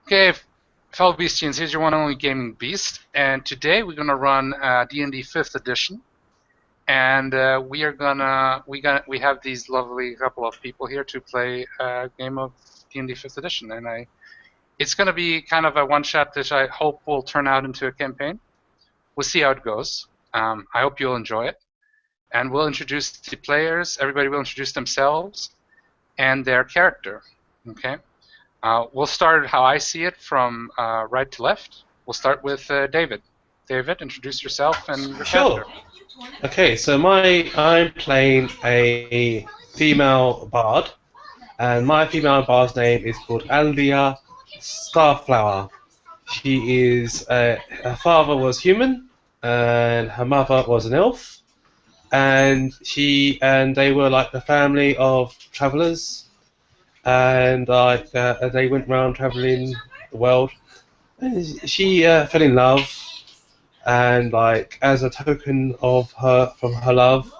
Okay, fellow Beastians, here's your one and only gaming beast, and today we're gonna run D&D 5th edition, and we have these lovely couple of people here to play a game of D&D 5th edition, and it's gonna be kind of a one-shot that I hope will turn out into a campaign. We'll see how it goes. I hope you'll enjoy it, and we'll introduce the players. Everybody will introduce themselves and their character. Okay. We'll start how I see it from right to left. We'll start with David. David, introduce yourself and your Sure. character. Okay, so I'm playing a female bard, and my female bard's name is called Aldia Starflower. Her father was human, and her mother was an elf, and they were like a family of travellers, and they went around travelling the world. And she fell in love, and like as a token of her from her love,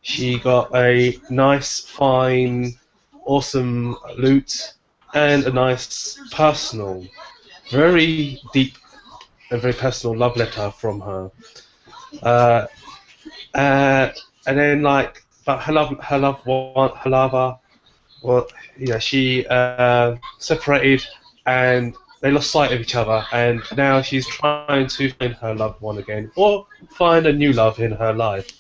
she got a nice, fine, awesome loot and a nice personal, very deep and very personal love letter from her. Uh, uh, and then but her lover, well, yeah, she separated and they lost sight of each other, and now she's trying to find her loved one again, or find a new love in her life.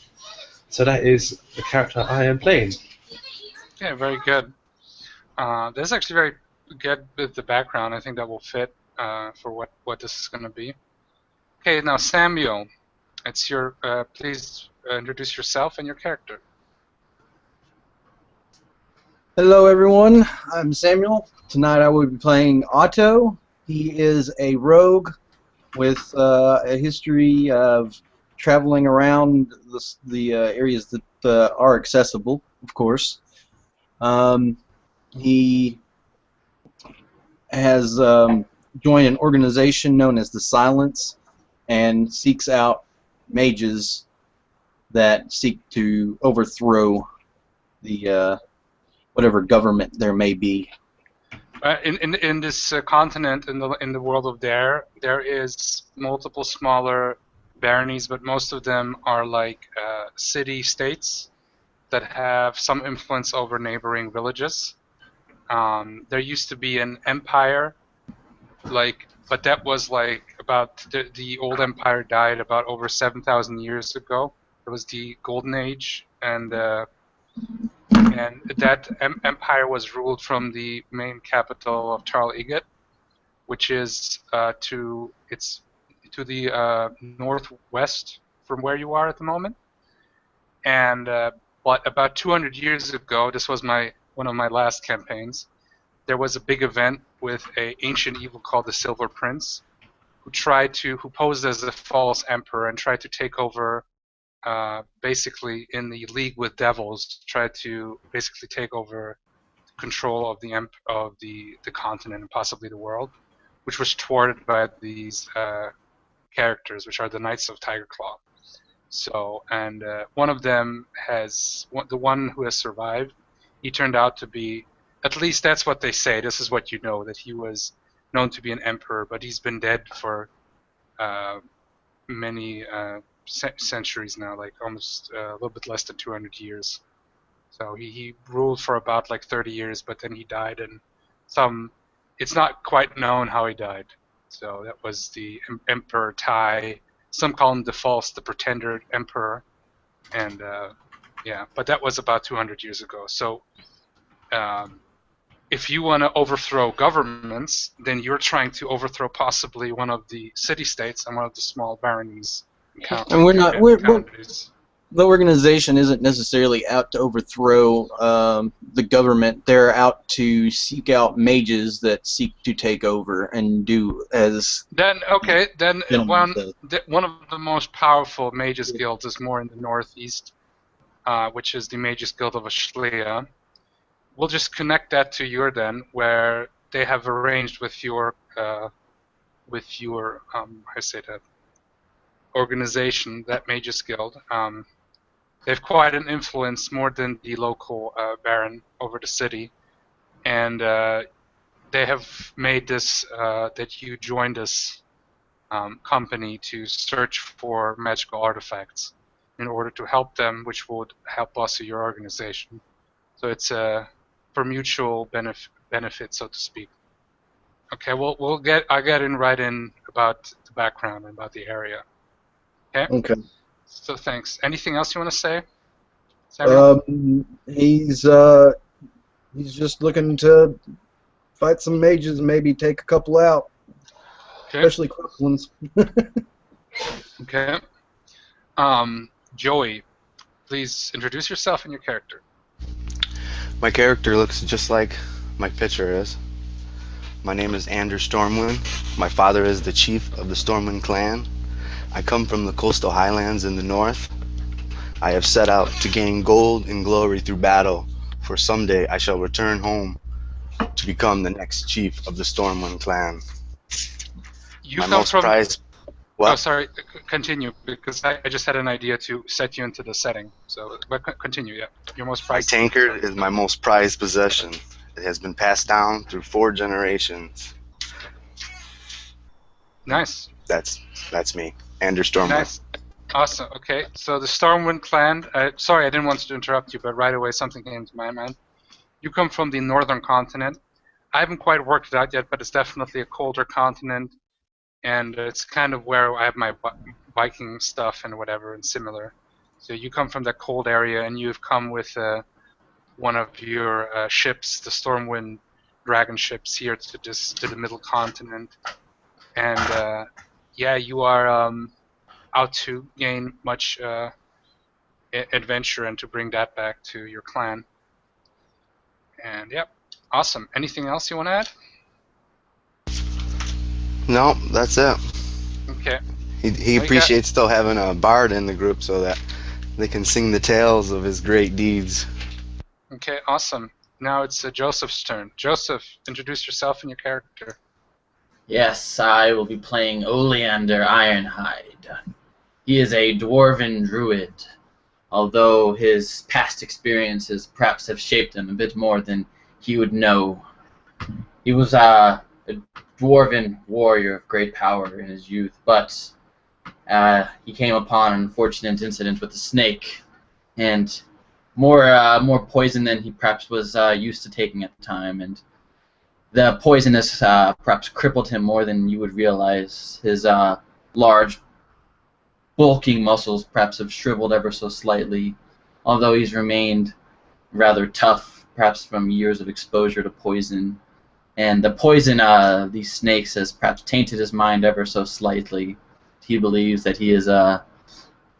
So that is the character I am playing. Yeah, very good. That's actually very good with the background. I think that will fit for what this is going to be. Okay, now Samuel, it's your. Please introduce yourself and your character. Hello, everyone. I'm Samuel. Tonight I will be playing Otto. He is a rogue with a history of traveling around the areas that are accessible, of course. He has joined an organization known as the Silence and seeks out mages that seek to overthrow the whatever government there may be. In this continent, in the world of there is multiple smaller baronies, but most of them are like city states that have some influence over neighboring villages. There used to be an empire, but that was like about the old empire died about over 7,000 years ago. It was the Golden Age, and that empire was ruled from the main capital of Tarl Igat, which is to the northwest from where you are at the moment. And but about 200 years ago, this was one of my last campaigns. There was a big event with an ancient evil called the Silver Prince, who posed as a false emperor and tried to take over. Basically, in the league with devils, tried to basically take over control of the continent and possibly the world, which was thwarted by these characters, which are the Knights of Tigerclaw. So, and one of them the one who has survived. He turned out to be, at least that's what they say. This is what you know, that he was known to be an emperor, but he's been dead for many centuries now, like almost a little bit less than 200 years. So he ruled for about like 30 years, but then he died, and it's not quite known how he died. So that was the Emperor Tai. Some call him the pretender emperor, and yeah, but that was about 200 years ago. So if you want to overthrow governments, then you're trying to overthrow possibly one of the city-states and one of the small baronies And counties. the organization isn't necessarily out to overthrow the government. They're out to seek out mages that seek to take over and do as. Then gentlemen one of the most powerful mages guilds is more in the northeast, which is the Mages Guild of Ashlia. We'll just connect that to where they have arranged with your how say that, organization, that Mages Guild. They have quite an influence, more than the local baron, over the city, and they have made this that you joined this company to search for magical artifacts in order to help them, which would help us, your organization. So it's for mutual benefit, so to speak. Okay, I'll get in right in about the background and about the area. Okay. Okay. So thanks. Anything else you want to say, Samuel? He's just looking to fight some mages and maybe take a couple out, Okay. especially corrupt ones. Okay. Joey, please introduce yourself and your character. My character looks just like my picture is. My name is Andrew Stormwind. My father is the chief of the Stormwind clan. I come from the coastal highlands in the north. I have set out to gain gold and glory through battle, for someday I shall return home to become the next chief of the Stormwind clan. You My come most from. prized... Oh, What? sorry. Continue, because I just had an idea to set you into the setting. So, but continue. Yeah, your most My prized. tankard is my most prized possession. It has been passed down through 4 generations. Nice. That's me, Andrew Stormwind. Nice. Awesome. Okay. So the Stormwind clan. Sorry, I didn't want to interrupt you, but right away something came to my mind. You come from the northern continent. I haven't quite worked it out yet, but it's definitely a colder continent, and it's kind of where I have my Viking stuff and whatever and similar. So you come from that cold area, and you've come with one of your ships, the Stormwind dragon ships, here to the middle continent, and yeah, you are out to gain much adventure and to bring that back to your clan. And yeah, awesome. Anything else you want to add? No, that's it. Okay. He appreciates still having a bard in the group so that they can sing the tales of his great deeds. Okay, awesome. Now it's Joseph's turn. Joseph, introduce yourself and your character. Yes, I will be playing Oleander Ironhide. He is a dwarven druid, although his past experiences perhaps have shaped him a bit more than he would know. He was a dwarven warrior of great power in his youth, but he came upon an unfortunate incident with a snake, and more poison than he perhaps was used to taking at the time, and the poisonous perhaps crippled him more than you would realize. His large, bulking muscles perhaps have shriveled ever so slightly, although he's remained rather tough, perhaps from years of exposure to poison. And the poison of these snakes has perhaps tainted his mind ever so slightly. He believes that he is a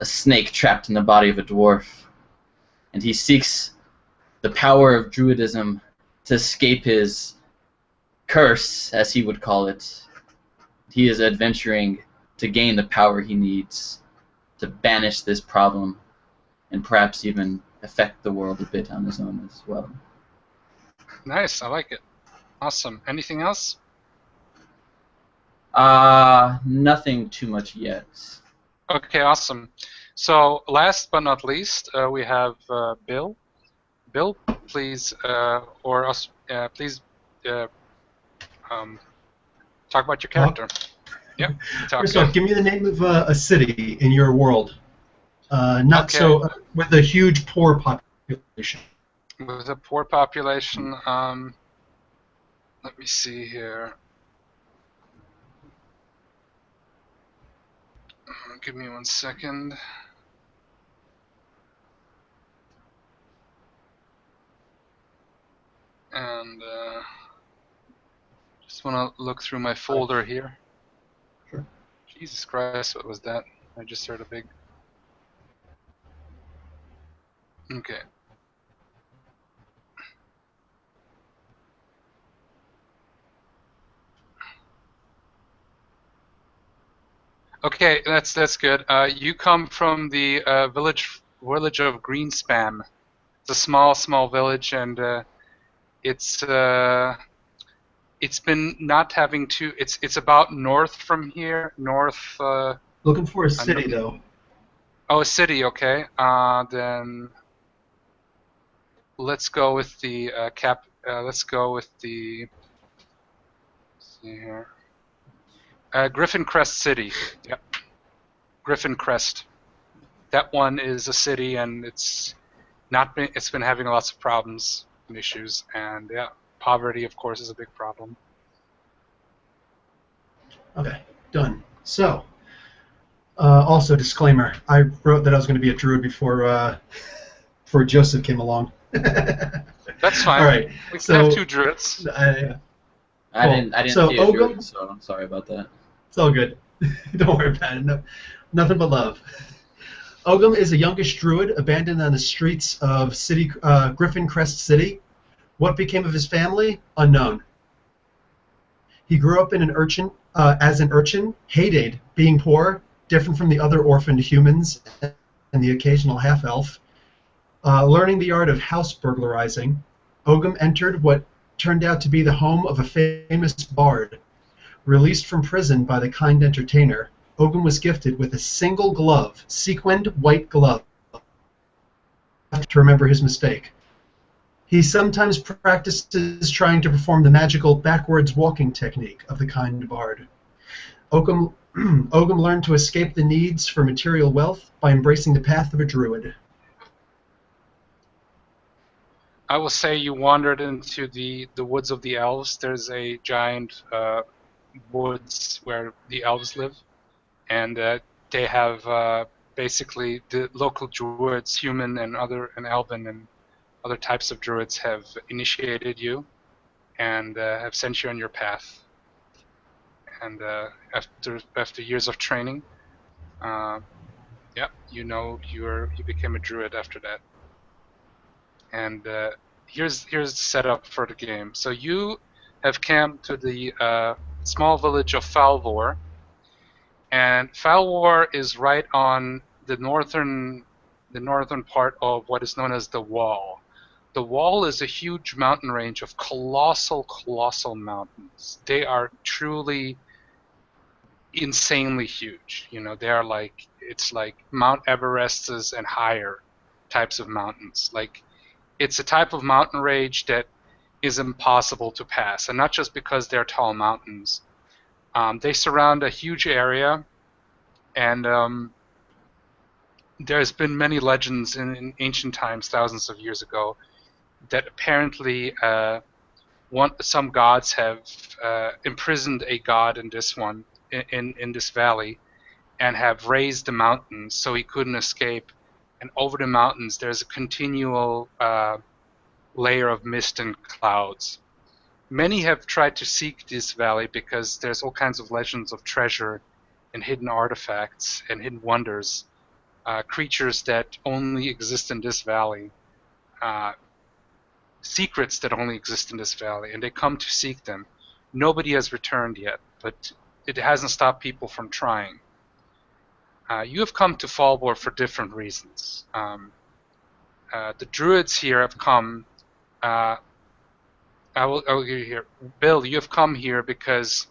snake trapped in the body of a dwarf, and he seeks the power of druidism to escape his curse, as he would call it. He is adventuring to gain the power he needs to banish this problem and perhaps even affect the world a bit on his own as well. Nice, I like it. Awesome. Anything else? Nothing too much yet. Okay, awesome. So last but not least, we have Bill. Bill, please, please talk about your character. Yep. First off, give me the name of a city in your world. Not Okay. so with a huge poor population. With a poor population, let me see here. Give me 1 second. And just want to look through my folder here. Sure. Jesus Christ, what was that? I just heard a big... Okay. Okay, that's good. You come from the village of Greenspan. It's a small village, and it's been not having too. It's about north from here. North. Looking for a city, though. Oh, a city. Okay. Then let's go with the cap. Let's go with the see here. Griffin Crest City. Yep. Griffin Crest. That one is a city, and it's been having lots of problems and issues, and yeah, poverty, of course, is a big problem. Okay, done. So, also disclaimer: I wrote that I was going to be a druid before Joseph came along. That's fine. All right. We can have two druids. I Cool. didn't So, see a Ogum? druid, so I'm sorry about that. It's all good. Don't worry about it. No, nothing but love. Ogum is the youngest druid abandoned on the streets of Griffin Crest City. What became of his family? Unknown. He grew up as an urchin, hated being poor, different from the other orphaned humans and the occasional half-elf. Learning the art of house burglarizing, Ogum entered what turned out to be the home of a famous bard. Released from prison by the kind entertainer, Ogum was gifted with a single glove, sequined white glove, to remember his mistake. He sometimes practices trying to perform the magical backwards walking technique of the kind bard. Ogum learned to escape the needs for material wealth by embracing the path of a druid. I will say you wandered into the woods of the elves. There's a giant woods where the elves live, and they have basically the local druids, human and elven and other types of druids have initiated you and have sent you on your path. And after years of training, yeah, you became a druid after that. And here's the setup for the game. So you have camped to the small village of Falvor, and Falvor is right on the northern part of what is known as the Wall. The Wall is a huge mountain range of colossal mountains. They are truly insanely huge. They are it's like Mount Everest's and higher types of mountains. Like, it's a type of mountain range that is impossible to pass, and not just because they're tall mountains. They surround a huge area, and there's been many legends in ancient times, thousands of years ago, that apparently some gods have imprisoned a god in this one in this valley, and have raised the mountains so he couldn't escape. And over the mountains, there's a continual layer of mist and clouds. Many have tried to seek this valley because there's all kinds of legends of treasure and hidden artifacts and hidden wonders, creatures that only exist in this valley, secrets that only exist in this valley, and they come to seek them. Nobody has returned yet, but it hasn't stopped people from trying. You have come to Falvor for different reasons. The druids here have come. I will give you here. Bill, you have come here because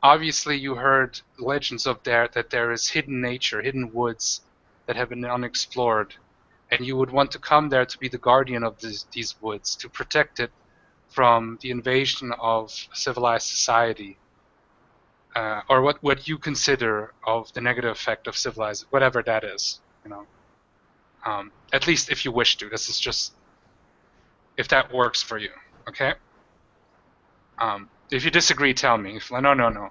obviously you heard legends that there is hidden nature, hidden woods that have been unexplored, and you would want to come there to be the guardian of these woods, to protect it from the invasion of civilized society, or what you consider of the negative effect of civilized, whatever that is. At least if you wish to. This is just if that works for you, okay? If you disagree, tell me. No.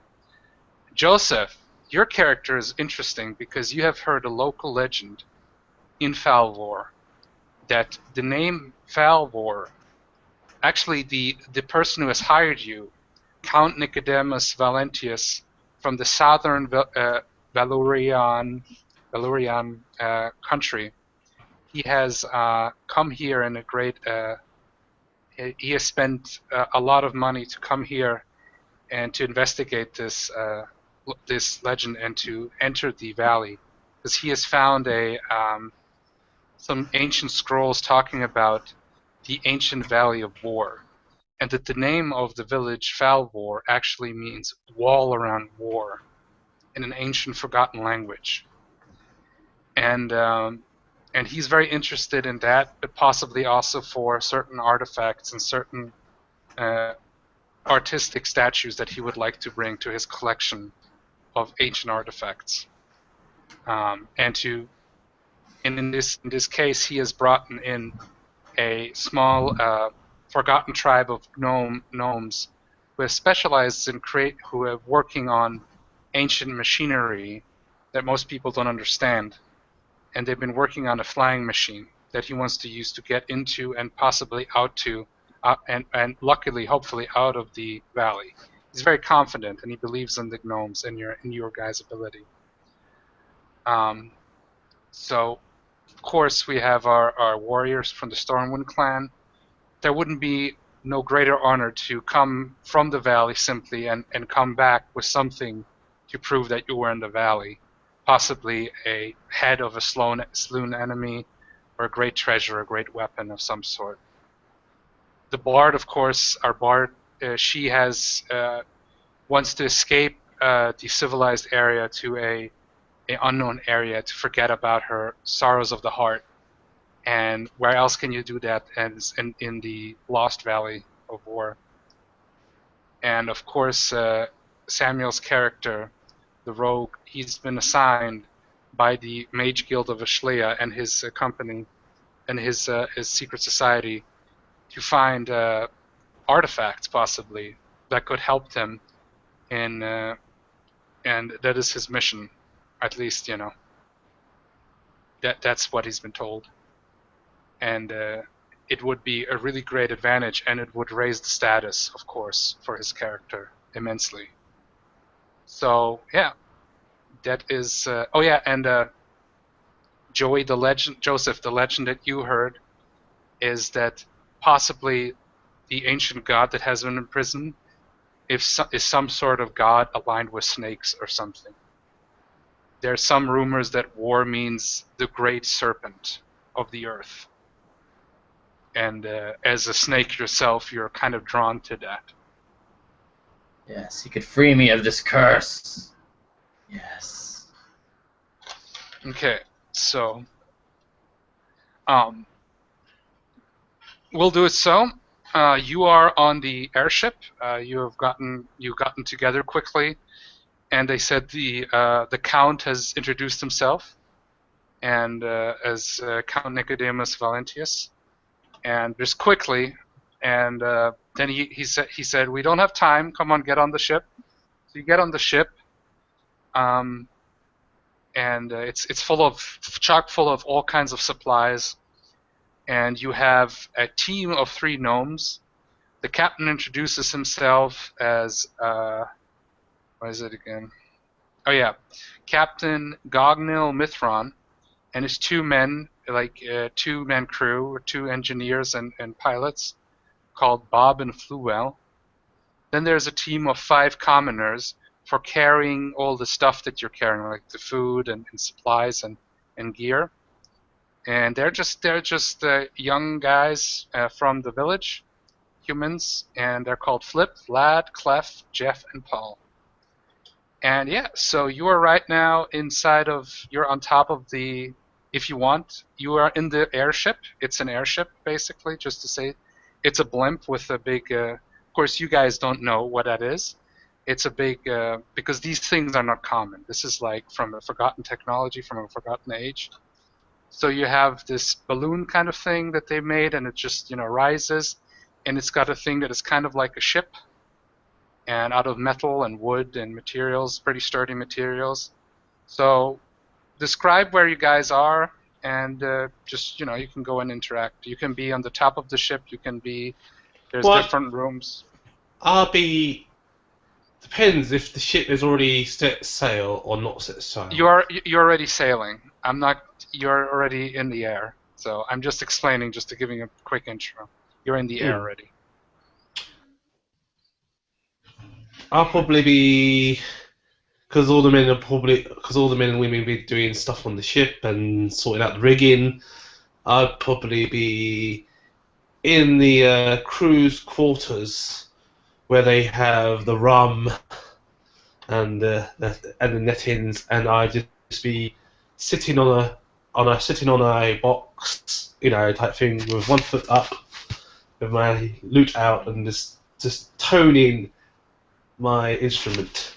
Joseph, your character is interesting because you have heard a local legend in Falvor that the name Falvor, actually the person who has hired you, Count Nicodemus Valentius from the southern Valurian country, he has come here in a great. He has spent a lot of money to come here and to investigate this legend and to enter the valley, because he has found some ancient scrolls talking about the ancient Valley of Vor, and that the name of the village Falvor actually means wall around war in an ancient forgotten language. And he's very interested in that, but possibly also for certain artifacts and certain artistic statues that he would like to bring to his collection of ancient artifacts. And in this case, he has brought in a small forgotten tribe of gnomes who have specialized who are working on ancient machinery that most people don't understand, and they've been working on a flying machine that he wants to use to get into and possibly out to, and luckily, hopefully, out of the valley. He's very confident, and he believes in the gnomes and your guys' ability. So, of course, we have our warriors from the Stormwind clan. There wouldn't be no greater honor to come from the valley simply and come back with something to prove that you were in the valley. Possibly a head of a slain enemy, or a great treasure, a great weapon of some sort. The bard, of course, our bard, she wants to escape the civilized area to a unknown area to forget about her sorrows of the heart. And where else can you do that as in the Lost Valley of Vor? And of course, Samuel's character, the rogue, he's been assigned by the Mage Guild of Ashlea and his company and his secret society to find artifacts, possibly, that could help them in, and that is his mission, at least, you know. That's what he's been told. And it would be a really great advantage, and it would raise the status, of course, for his character immensely. So yeah, that is. Oh yeah, and Joseph, the legend that you heard, is that possibly the ancient god that has been in prison is some sort of god aligned with snakes or something. There's some rumors that Vor means the great serpent of the earth. And as a snake yourself, you're kind of drawn to that. Yes, he could free me of this curse. Yes. Okay, so we'll do it so. You are on the airship. You've gotten together quickly, and they said the Count has introduced himself, and as Count Nicodemus Valentius. And just quickly, and then he said, "We don't have time. Come on, get on the ship." So you get on the ship, and it's chock full of all kinds of supplies, and you have a team of 3 gnomes. The captain introduces himself as what is it again? Oh yeah, Captain Gognil Mithron, and his 2 men. Like 2-man crew, or 2 engineers and pilots, called Bob and Fluwell. Then there's a team of 5 commoners for carrying all the stuff that you're carrying, like the food and supplies and gear. And they're just young guys from the village, humans, and they're called Flip, Vlad, Clef, Jeff, and Paul. And yeah, so you are right now you're on top of the. If you want, you are in the airship. It's an airship, basically, just to say. It's a blimp with a big... of course, you guys don't know what that is. It's a big... because these things are not common. This is like from a forgotten technology, from a forgotten age. So you have this balloon kind of thing that they made, and it just, rises. And it's got a thing that is kind of like a ship. And out of metal and wood and materials, pretty sturdy materials. So... describe where you guys are, and just, you can go and interact. You can be on the top of the ship. You can be... There's different rooms. I'll be... Depends if the ship is already set sail or not set sail. You're already sailing. I'm not... You're already in the air. So I'm just explaining, just to giving a quick intro. You're in the air already. I'll probably be... Because all the men and women be doing stuff on the ship and sorting out the rigging, I'd probably be in the crew's quarters where they have the rum and the nettings, and I'd just be sitting on a box, type thing, with one foot up, with my loot out, and just just toning my instrument.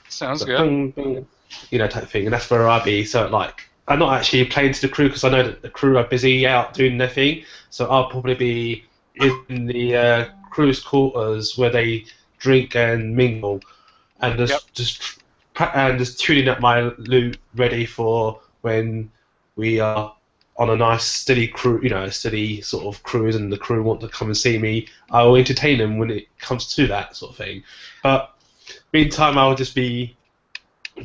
Sounds So, good. ding, ding, type thing, and that's where I'll be. So, like, I'm not actually playing to the crew because I know that the crew are busy out doing their thing. So I'll probably be in the crew's quarters where they drink and mingle, and Yep. just tuning up my loot ready for when we are on a nice steady crew, a steady sort of cruise, and the crew want to come and see me. I will entertain them when it comes to that sort of thing. But meantime, I'll just be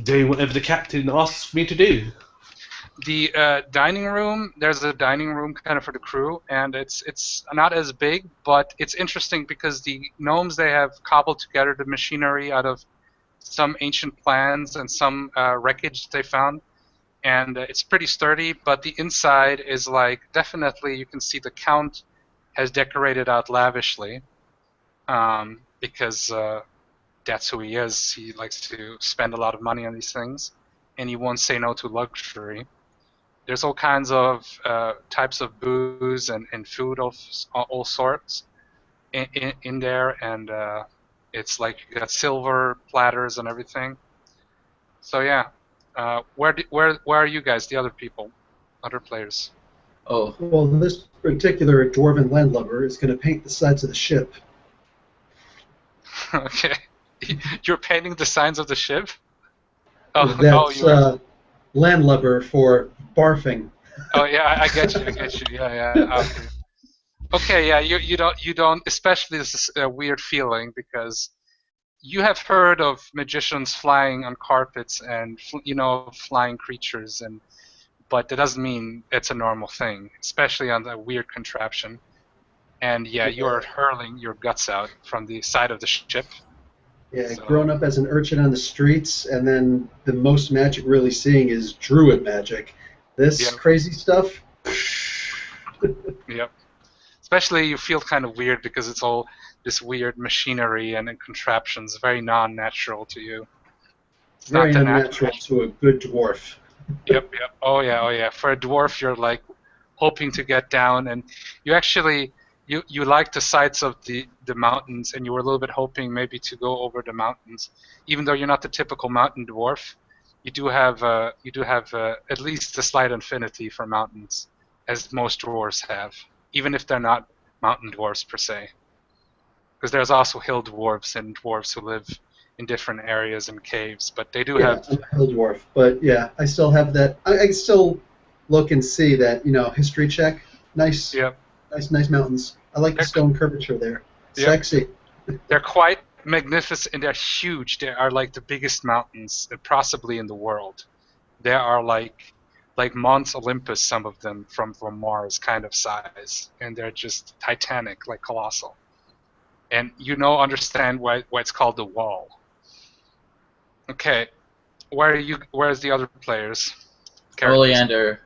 doing whatever the captain asks me to do. The dining room, there's a dining room kind of for the crew, and it's not as big, but it's interesting because the gnomes, they have cobbled together the machinery out of some ancient plans and some wreckage they found, and it's pretty sturdy. But the inside is like, definitely you can see the count has decorated out lavishly, because that's who he is. He likes to spend a lot of money on these things, and he won't say no to luxury. There's all kinds of types of booze and food of all sorts in there, and it's like you got silver platters and everything. So yeah, where are you guys, the other people, other players? Oh, Well, this particular dwarven landlubber is going to paint the sides of the ship. Okay, you're painting the signs of the ship. Oh, That's you are. landlubber for barfing. Oh yeah, I get you. I get you. Yeah, yeah. Okay. Okay, yeah. You don't. Especially, this is a weird feeling because you have heard of magicians flying on carpets and flying creatures, and but that doesn't mean it's a normal thing, especially on the weird contraption. And yeah, you are hurling your guts out from the side of the ship. Yeah, So grown up as an urchin on the streets, and then the most magic really seeing is druid magic. This yeah, crazy stuff. yep. Especially you feel kind of weird because it's all this weird machinery and contraptions, very non-natural to you. It's not Very the unnatural natural. to a good dwarf. Yep, yep. Oh yeah, oh yeah. For a dwarf, you're like hoping to get down, and you actually you like the sights of the mountains, and you were a little bit hoping maybe to go over the mountains, even though you're not the typical mountain dwarf. You do have at least a slight affinity for mountains, as most dwarves have, even if they're not mountain dwarves per se, because there's also hill dwarves and dwarves who live in different areas and caves, but they do Yeah, have. I'm a hill dwarf, but yeah, I still have that. I can still look and see that, history check. Nice, Yep, nice mountains. I like the they're, stone curvature there. yep. Sexy. They're quite magnificent and they're huge. They are like the biggest mountains possibly in the world. They are like Mount Olympus, some of them from Mars kind of size, and they're just titanic, like colossal. And understand why it's called the Wall. Okay, where's the other players? Characters.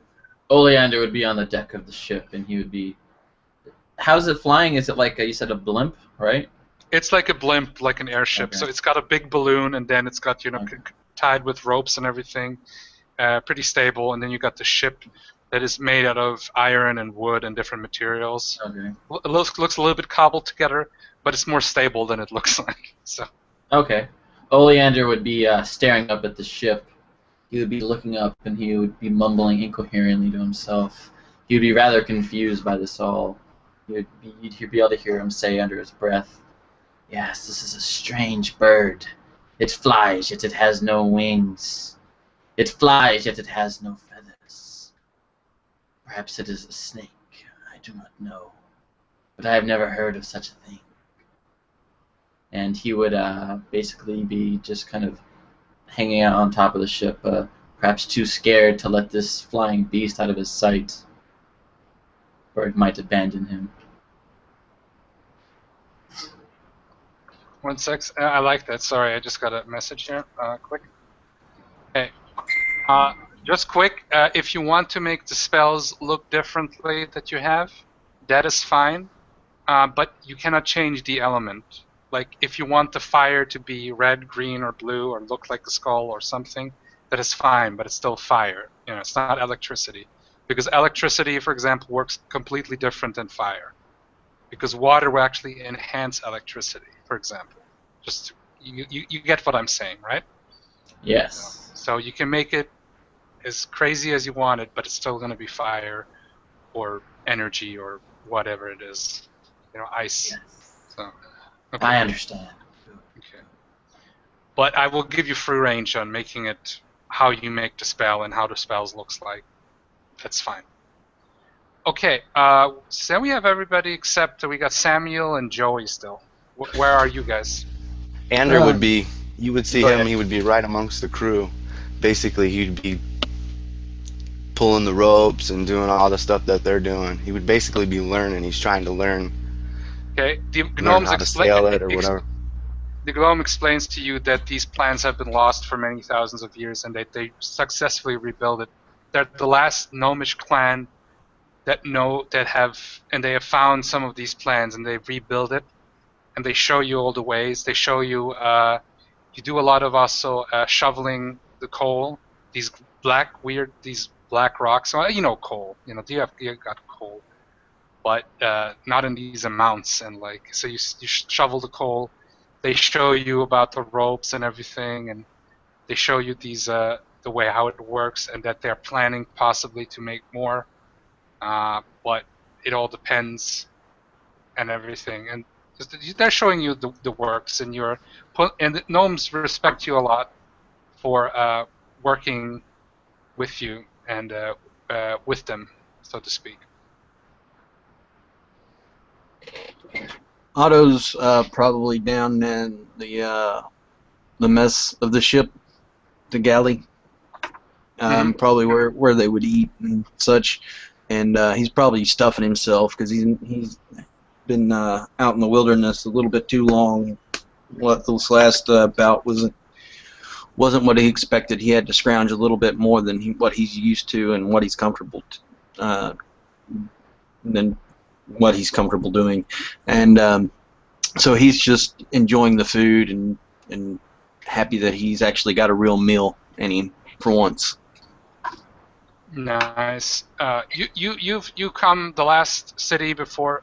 Oleander would be on the deck of the ship, and he would be. How's it flying? Is it like you said, a blimp, right? It's like a blimp, like an airship. Okay. So it's got a big balloon, and then it's got Okay. tied with ropes and everything. Pretty stable, and then you got the ship that is made out of iron and wood and different materials. Okay. It looks a little bit cobbled together, but it's more stable than it looks like. So Okay. Oleander would be staring up at the ship. He would be looking up, and he would be incoherently to himself. He would be rather confused by this all. You'd be able to hear him say under his breath, "Yes, this is a strange bird. It flies, yet it has no wings. It flies, yet it has no feathers. Perhaps it is a snake. I do not know. But I have never heard of such a thing." And he would basically be just kind of hanging out on top of the ship, perhaps too scared to let this flying beast out of his sight, or it might abandon him. 1 sec. I like that. Sorry, I just got a message here. Quick. Okay. Just quick. If you want to make the spells look differently that you have, that is fine. But you cannot change the element. Like if you want the fire to be red, green, or blue, or look like a skull or something, that is fine. But it's still fire. It's not electricity, because electricity, for example, works completely different than fire. because water will actually enhance electricity, for example. Just you get what I'm saying, right? Yes. So you can make it as crazy as you want it, but it's still going to be fire or energy or whatever it is, ice. Yes. So okay, I understand. okay. But I will give you free range on making it how you make the spell and how the spells looks like. That's fine. Okay, so we have everybody except we got Samuel and Joey still. Where are you guys? Ander would be, you would see Go him, ahead. he would be right amongst the crew. Basically, he'd be pulling the ropes and doing all the stuff that they're doing. He would basically be learning. He's trying to learn Okay, the gnomes how to sail it or whatever. the gnome explains to you that these plans have been lost for many thousands of years and that they successfully rebuild it. They're the last gnomish clan that they have found some of these plans and they rebuild it and they show you all the ways. They show you you do a lot of also shoveling the coal. These these black rocks. Well, coal. You got coal, but not in these amounts. And so you shovel the coal. They show you about the ropes and everything, and they show you the way how it works, and that they're planning possibly to make more. But it all depends and everything. And they're showing you the works, and the gnomes respect you a lot for working with you and with them, so to speak. Otto's probably down in the mess of the ship, the galley, probably where they would eat and such. And he's probably stuffing himself because he's been out in the wilderness a little bit too long. What this last bout wasn't what he expected. He had to scrounge a little bit more than what he's used to and what he's comfortable than what he's comfortable doing, and so he's just enjoying the food and happy that he's actually got a real meal in him for once. Nice. You come. The last city before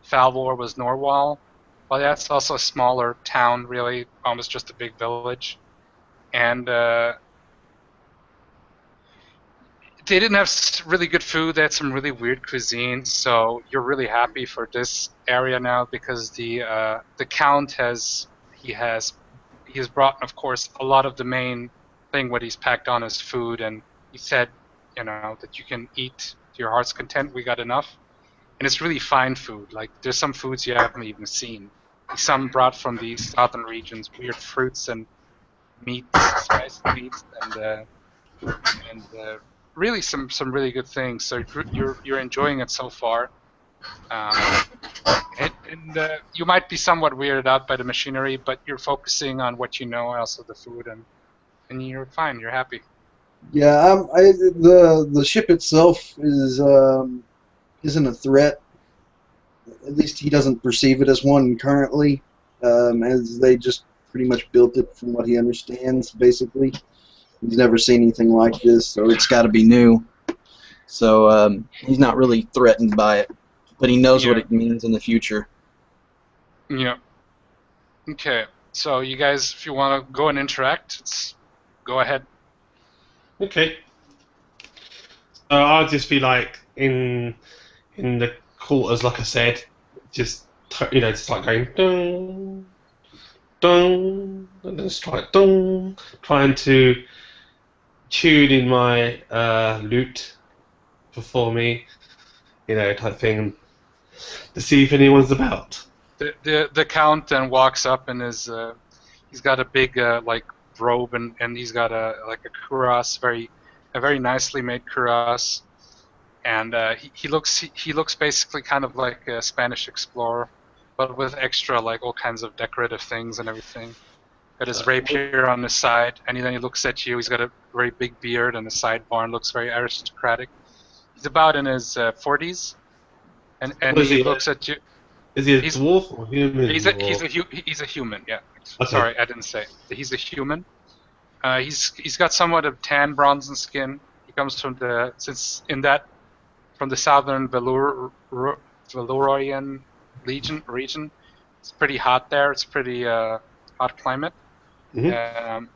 Falvor was Norwal. Well, that's also a smaller town, really, almost just a big village, and they didn't have really good food. They had some really weird cuisine. So you're really happy for this area now because the count has brought, of course, a lot of the main thing what he's packed on is food, and he said, that you can eat to your heart's content. We got enough, and it's really fine food. Like there's some foods you haven't even seen. Some brought from the southern regions, weird fruits and meats, spiced meats, and really some really good things. So you're enjoying it so far, and you might be somewhat weirded out by the machinery, but you're focusing on what you know, also the food, and you're fine. You're happy. Yeah, the ship itself isn't a threat. At least he doesn't perceive it as one currently, as they just pretty much built it from what he understands, basically. He's never seen anything like this, so it's got to be new. So he's not really threatened by it, but he knows what it means in the future. Yeah. Okay. So you guys, if you want to go and interact, go ahead. Okay. So I'll just be like in the quarters, like I said, just just like going dong, dong, and then just like dong, trying to tune in my lute before me, type thing, to see if anyone's about. The count then walks up and he's got a big robe and he's got a cuirass, a very nicely made cuirass, and he looks basically kind of like a Spanish explorer, but with extra all kinds of decorative things and everything. Got his rapier on his side, and then he looks at you. He's got a very big beard and a sidebar and looks very aristocratic. He's about in his 40s, and he looks at you. Is he a dwarf or human? He's a human. Yeah. Okay. Sorry, I didn't say. He's a human. He's got somewhat of tan bronzen skin. He comes from the southern Valuroyan region. It's pretty hot there. It's pretty hot climate. Mhm.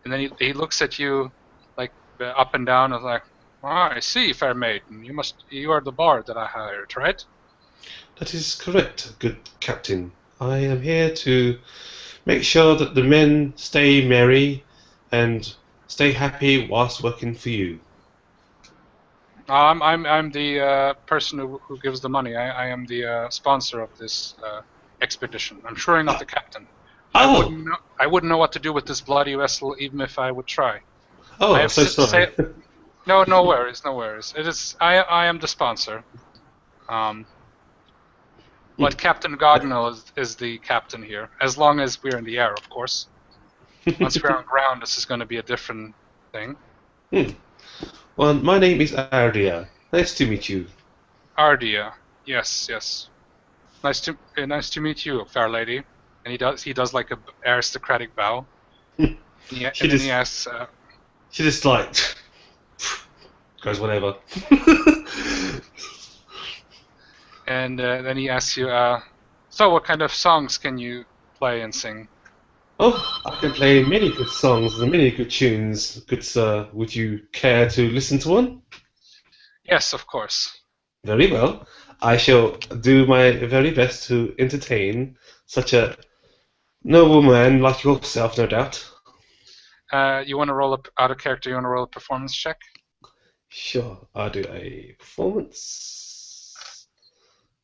And then he looks at you like up and down and like, "Ah, I see, fair maiden. You are the bard that I hired, right?" That is correct, good captain. I am here to make sure that the men stay merry and stay happy whilst working for you. I'm the person who gives the money. I am the sponsor of this expedition. I'm sure not Ah, the captain. oh, I wouldn't know what to do with this bloody vessel even if I would try. I oh, have so sorry. no worries, no worries. It is I am the sponsor. Um, but Captain Gognall is the captain here, as long as we're in the air, of course. Once we're on ground, this is going to be a different thing. Hmm. Well, my name is Ardia. Nice to meet you. Ardia, yes. Nice to meet you, fair lady. And he does like a aristocratic bow. She And then he just, asks, she just like goes whatever. and then he asks you, so what kind of songs can you play and sing? Oh, I can play many good songs and many good tunes. Good sir, would you care to listen to one? Yes, of course. Very well. I shall do my very best to entertain such a noble man like yourself, no doubt. You want to roll up out of character? You want to roll a performance check? Sure, I'll do a performance.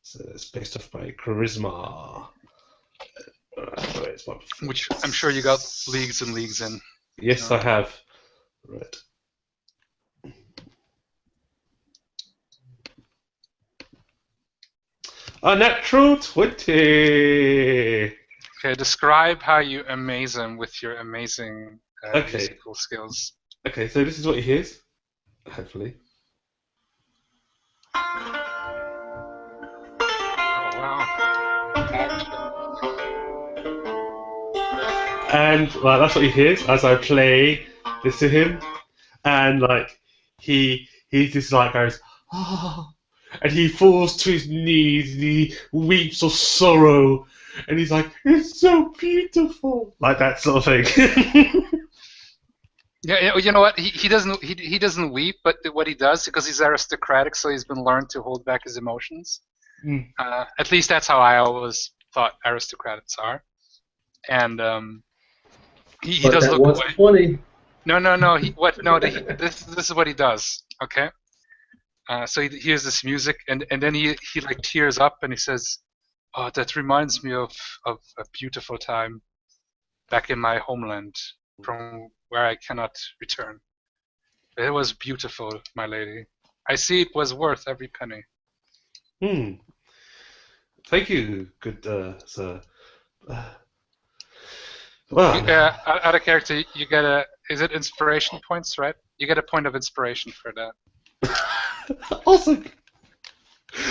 So it's based off my charisma. Where's my Which I'm sure you got performance? leagues and leagues in. Yes, I have. Right. A natural 20. Okay, describe how you amaze him with your amazing Okay. musical skills. Okay, so this is what he hears. Hopefully. Oh wow! And like that's what he hears as I play this to him, and like he just like goes ah, and he falls to his knees and he weeps of sorrow, and he's like, it's so beautiful, like that sort of thing. Yeah, you know what? He doesn't weep, but what he does, because he's aristocratic, so he's been learned to hold back his emotions. Mm. At least that's how I always thought aristocrats are. And he But does that look was away. 20. No. This is what he does. Okay. So he hears this music, and then he like tears up, and he says, "Oh, that reminds me of a beautiful time back in my homeland, from where I cannot return. It was beautiful, my lady. I see it was worth every penny." Hmm. Thank you, good sir. Well, Out of character, you get a. Is it inspiration points, right? You get a point of inspiration for that. also,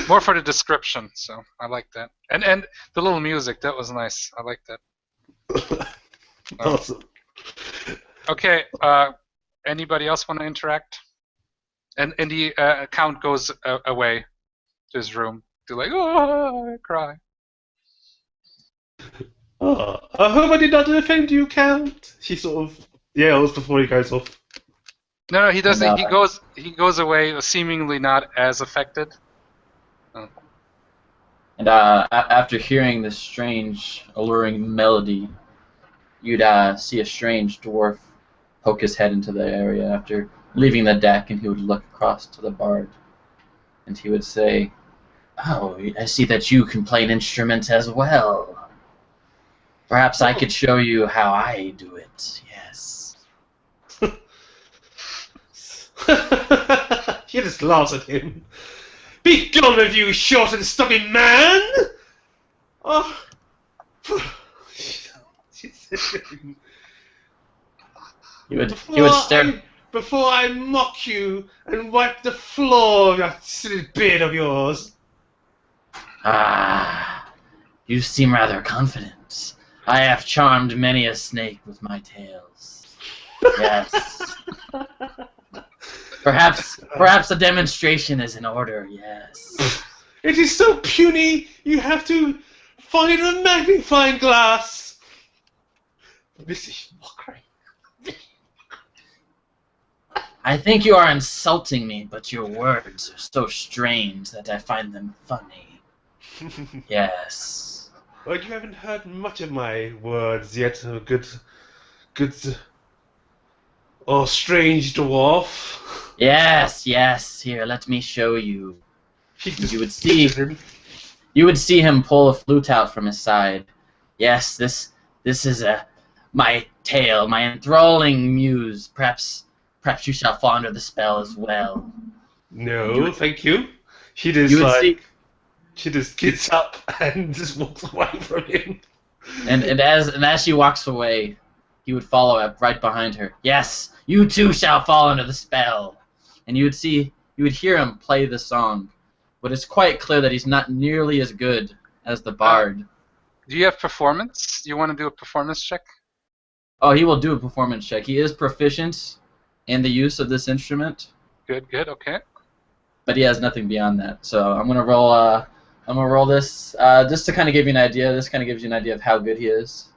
More for the description, so I like that. And the little music, that was nice. I like that. awesome. Okay. Anybody else want to interact? And the count goes away to his room to like, oh, I cry. Oh, I hope I did not offend you, Count. She sort of yells before he goes off. No, he doesn't. And, He goes away, seemingly not as affected. And after hearing this strange, alluring melody, you'd see a strange dwarf poke his head into the area after leaving the deck, and he would look across to the bard, and he would say, "Oh, I see that you can play an instrument as well. Perhaps I could show you how I do it, yes." She just laughs at him. Be gone with you, short and stubby man! Oh. He would stare. Before I mock you and wipe the floor of that silly beard of yours. Ah, you seem rather confident. I have charmed many a snake with my tales. Yes. Perhaps a demonstration is in order, yes. It is so puny, you have to find a magnifying glass. Vicious mockery. I think you are insulting me, but your words are so strange that I find them funny. Yes. Well, you haven't heard much of my words yet, good, strange dwarf. Yes, yes. Here, let me show you. She just You would see. kisses him. You would see him pull a flute out from his side. Yes, this is my tale, my enthralling muse. Perhaps you shall fall under the spell as well. No, thank you. She just You would see, she just gets up and just walks away from him. and as she walks away, he would follow up right behind her. Yes, you too shall fall under the spell. And you would hear him play the song, but it's quite clear that he's not nearly as good as the bard. Do you have performance? Do you want to do a performance check? Oh, he will do a performance check. He is proficient in the use of this instrument, Good, good, okay. but he has nothing beyond that. So I'm gonna roll. I'm gonna roll this just to kind of give you an idea. This kind of gives you an idea of how good he is.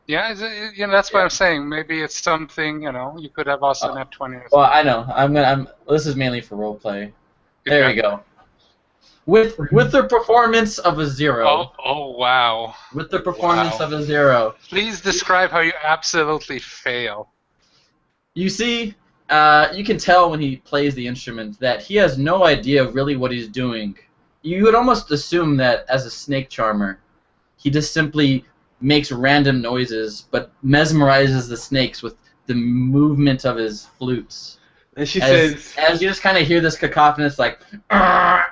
Yeah, that's what I'm saying. Maybe it's something, you could have also an F20 or Well, I know. This is mainly for role play. There Okay. we go. With the performance of a 0. Oh, wow. With the performance Wow. of a 0. Please describe how you absolutely fail. You see, you can tell when he plays the instrument that he has no idea really what he's doing. You would almost assume that as a snake charmer, he just simply makes random noises, but mesmerizes the snakes with the movement of his flutes. And she says, As you just kind of hear this cacophonous, like, oh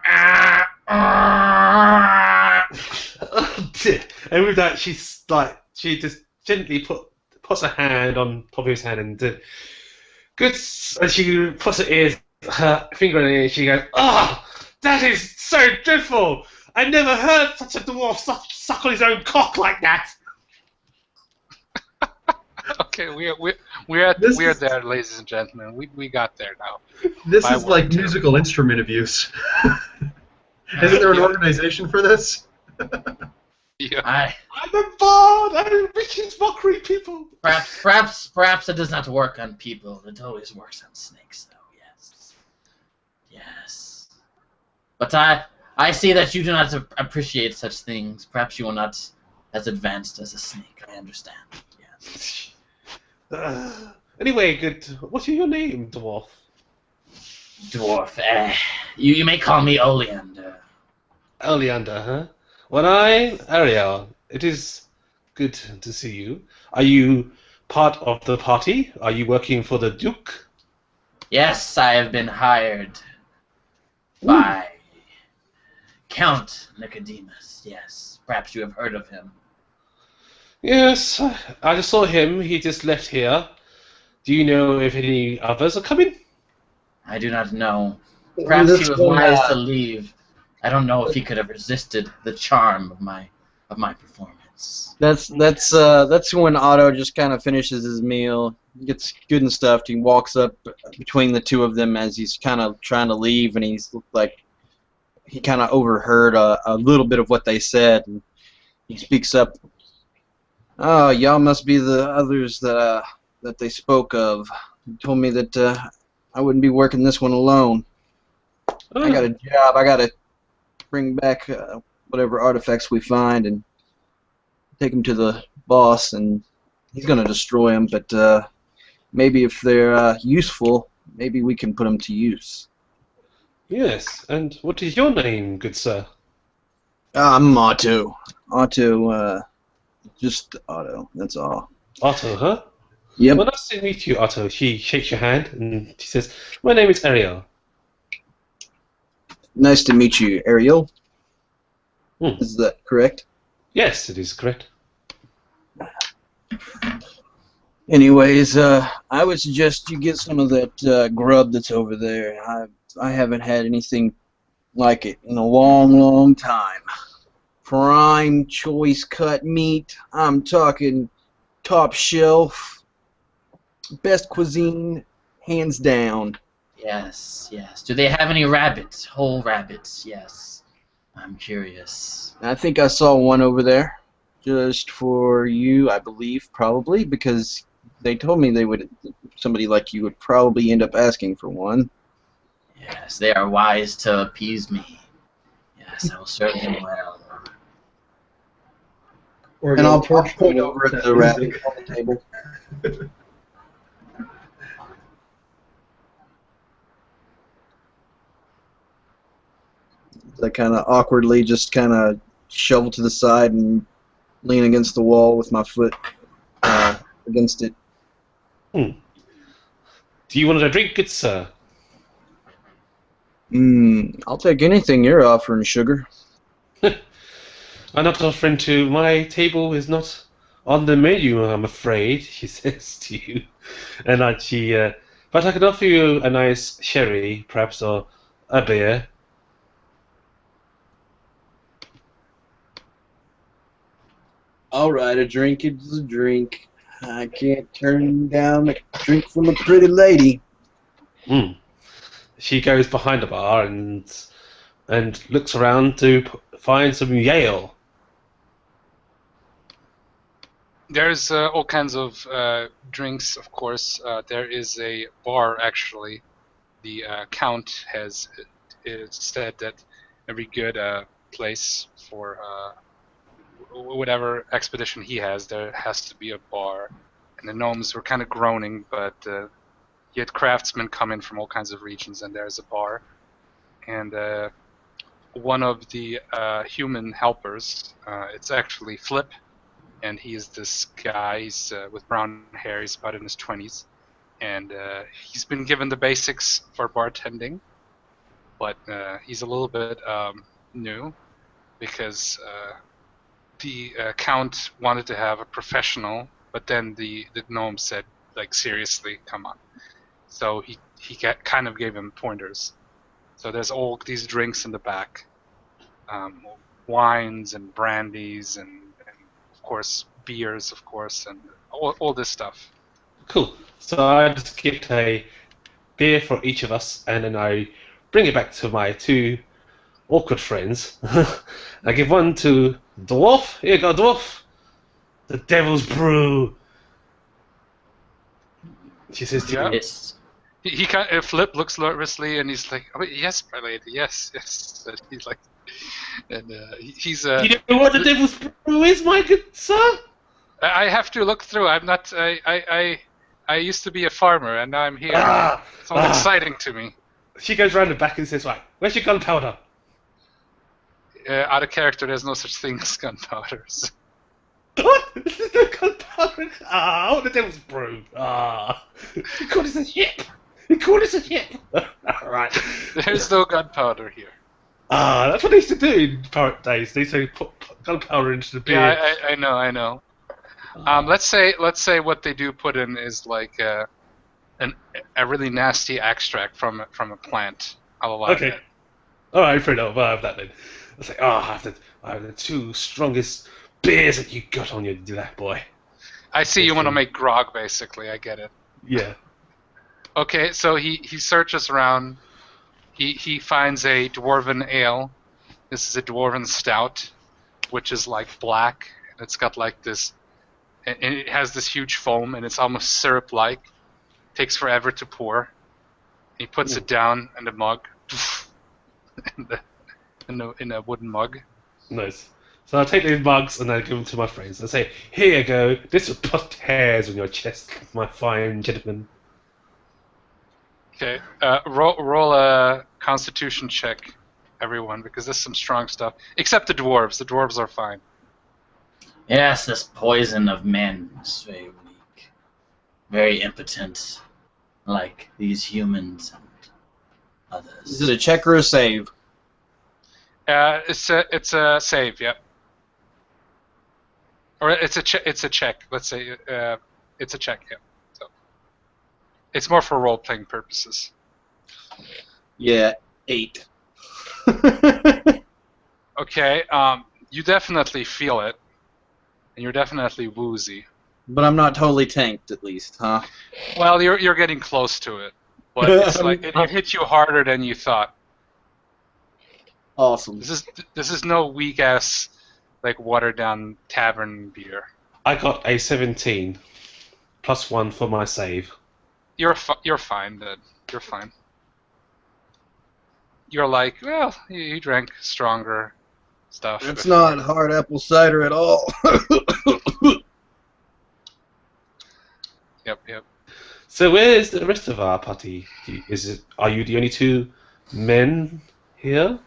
dear. And with that, she just gently puts her hand on top of his hand and and she puts her finger in her ear and she goes, "Ah, that is so dreadful! I never heard such a dwarf suckle his own cock like that." Okay, we're there, ladies and gentlemen. We got there now. This By is word, like too. musical instrument abuse. Isn't there an organization for this? Yeah. I'm a bard! I'm Richard's mockery people! Perhaps it does not work on people. It always works on snakes, though. Yes. Yes. But I see that you do not appreciate such things. Perhaps you are not as advanced as a snake. I understand. Yes. Anyway, good. What's your name, dwarf? Dwarf. You may call me Oleander. Oleander, huh? Well, I'm Ariel. It is good to see you. Are you part of the party? Are you working for the Duke? Yes, I have been hired by Count Nicodemus. Yes, perhaps you have heard of him. Yes, I just saw him. He just left here. Do you know if any others are coming? I do not know. Perhaps he was wise to leave. I don't know if he could have resisted the charm of my performance. That's when Otto just kind of finishes his meal, gets good and stuffed. He walks up between the two of them as he's kind of trying to leave, and he's like he kind of overheard a little bit of what they said. And he speaks up. "Oh, y'all must be the others that they spoke of. He told me that I wouldn't be working this one alone. I got a job. I got to bring back whatever artifacts we find and take them to the boss, and he's going to destroy them, but maybe if they're useful, maybe we can put them to use." Yes, and what is your name, good sir? I'm Otto. Otto, just Otto, that's all. Otto, huh? Yep. Well, nice to meet you, Otto. She shakes your hand and she says, "My name is Ariel." Nice to meet you, Ariel. Hmm. Is that correct? Yes, it is correct. Anyways, I would suggest you get some of that grub that's over there. I haven't had anything like it in a long, long time. Prime, choice cut meat. I'm talking top shelf, best cuisine, hands down. Yes, yes. Do they have any rabbits? Whole rabbits? Yes. I'm curious. I think I saw one over there, just for you, I believe, probably, because they told me somebody like you would probably end up asking for one. Yes, they are wise to appease me. Yes, I will serve them well. Or And you'll I'll torture point them over with at that the rabbit music. on the table. I kind of awkwardly just kind of shovel to the side and lean against the wall with my foot against it. Do you want a drink, good sir? I'll take anything you're offering, sugar. I'm not offering to. My table is not on the menu, I'm afraid, she says to you. And but I could offer you a nice sherry, perhaps, or a beer. All right, a drink is a drink. I can't turn down a drink from a pretty lady. Mm. She goes behind the bar and looks around to find some Yale. There's all kinds of drinks, of course. There is a bar, actually. The Count has said that every good place for whatever expedition he has, there has to be a bar. And the gnomes were kind of groaning, but he had craftsmen come in from all kinds of regions, and there's a bar. And one of the human helpers, it's actually Flip, and he is this guy. He's with brown hair. He's about in his 20s, and he's been given the basics for bartending, but he's a little bit new because the Count wanted to have a professional, but then the gnome said, like, seriously, come on. So he kind of gave him pointers. So there's all these drinks in the back, wines and brandies and of course beers, of course, and all this stuff. Cool. So I just get a beer for each of us, and then I bring it back to my two awkward friends. I give one to Dwarf. Here you go, Dwarf. The Devil's Brew. She says to Yeah. me, Yes. He kind of, Flip looks nervously, and he's like, "Oh, yes, my lady, yes, yes." And he's like, and he's "Do you know what the Devil's Brew is, my good sir?" I have to look through. I'm not. I used to be a farmer, and now I'm here. It's all exciting to me. She goes round the back and says, "Right, where's your gunpowder?" Out of character, there's no such thing as gunpowders. What? There's no gunpowder. I want the Devil's Brew. You call this a ship? You call this a ship? Right. There's no gunpowder here. That's what they used to do in pirate days. They used to put gunpowder into the beer. Yeah, I know. Let's say what they do put in is like a really nasty extract from a plant. I'll allow Okay. that. All right, fair enough. I'll have that then. I was like, I have the two strongest beers that you got on you, that boy. I see you want to make grog, basically. I get it. Yeah. Okay, so he searches around. He finds a dwarven ale. This is a dwarven stout, which is like black. And it's got like this, and it has this huge foam, and it's almost syrup-like. Takes forever to pour. He puts it down in the mug, in a wooden mug. Nice. So I take these mugs and I give them to my friends. I say, here you go. This will put hairs on your chest, my fine gentleman. Okay, roll a Constitution check, everyone, because there's some strong stuff. Except the dwarves. The dwarves are fine. Yes, this poison of men is very weak. Very impotent. Like these humans and others. Is it a check or a save? It's a save, yeah. Or it's a check. Let's say it's a check, yeah. So it's more for role playing purposes. Yeah, 8. Okay, you definitely feel it, and you're definitely woozy. But I'm not totally tanked, at least, huh? Well, you're getting close to it, but it's like it hit you harder than you thought. Awesome. This is no weak ass like watered down tavern beer. I got a 17 plus 1 for my save. You're fine, dude. You're fine. You're like, well, you drank stronger stuff. It's before. not hard apple cider at all. Yep. So where is the rest of our party? Are you the only two men here?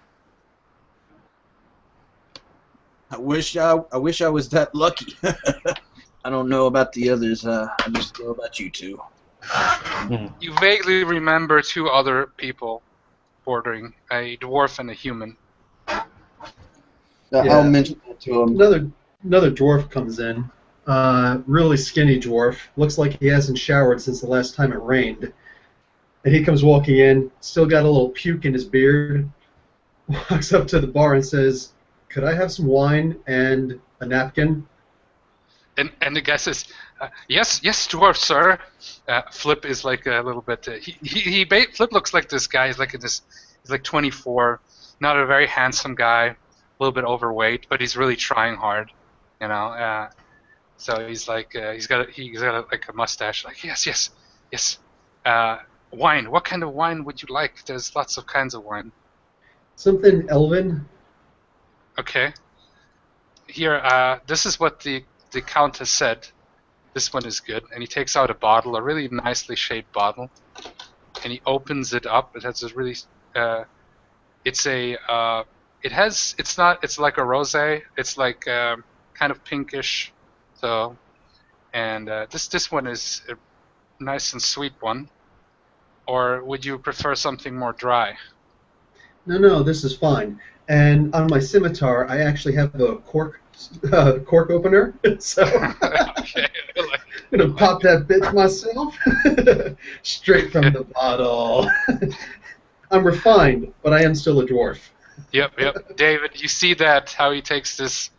I wish I was that lucky. I don't know about the others. I just know about you two. You vaguely remember two other people bordering, a dwarf and a human. I'll mention that to him. Another dwarf comes in. Really skinny dwarf. Looks like he hasn't showered since the last time it rained. And he comes walking in, still got a little puke in his beard. Walks up to the bar and says, "Could I have some wine and a napkin?" And the guy says, yes, dwarf, sir. Flip is like a little bit. Flip looks like this guy. He's like 24, not a very handsome guy, a little bit overweight, but he's really trying hard, you know. So he's like, he's got like a mustache. Like yes. Wine. What kind of wine would you like? There's lots of kinds of wine. Something elven. Okay. Here, this is what the Countess said. This one is good. And he takes out a bottle, a really nicely shaped bottle, and he opens it up. It has a really, it's like a rosé. It's like kind of pinkish. So, and this one is a nice and sweet one. Or would you prefer something more dry? No, this is fine. And on my scimitar, I actually have a cork opener. So Okay. I'm gonna pop that bitch myself, straight from the bottle. I'm refined, but I am still a dwarf. Yep. David, you see that how he takes this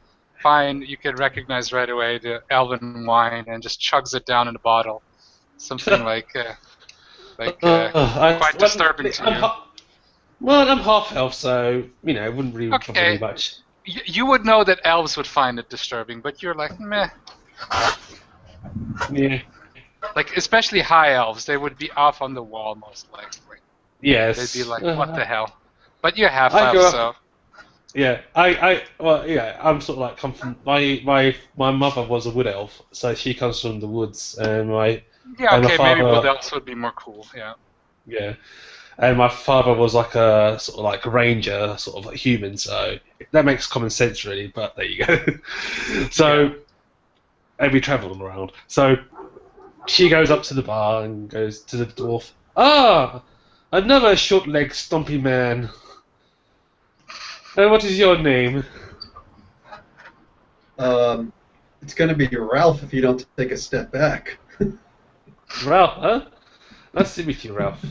fine, you can recognize right away the elven wine and just chugs it down in a bottle. Something quite disturbing to you. Well, I'm half elf, so it wouldn't really bother Okay. me much. You would know that elves would find it disturbing, but you're like, meh. Yeah. Like, especially high elves, they would be off on the wall most likely. Yes. They'd be like, what the hell? But you're half I grew elf, up- so. Yeah, I'm sort of like come from my mother was a wood elf, so she comes from the woods, and my Yeah, and my okay, maybe father- wood elves would be more cool, yeah. yeah, and my father was like a sort of like a ranger, sort of like human, so that makes common sense really. But there you go. So, and we travelled around. So she goes up to the bar and goes to the dwarf. Ah, another short-legged, stumpy man. And what is your name? It's gonna be Ralph if you don't take a step back. Ralph, huh? Nice to meet you, Ralph.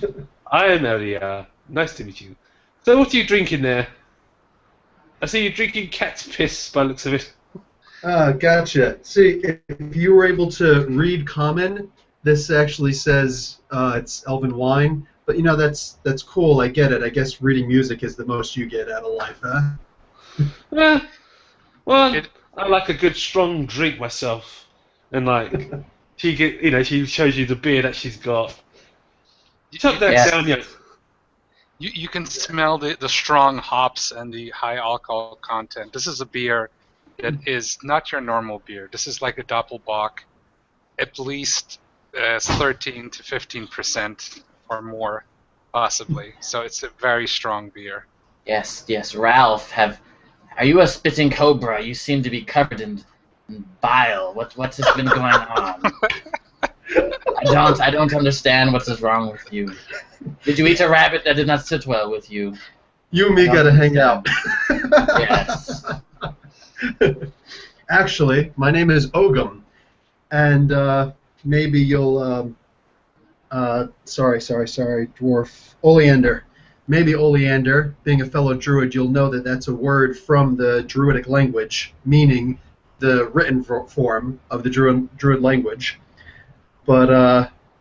I am Elia. Nice to meet you. So what are you drinking there? I see you drinking cat's piss by the looks of it. Gotcha. See, if you were able to read common, this actually says it's elven wine. But that's cool. I get it. I guess reading music is the most you get out of life, huh? Well, I like a good strong drink myself, and like she shows you the beer that she's got. Tuck that down, yeah. You can smell the strong hops and the high alcohol content. This is a beer that is not your normal beer. This is like a Doppelbock, at least 13 to 15% or more, possibly. So it's a very strong beer. Yes, Ralph. Are you a spitting cobra? You seem to be covered in bile. What's been going on? I don't understand what is wrong with you. Did you eat a rabbit that did not sit well with you? You and me gotta hang out. Yes. Actually, my name is Ogum, and maybe you'll sorry, dwarf Oleander. Maybe Oleander, being a fellow druid, you'll know that that's a word from the druidic language, meaning the written form of the druid language. But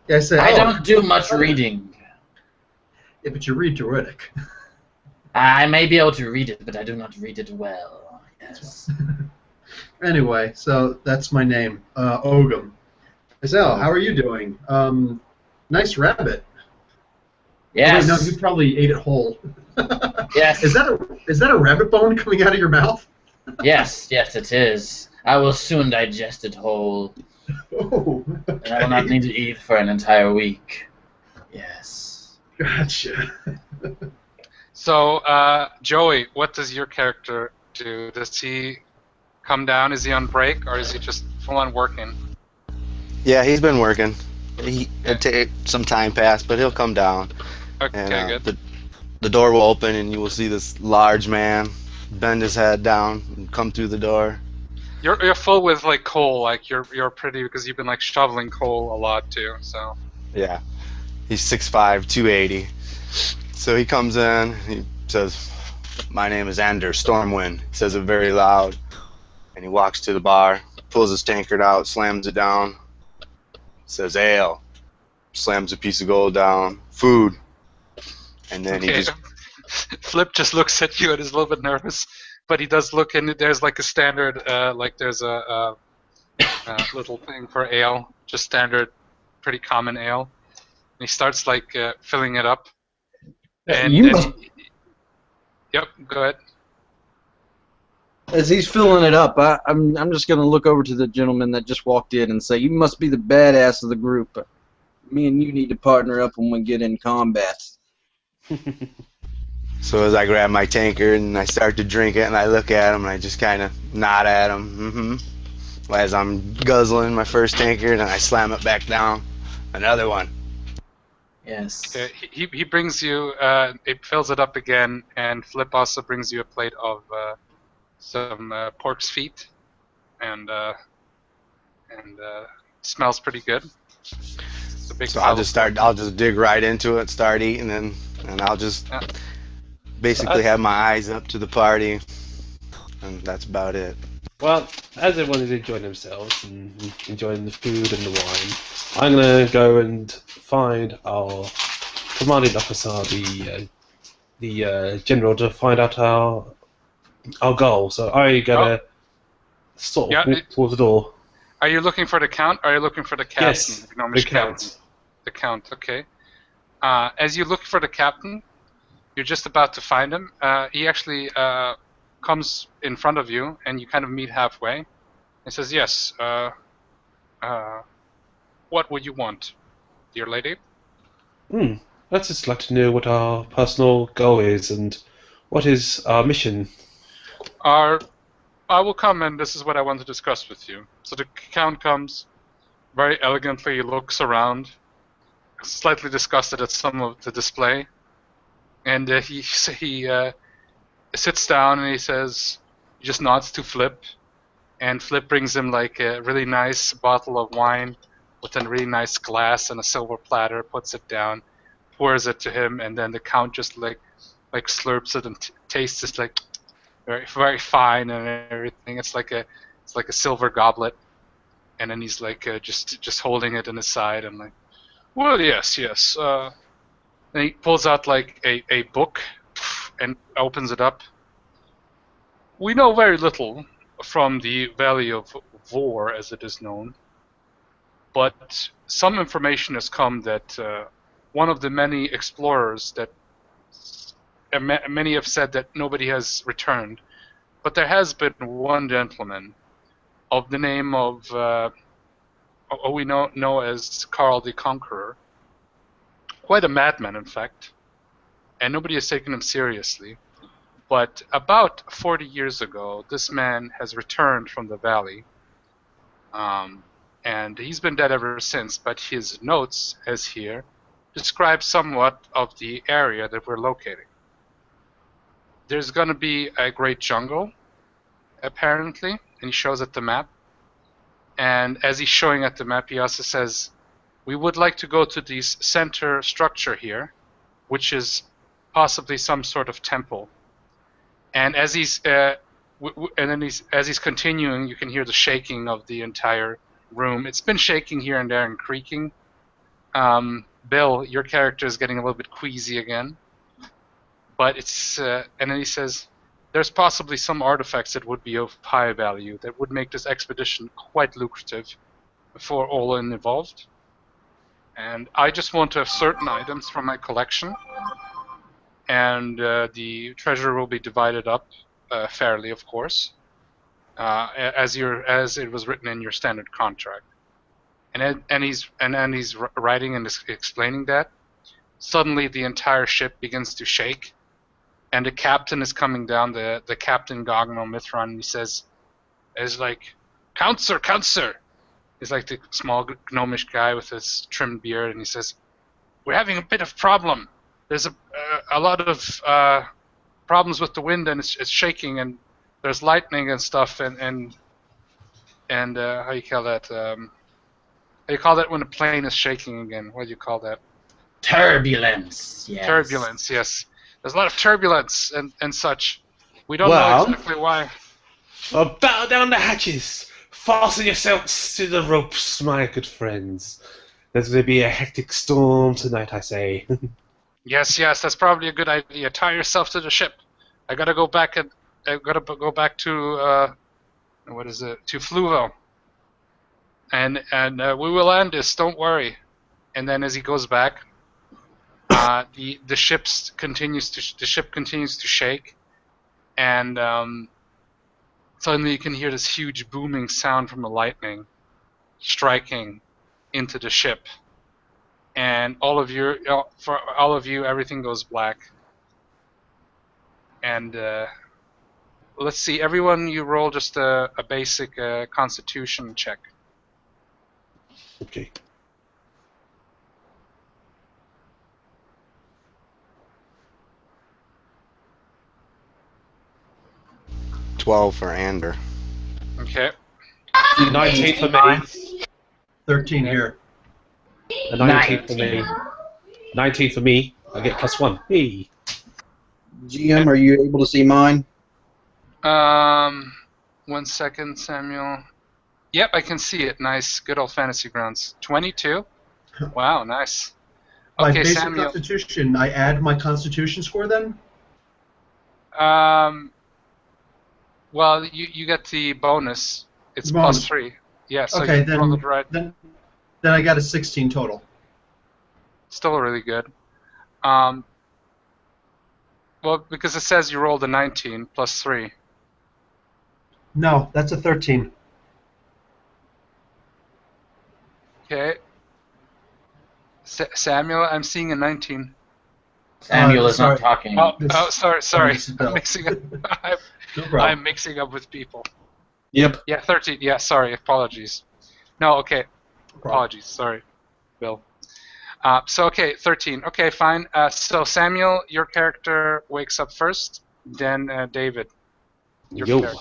I said, I don't do much reading. Yeah, but you read druidic. I may be able to read it, but I do not read it well. Yes. Anyway, so that's my name, Ogum. Isel, how are you doing? Nice rabbit. Oh wait, no, you Yes. probably ate it whole. Yes. Is that a rabbit bone coming out of your mouth? Yes. Yes, it is. I will soon digest it whole, Oh, and I will not okay. need to eat for an entire week. Yes. Gotcha. So, Joey, what does your character do? Does he come down? Is he on break, or is he just full on working? Yeah, he's been working. It take some time pass, but he'll come down, and Okay, good. the door will open, and you will see this large man bend his head down and come through the door. You're full with like coal, like you're pretty because you've been like shoveling coal a lot too. So Yeah, he's 6'5", 280. So he comes in, he says, "My name is Anders Stormwind." He says it very loud, and he walks to the bar, pulls his tankard out, slams it down, says ale, slams a piece of gold down, food, and then he okay, just Flip just looks at you and is a little bit nervous, but he does look, and there's like a standard, like there's a little thing for ale, just standard, pretty common ale. And he starts like filling it up, and You then must, yep, go ahead. as he's filling it up, I'm just gonna look over to the gentleman that just walked in and say, "You must be the badass of the group. Me and you need to partner up when we get in combat." So as I grab my tankard and I start to drink it, and I look at him and I just kind of nod at him, as I'm guzzling my first tankard, and I slam it back down. Another one. Yes. He brings you, it fills it up again, and Flip also brings you a plate of some pork's feet, and smells pretty good. It's a big So pile of I'll just dig right into it, start eating, and I'll just Yeah. basically have my eyes up to the party, and that's about it. Well, as everyone is enjoying themselves and enjoying the food and the wine, I'm gonna go and find our commanding officer, the general, to find out our goal. So I gotta sort of Yeah, walk towards the door. Are you looking for the count? Or are you looking for the captain? Yes, the Gnomish captain. count. The count. Okay. As you look for the captain, you're just about to find him. He actually comes in front of you, and you kind of meet halfway. He says, "Yes. What would you want, dear lady?" I'd just like to know what our personal goal is and what is our mission. I will come, and this is what I want to discuss with you. So the count comes very elegantly. He looks around, slightly disgusted at some of the display, and he sits down and he says, he just nods to Flip, and Flip brings him like a really nice bottle of wine with a really nice glass and a silver platter, puts it down, pours it to him, and then the count just like slurps it and tastes it like very very fine and everything. It's like a silver goblet, and then he's like just holding it in his side and like, well, yes. And he pulls out like a book and opens it up. We know very little from the Valley of Vor, as it is known, but some information has come that one of the many explorers that many have said that nobody has returned, but there has been one gentleman of the name of we know as Karl the Conqueror, quite a madman in fact, and nobody has taken him seriously. But about 40 years ago, this man has returned from the valley, and he's been dead ever since, but his notes, as here, describe somewhat of the area that we're locating. There's going to be a great jungle, apparently, and he shows at the map. And as he's showing at the map, he also says, we would like to go to this center structure here, which is possibly some sort of temple. And as he's as he's continuing, you can hear the shaking of the entire room. It's been shaking here and there and creaking. Bill, your character is getting a little bit queasy again. but it's and then he says, there's possibly some artifacts that would be of high value that would make this expedition quite lucrative for all involved. And I just want to have certain items from my collection, and the treasure will be divided up fairly, of course, as it was written in your standard contract. And he's writing and explaining that. Suddenly, the entire ship begins to shake, and the captain is coming down. The captain Gogno Mithron. And he says, "Is like, Count sir, Count sir." He's like the small gnomish guy with his trimmed beard, and he says, "We're having a bit of problem. There's a lot of problems with the wind, and it's shaking, and there's lightning and stuff, and how you call that? How you call that when a plane is shaking again? What do you call that? Turbulence. Yes. Turbulence. Yes. There's a lot of turbulence and such. We don't know Well, exactly why." Bow down the hatches. Fasten yourselves to the ropes, my good friends. There's going to be a hectic storm tonight, I say. Yes, that's probably a good idea. Tie yourself to the ship. I gotta go back to what is it? To Fluvo. And we will end this. Don't worry. And then as he goes back, the ship continues to shake, and suddenly you can hear this huge booming sound from the lightning striking into the ship, and for all of you, everything goes black. And let's see, everyone, you roll just a basic Constitution check. Okay. $12 for Ander. Okay. 19 for me. 13 here. A 19 for me. 19 for me. I get +1. Hey. GM, are you able to see mine? 1 second, Samuel. Yep, I can see it. Nice, good old fantasy grounds. 22. Wow, nice. My Okay, basic Samuel. Constitution, I add my Constitution score then? Well, you get the bonus. It's Bonus. +3. Yeah, so Okay, you rolled it right. then I got a 16 total. Still really good. Well, because it says you rolled a 19 +3. No, that's a 13. Okay. Samuel, I'm seeing a 19. Samuel is sorry. not talking. Sorry. Mrs. I'm Bell. mixing up. No problem. I'm mixing up with people. Yep. Yeah, 13. Yeah, sorry. Apologies. No, okay. No problem. Apologies. Sorry, Bill. Okay, 13. Okay, fine. So Samuel, your character wakes up first, then David, your Yo. character.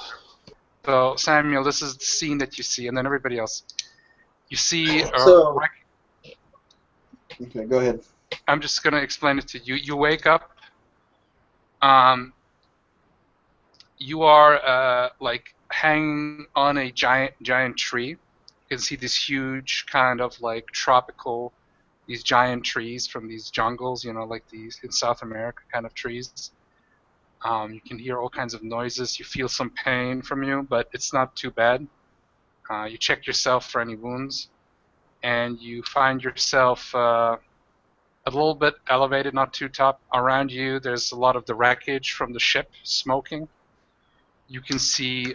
So Samuel, this is the scene that you see, and then everybody else. You see. So- Okay, go ahead. I'm just gonna explain it to you. You wake up. You are like hanging on a giant tree. You can see this huge kind of like tropical, these giant trees from these jungles, like these in South America kind of trees. You can hear all kinds of noises. You feel some pain from you, but it's not too bad. You check yourself for any wounds, and you find yourself a little bit elevated, not too top. Around you, there's a lot of the wreckage from the ship smoking. You can see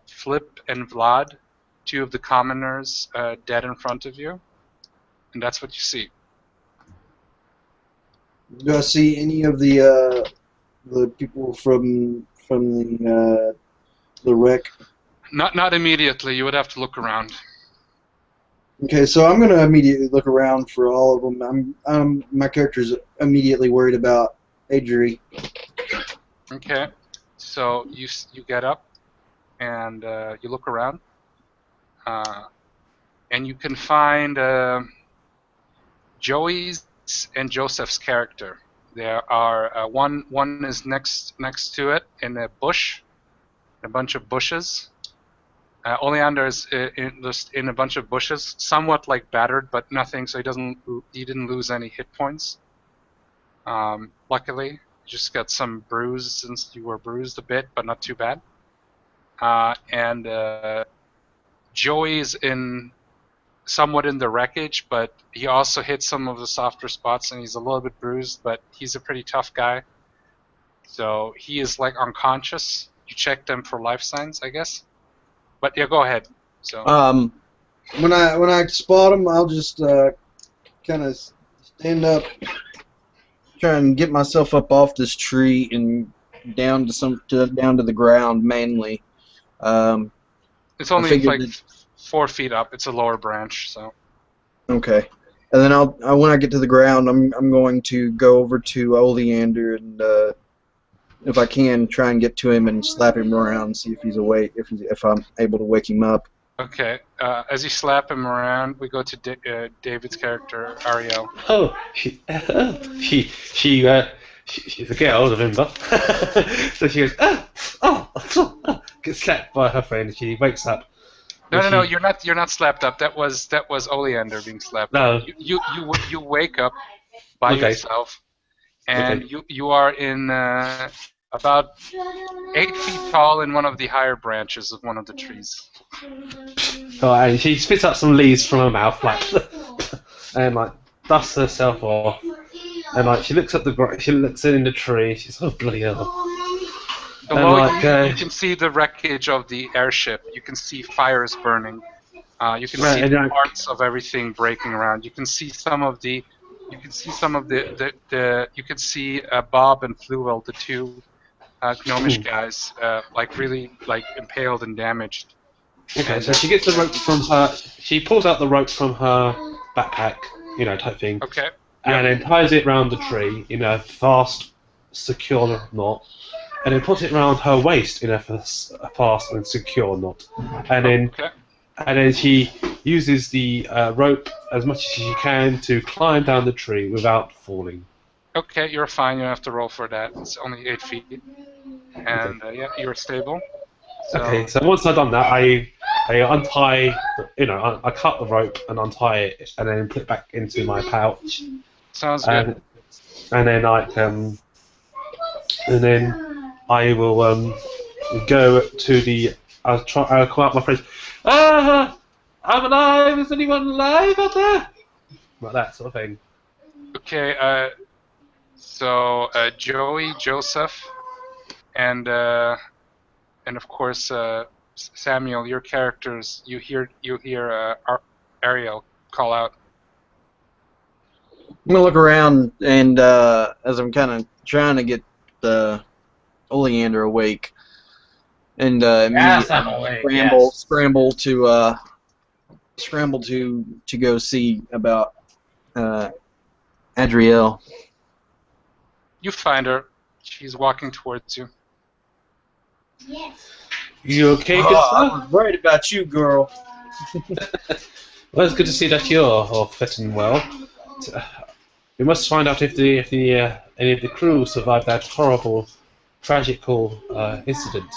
Flip and Vlad, two of the commoners, dead in front of you, and that's what you see. Do I see any of the people from the wreck? Not immediately. You would have to look around. Okay, so I'm gonna immediately look around for all of them. My character's immediately worried about Adri. Okay, so you get up and you look around, and you can find Joey's and Joseph's character. There are one is next to it in a bush, a bunch of bushes. Oleander is in a bunch of bushes, somewhat like battered, but nothing. So he didn't lose any hit points. Luckily, just got some bruise since you were bruised a bit, but not too bad. And Joey's somewhat in the wreckage, but he also hit some of the softer spots, and he's a little bit bruised, but he's a pretty tough guy. So he is like unconscious. You checked him for life signs, I guess. But yeah, go ahead. So when I spot him, I'll just kind of stand up, try and get myself up off this tree and down to the ground mainly. it's only like that, 4 feet up. It's a lower branch, so. Okay. And then when I get to the ground, I'm going to go over to Oleander and if I can, try and get to him and slap him around, see if he's awake, if I'm able to wake him up. Okay. As you slap him around, we go to David's character, Ariel. Oh, she's a girl, remember? So she goes, gets slapped by her friend. She wakes up. No, you're not slapped up. That was Oleander being slapped up. You wake up by yourself, and you are in about 8 feet tall in one of the higher branches of one of the trees. Oh, and she spits up some leaves from her mouth, and dusts herself off, and she looks at she looks in the tree. She's bloody hell. Below you can see the wreckage of the airship. You can see fires burning. You can see parts of everything breaking around. You can see some of the. You can see Bob and Fluwell, the two gnomish guys, really impaled and damaged. Okay, so she gets the rope from her. She pulls out the rope from her backpack, type thing. Okay. And then ties it round the tree in a fast, secure knot, and then puts it round her waist in a fast and secure knot. And then she uses the rope as much as she can to climb down the tree without falling. Okay, you're fine. You don't have to roll for that. It's only 8 feet, and you're stable. So. Okay, so once I've done that, I untie, I cut the rope and untie it, and then put it back into my pouch. Sounds good. And then I will go to the. I'll call out my friends. I'm alive. Is anyone alive out there? Like that sort of thing. Okay. So Joey, Joseph, and of course Samuel, your characters. You hear Ariel call out. I'm gonna look around, and as I'm kind of trying to get Oleander awake, and scramble to go see about Adrielle. You find her. She's walking towards you. Yes. You okay, good I sir? was worried about you, girl. Well, it's good to see that you're all fit and well. We must find out if any of the crew survived that horrible, tragical incident.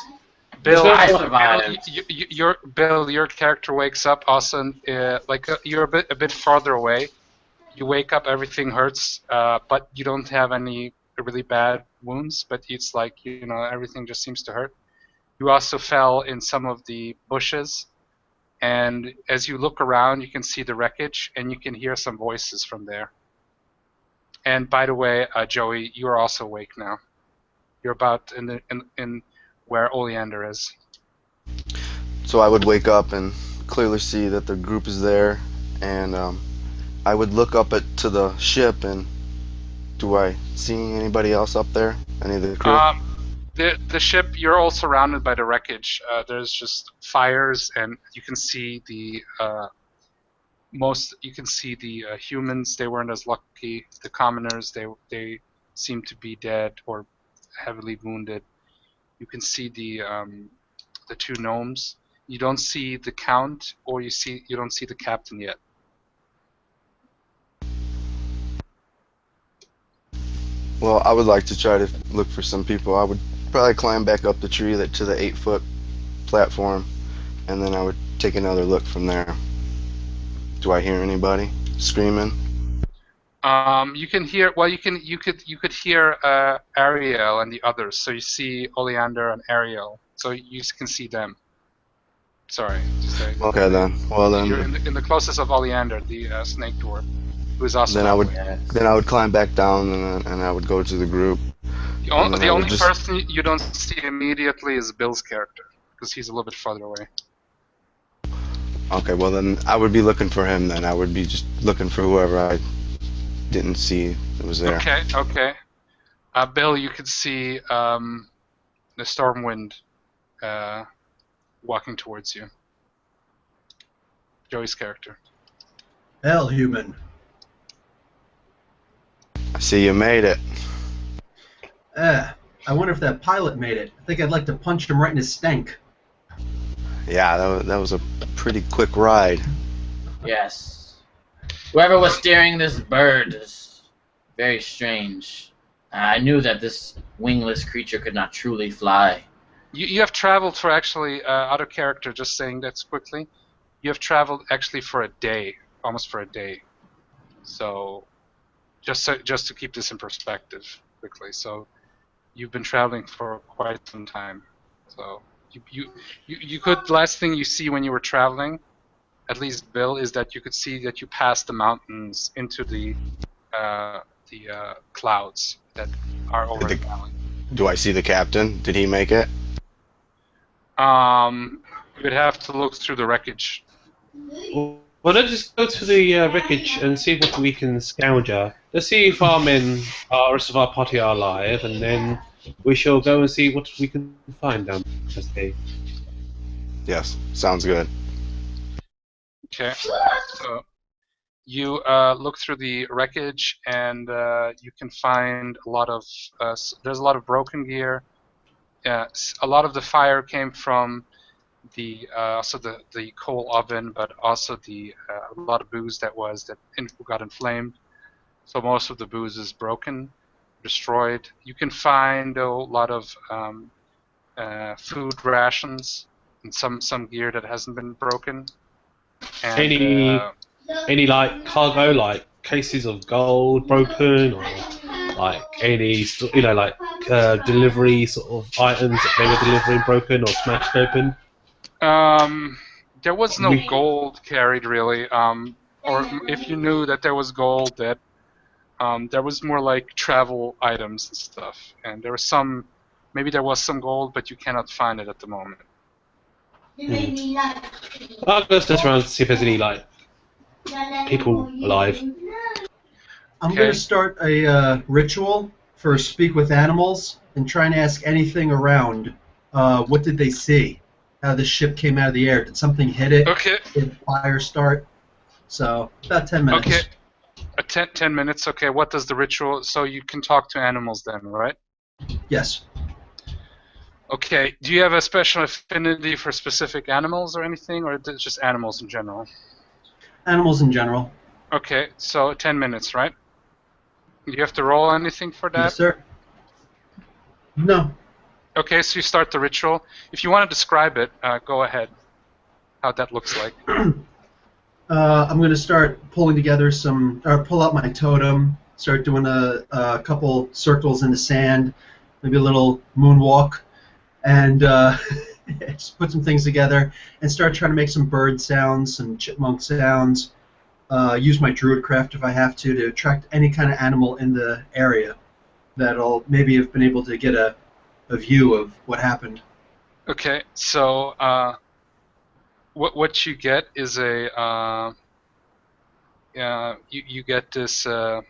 Bill, I survived. Your character wakes up. Also, you're a bit farther away. You wake up, everything hurts, but you don't have any really bad wounds. But it's everything just seems to hurt. You also fell in some of the bushes, and as you look around, you can see the wreckage, and you can hear some voices from there. And by the way, Joey, you are also awake now. You're about in where Oleander is. So I would wake up and clearly see that the group is there, and I would look up to the ship, and do I see anybody else up there? Any of the crew? The ship, you're all surrounded by the wreckage. There's just fires, and you can see the humans. They weren't as lucky. The commoners, they seem to be dead or heavily wounded. You can see the 2 gnomes. You don't see the count, or you don't see the captain yet. Well, I would like to try to look for some people. I would probably climb back up the tree to the 8-foot platform, and then I would take another look from there. Do I hear anybody screaming? You can hear. Well, you could hear Ariel and the others. So you see Oleander and Ariel. So you can see them. Sorry to say. Okay then. Well You're then, in the closest of Oleander, the snake dwarf, who is also then I would traveling. Yes. then I would climb back down and I would go to the group. And then The I would only just person you don't see immediately is Bill's character, because he's a little bit farther away. okay. Well then, I would be looking for him. Then I would be just looking for whoever I didn't see that was there. Okay, okay. Bill, you could see the Stormwind walking towards you. Joey's character. Hell, human. I see you made it. I wonder if that pilot made it. I think I'd like to punch him right in his stank. Yeah, that was a pretty quick ride. Yes. Whoever was steering this bird is very strange. I knew that this wingless creature could not truly fly. You have traveled for actually other character. Just saying that quickly. You have traveled actually for a day, almost for a day. So, just to keep this in perspective quickly. So, you've been traveling for quite some time. So, you could. Last thing you see when you were traveling, at least Bill, is that you could see that you passed the mountains into the clouds that are over the valley. Do I see the captain? Did he make it? You would have to look through the wreckage. Well, let's just go to the wreckage and see what we can scavenge. Let's see if our men, the rest of our party are alive, and then we shall go and see what we can find down there. Yes, sounds good. Okay. So you look through the wreckage, and you can find a lot of. There's a lot of broken gear. A lot of the fire came from the also the coal oven, but also a lot of booze that got inflamed. So most of the booze is broken, destroyed. You can find a lot of food rations and some gear that hasn't been broken. And, any like cargo, like cases of gold broken, or like any like delivery sort of items that they were delivering broken or smashed open? there was no gold carried really. Or if you knew that there was gold, that there was more like travel items and stuff. And there was maybe there was some gold, but you cannot find it at the moment. I'll go test around to see if there's any like people alive. I'm going to start a ritual for Speak with Animals and try and ask anything around. What did they see? How the ship came out of the air? Did something hit it? Okay. Did fire start? So, about 10 minutes. Okay. 10 minutes. Okay, what does the ritual... So you can talk to animals then, right? Yes. Okay. Do you have a special affinity for specific animals or anything, or just animals in general? Animals in general. Okay, so 10 minutes, right? Do you have to roll anything for that? Yes, sir. No. Okay, so you start the ritual. If you want to describe it, go ahead. How that looks like. I'm going to start pulling together pull out my totem, start doing a couple circles in the sand, maybe a little moonwalk, and just put some things together and start trying to make some bird sounds, some chipmunk sounds. Use my druidcraft if I have to attract any kind of animal in the area that'll maybe have been able to get a view of what happened. Okay, so what you get is a you get this. Let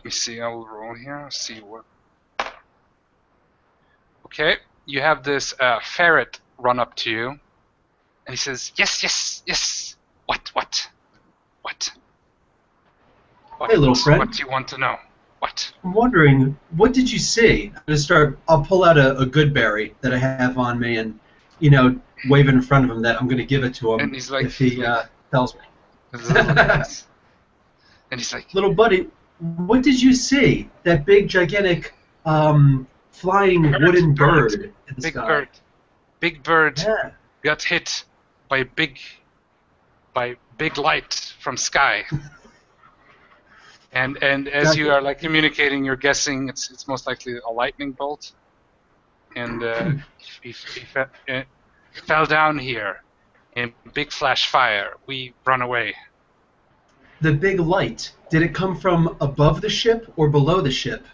me see. I will roll here. See what. Okay, you have this ferret run up to you, and he says, "Yes, yes, yes. What? Hey, little friend. What do you want to know? What? I'm wondering, what did you see? I'll pull out a good berry that I have on me and, wave it in front of him that I'm going to give it to him And he's like, if he tells me. and he's like, Little buddy, what did you see? That big, gigantic, flying wooden bird in the big sky. bird. Big bird Yeah. got hit by a big by big light from sky. And as Gotcha. you are like communicating, you're guessing it's most likely a lightning bolt. And he fell down here in big flash fire. We run away. The big light, did it come from above the ship or below the ship?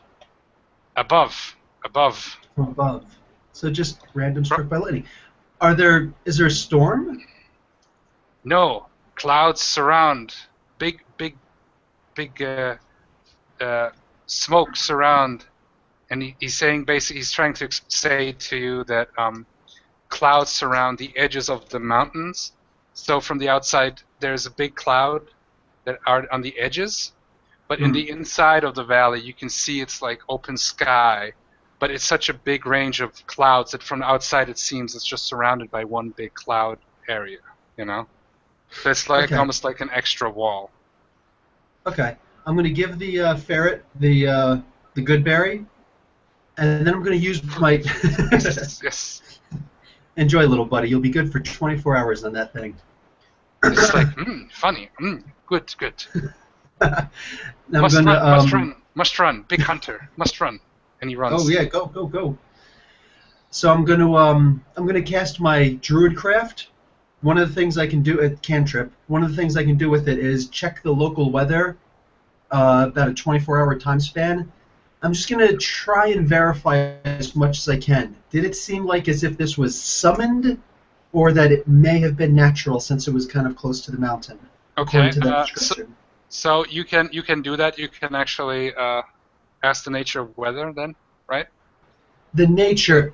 Above. From above. So just random struck by lightning. Is there a storm? No, clouds surround. Big smoke surround. And he's saying basically, he's trying to say to you that clouds surround the edges of the mountains. So from the outside, there's a big cloud that are on the edges, but in the inside of the valley, you can see it's like open sky. But it's such a big range of clouds that from the outside, it seems it's just surrounded by one big cloud area. You know, so it's like almost like an extra wall. Okay, I'm going to give the ferret the good berry, and then I'm going to use my. Yes. Enjoy, little buddy. You'll be good for 24 hours on that thing. It's like, funny. Good. Now Must run. Big hunter. Must run. And he runs. Oh yeah, go. So I'm gonna cast my druidcraft. One of the things I can do at cantrip. One of the things I can do with it is check the local weather, about a 24-hour time span. I'm just gonna try and verify as much as I can. Did it seem like as if this was summoned, or that it may have been natural since it was kind of close to the mountain? Okay. To that description. So you can do that. You can actually ask the nature of weather then, right? The nature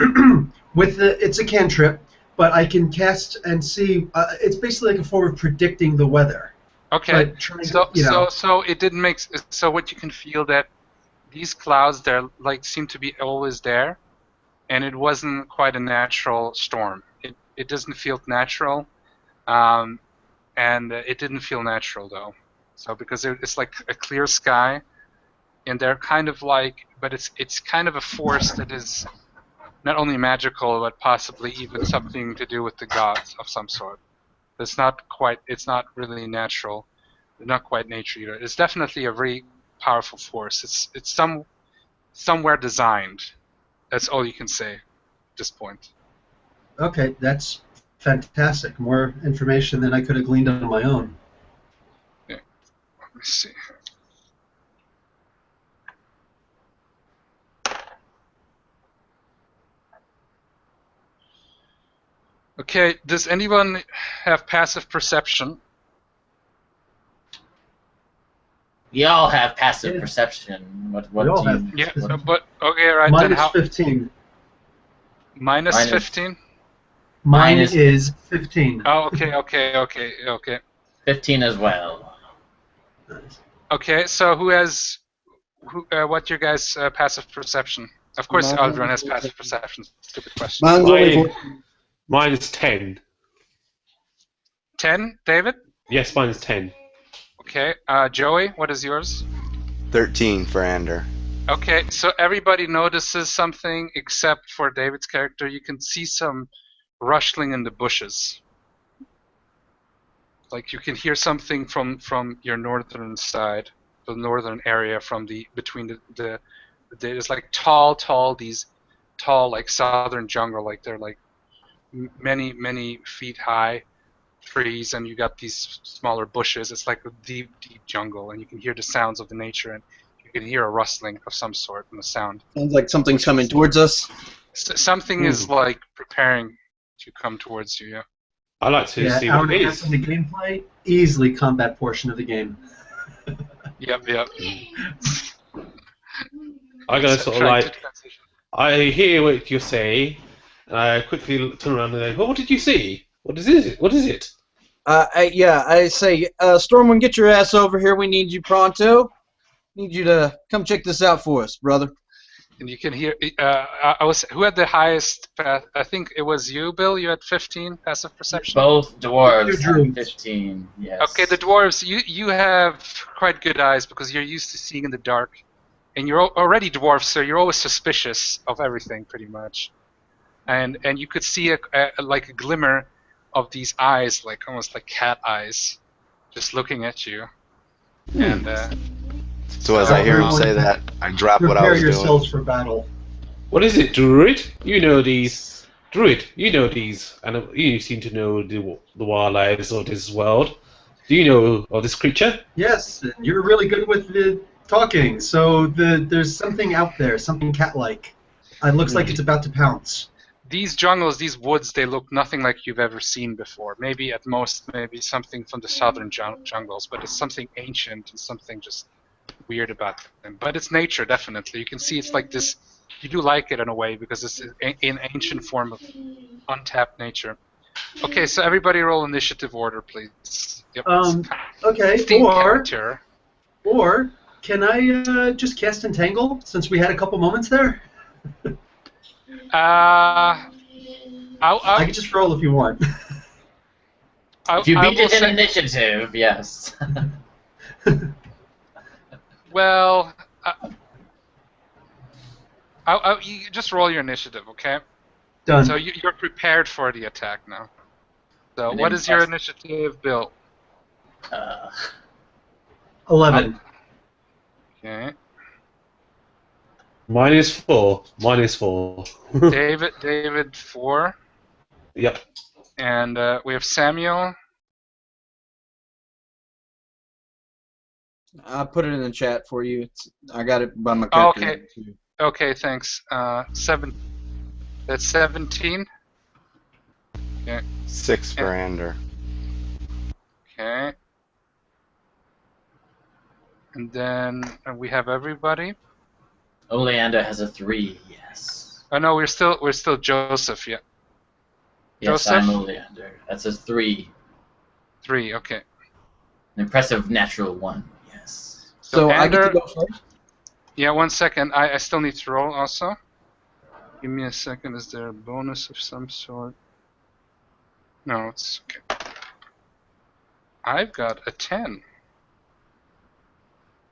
it's a cantrip, but I can cast and see. It's basically like a form of predicting the weather. Okay. So it didn't make. So what you can feel that these clouds, they're like seem to be always there, and it wasn't quite a natural storm. It doesn't feel natural, and it didn't feel natural though. So because it's like a clear sky, and they're kind of like, but it's kind of a force that is not only magical but possibly even something to do with the gods of some sort. It's not really natural, not quite nature either. It's definitely a very powerful force. It's somewhere designed. That's all you can say at this point. Okay, that's fantastic. More information than I could have gleaned on my own. Yeah. Let me see. Okay, does anyone have passive perception? We all have passive perception. What We all do you? have. Yeah, but okay, right Mine then. is 15. Minus 15? Mine Minus- is 15. Oh, okay. 15 as well. Okay, so what's your guys' passive perception? Of course, Mine- Aldrin has passive perception. Stupid question. Mine's only Mine is 10. 10, David? Yes, mine is 10. Okay, Joey, what is yours? 13 for Ander. Okay, so everybody notices something except for David's character. You can see some rustling in the bushes. Like you can hear something from your northern side, the northern area, from between the there's like these tall like southern jungle, like they're like many feet high trees, and you got these smaller bushes. It's like a deep jungle, and you can hear the sounds of the nature, and you can hear a rustling of some sort and a sound. sounds like something's coming towards us. Something is like preparing to come towards you. Yeah. I like to see hour what and it a half is. in the gameplay, easily combat portion of the game. Yep. I go sort of Trying to like, transition. I hear what you say, and I quickly turn around and go, well, what did you see? What is it? What is it? I say, Stormwind, get your ass over here. We need you pronto. Need you to come check this out for us, brother. And you can hear. Who had the highest? I think it was you, Bill. You had 15 passive perception. Both dwarves Two have druids. 15. Yes. Okay, the dwarves. You have quite good eyes because you're used to seeing in the dark, and you're already dwarves, so you're always suspicious of everything, pretty much. And you could see like a glimmer of these eyes, like almost like cat eyes, just looking at you. And So as I hear him say that, I drop what I Prepare was yourselves doing. for battle. What is it, Druid? You know these. Druid, you know these. And you seem to know the wildlife of this world. Do you know of this creature? Yes, and you're really good with the talking. So there's something out there, something cat-like. It looks like it's about to pounce. these jungles, these woods, they look nothing like you've ever seen before. Maybe at most, maybe something from the southern jungles, but it's something ancient and something just weird about them. But it's nature, definitely. You can see it's like this. You do like it in a way because it's in ancient form of untapped nature. Okay, so everybody roll initiative order, please. Yep. Okay, Theme character. or can I just cast Entangle since we had a couple moments there? I can just roll if you want. If you beat it in initiative, yes. Well, you just roll your initiative, okay? Done. So you're prepared for the attack now. So And what then is your initiative, Bill? 11. Okay. -4. -4. David 4. Yep. And we have Samuel. I put it in the chat for you. I got it by my Oh, character. okay. Okay, thanks. 7. That's 17. Okay. 6 for Ander. Okay. And then we have everybody. Oleander has a 3, yes. Oh no, we're still Joseph, yeah. Yes, Joseph? I'm Oleander. That's a 3. 3, okay. An impressive natural 1, yes. So I Ander, get to go first? Yeah, 1 second. I still need to roll also. Give me a second. Is there a bonus of some sort? No, it's okay. I've got a 10.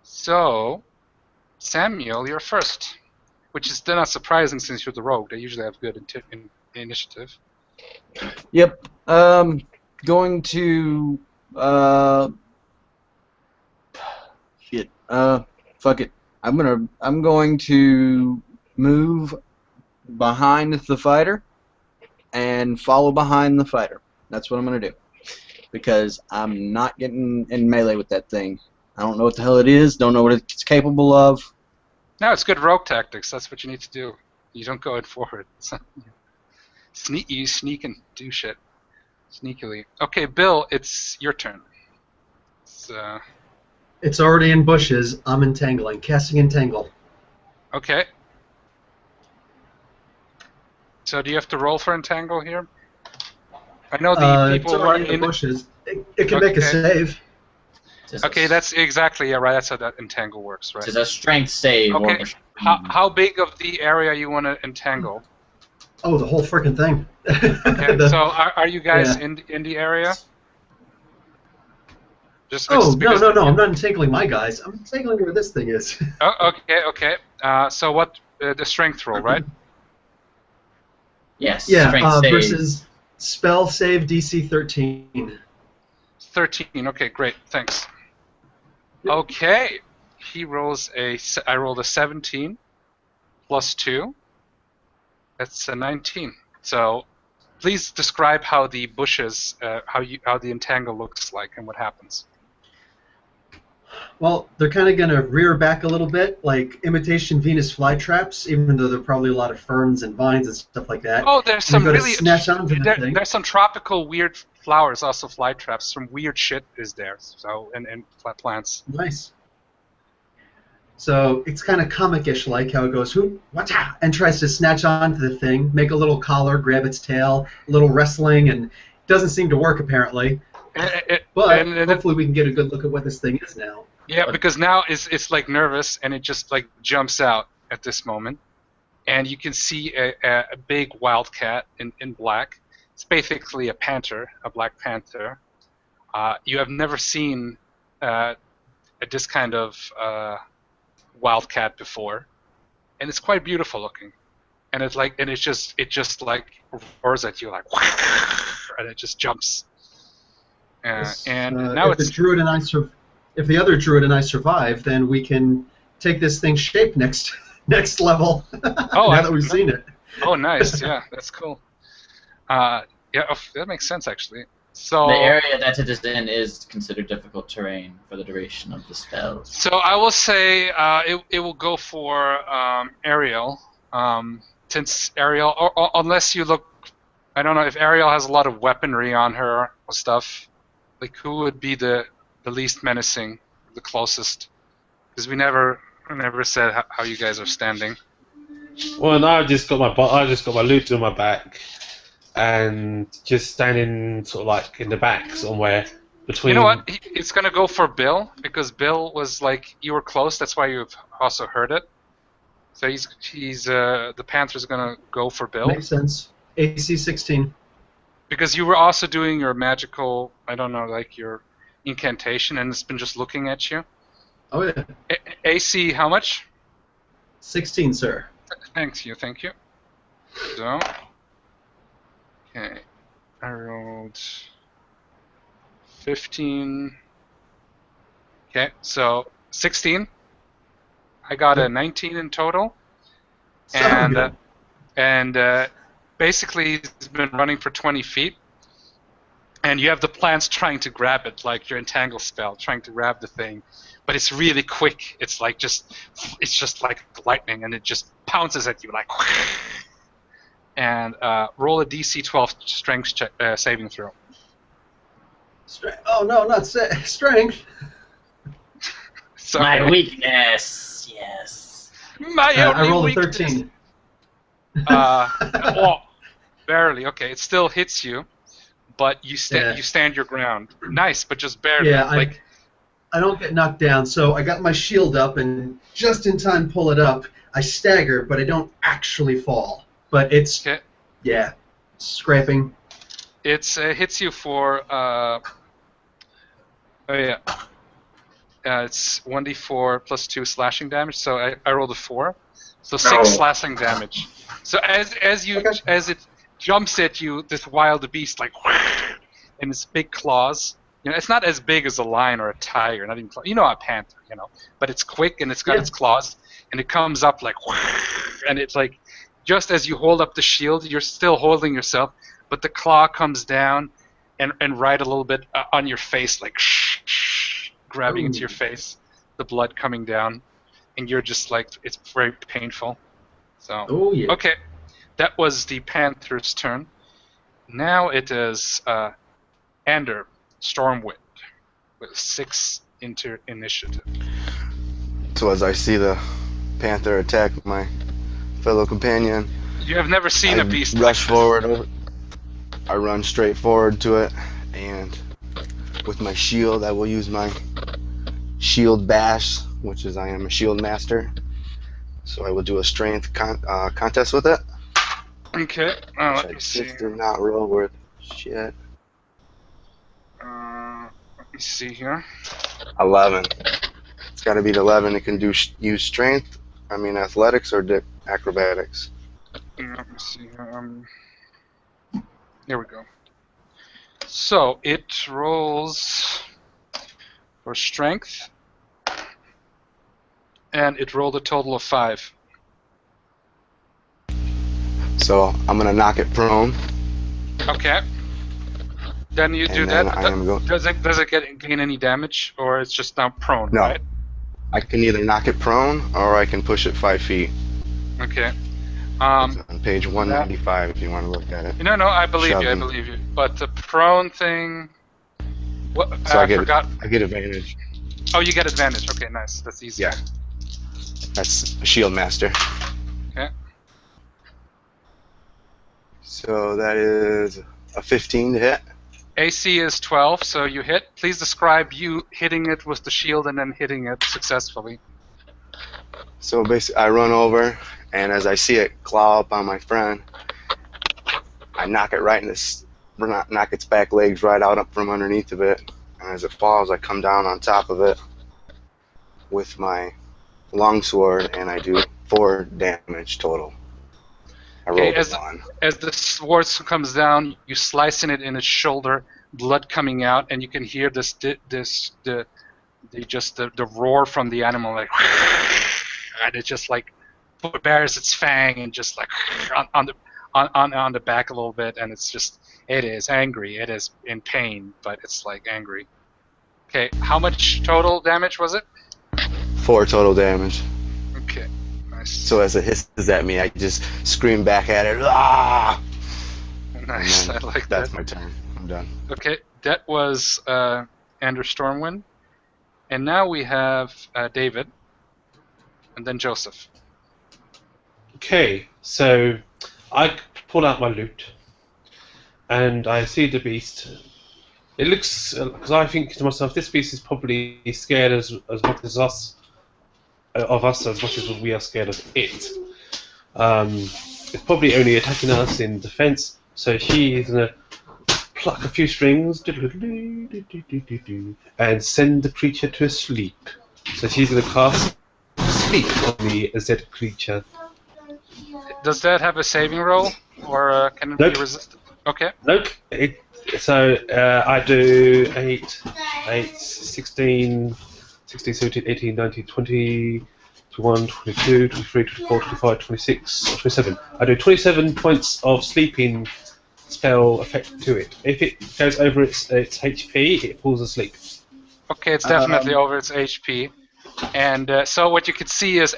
So, Samuel, you're first. Which is still not surprising since you're the rogue. They usually have good initiative. Yep. Going to shit. Fuck it. I'm going to move behind the fighter and follow behind the fighter. That's what I'm gonna do. Because I'm not getting in melee with that thing. I don't know what the hell it is, don't know what it's capable of. No, it's good rogue tactics. That's what you need to do. You don't go in forward. You sneak and do shit. Sneakily. Okay, Bill, it's your turn. It's already in bushes. I'm entangling. Casting Entangle. Okay. So do you have to roll for entangle here? I know the people it's who are already in in the bushes. It can make a save. Okay, that's exactly right. That's how that entangle works, right? It's a strength save. Okay. How big of the area you want to entangle? Oh, the whole freaking thing. Okay. So are you guys in the area? No. I'm not entangling my guys. I'm entangling where this thing is. Oh, okay. So what? The strength roll, right? Yes. Yeah. Strength save. Versus spell save DC 13. 13. Okay, great. Thanks. Okay. He rolls I rolled a 17 plus 2. That's a 19. So, please describe how the bushes, how the entangle looks like and what happens. Well, they're kind of going to rear back a little bit, like imitation Venus flytraps, even though there are probably a lot of ferns and vines and stuff like that. Oh, there's some really snatch onto the thing. There's some tropical weird flowers, also fly traps. Some weird shit is there. So and plants. Nice. So it's kind of comic-ish, like how it goes, whatcha, and tries to snatch onto the thing, make a little collar, grab its tail, a little wrestling, and it doesn't seem to work apparently. But hopefully we can get a good look at what this thing is now. Yeah, because now it's like nervous and it just like jumps out at this moment, and you can see a big wildcat in black. It's basically a panther, a black panther. You have never seen this kind of wildcat before, and it's quite beautiful looking. And it just like roars at you like, and it just jumps. Yes, And now if the it's druid and I if the other druid and I survive, then we can take this thing's shape next next level. Now that we've seen it. oh nice, yeah, that's cool. Yeah, that makes sense actually. So The area that it is in is considered difficult terrain for the duration of the spell. So I will say it will go for Ariel, since Ariel, or unless you look, I don't know if Ariel has a lot of weaponry on her or stuff. Like who would be the least menacing, the closest? Because we never said how you guys are standing. Well, no, I just got my loot on my back, and just standing sort of like in the back somewhere between. You know what? It's gonna go for Bill because Bill was like you were close. That's why you've also heard it. So he's the Panther's gonna go for Bill. Makes sense. AC 16. Because you were also doing your magical, I don't know, like your incantation, and it's been just looking at you. Oh yeah. AC, how much? 16, sir. Thank you. So, okay, I rolled 15. Okay, so 16. I got a 19 in total, Sounds good. and basically he's been running for 20 feet. And you have the plants trying to grab it, like your entangle spell, trying to grab the thing, but it's really quick. It's just like lightning, and it just pounces at you like. And roll a DC 12 strength saving throw. Oh no, not strength. My weakness, yes. My only I rolled a weakness. 13. Oh, barely. Okay, it still hits you, but you stand your ground. Nice, but just barely. Yeah, I don't get knocked down, so I got my shield up, and just in time pull it up. I stagger, but I don't actually fall. But it's scraping. It's hits you for it's 1d4 plus 2 slashing damage. So I rolled a 4, so 6 slashing damage. So as it jumps at you, this wild beast like, and its big claws. You know, it's not as big as a lion or a tiger, not even a panther, but it's quick and it's got its claws, and it comes up like, and it's like, just as you hold up the shield, you're still holding yourself, but the claw comes down and right a little bit on your face, like grabbing into your face, the blood coming down, and you're just like, it's very painful. So okay, that was the panther's turn. Now it is Ander Stormwind with 6 initiative. So as I see the panther attack my fellow companion, you have never seen a beast rush forward over. I run straight forward to it, and with my shield, I will use my shield bash, which is I am a shield master. So I will do a strength contest with it. Okay, let me I see. just did not roll worth shit. Let me see here. 11. It's got to beat 11. It can use strength. I mean athletics or acrobatics. Let me see here. Here we go. So it rolls for strength, and it rolled a total of 5. So I'm gonna knock it prone. Okay. Then you do then that. I am Does it gain any damage, or it's just now prone? No. Right? I can either knock it prone or I can push it 5 feet. Okay. It's on page 195 if you want to look at it. No, I believe you. But the prone thing. What? So I forgot. I get advantage. Oh, you get advantage. Okay, nice. That's easy. Yeah. That's a shield master. Okay. So that is a 15 to hit. AC is 12, so you hit. Please describe you hitting it with the shield and then hitting it successfully. So basically, I run over, and as I see it claw up on my friend, I knock it right in this, knock its back legs right out up from underneath of it, and as it falls, I come down on top of it with my longsword, and I do 4 damage total. I Okay, rolled a 1. as the sword comes down, you slicing it in its shoulder, blood coming out, and you can hear the roar from the animal, like, and it just like bares its fang and just like on the back a little bit, and it is angry, it is in pain, but it's like angry. Okay, how much total damage was it? 4 total damage. Okay, nice. So as it hisses at me, I just scream back at it. Ah! Nice, I like that. That's my turn. I'm done. Okay, that was Andrew Stormwind. And now we have David, and then Joseph. Okay, so I pull out my loot, and I see the beast. It looks, because I think to myself, this beast is probably scared as much as us, of us as much as we are scared of it. It's probably only attacking us in defense, so she's gonna pluck a few strings and send the creature to sleep. So she's gonna cast sleep on the Z creature. Does that have a saving roll, or can it Nope. be resisted? Okay. Nope. So I do 8, 16, 17, 18, 19, 20, 21, 22, 23, 24, 25, 26, 27. I do 27 points of sleeping spell effect to it. If it goes over its HP, it falls asleep. Okay, it's definitely over its HP. And so what you can see is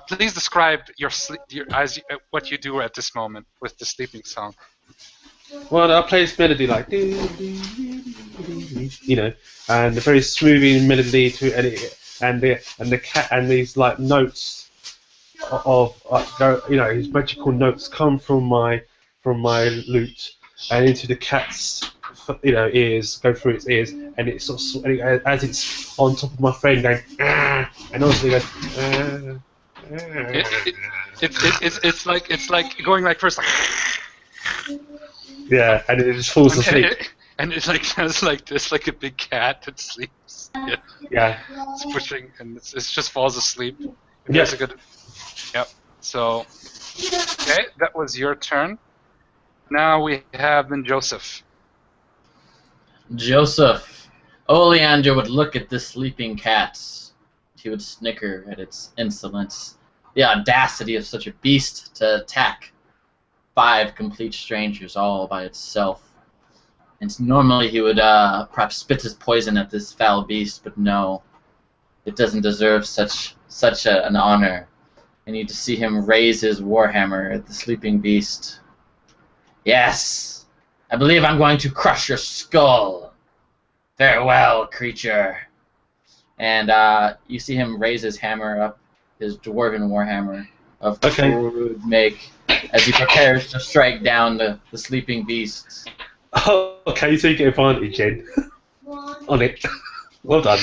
please describe what you do at this moment with the sleeping song. Well, I play this melody like, you know, and a very smoothing melody to and the cat and these like notes of you know, these magical notes come from my lute and into the cat's ears, go through its ears, and it's sort of, as it's on top of my friend going, and also it goes. It's like going like first like. Yeah, and it just falls asleep. And it's like sounds like this, like a big cat that sleeps. Yeah. It's pushing, and it just falls asleep. Yeah. That's a good. Yep. So, okay, that was your turn. Now we have then Joseph. Joseph. Oleander would look at the sleeping cat. He would snicker at its insolence. The audacity of such a beast to attack 5 complete strangers all by itself. And normally he would perhaps spit his poison at this foul beast, but no, it doesn't deserve such an honor. And you just see him raise his warhammer at the sleeping beast. Yes, I believe I'm going to crush your skull. Farewell, creature. And you see him raise his hammer up, his dwarven warhammer of crude make, as he prepares to strike down the sleeping beasts. Oh, okay, so you get advantage then on it. Well done.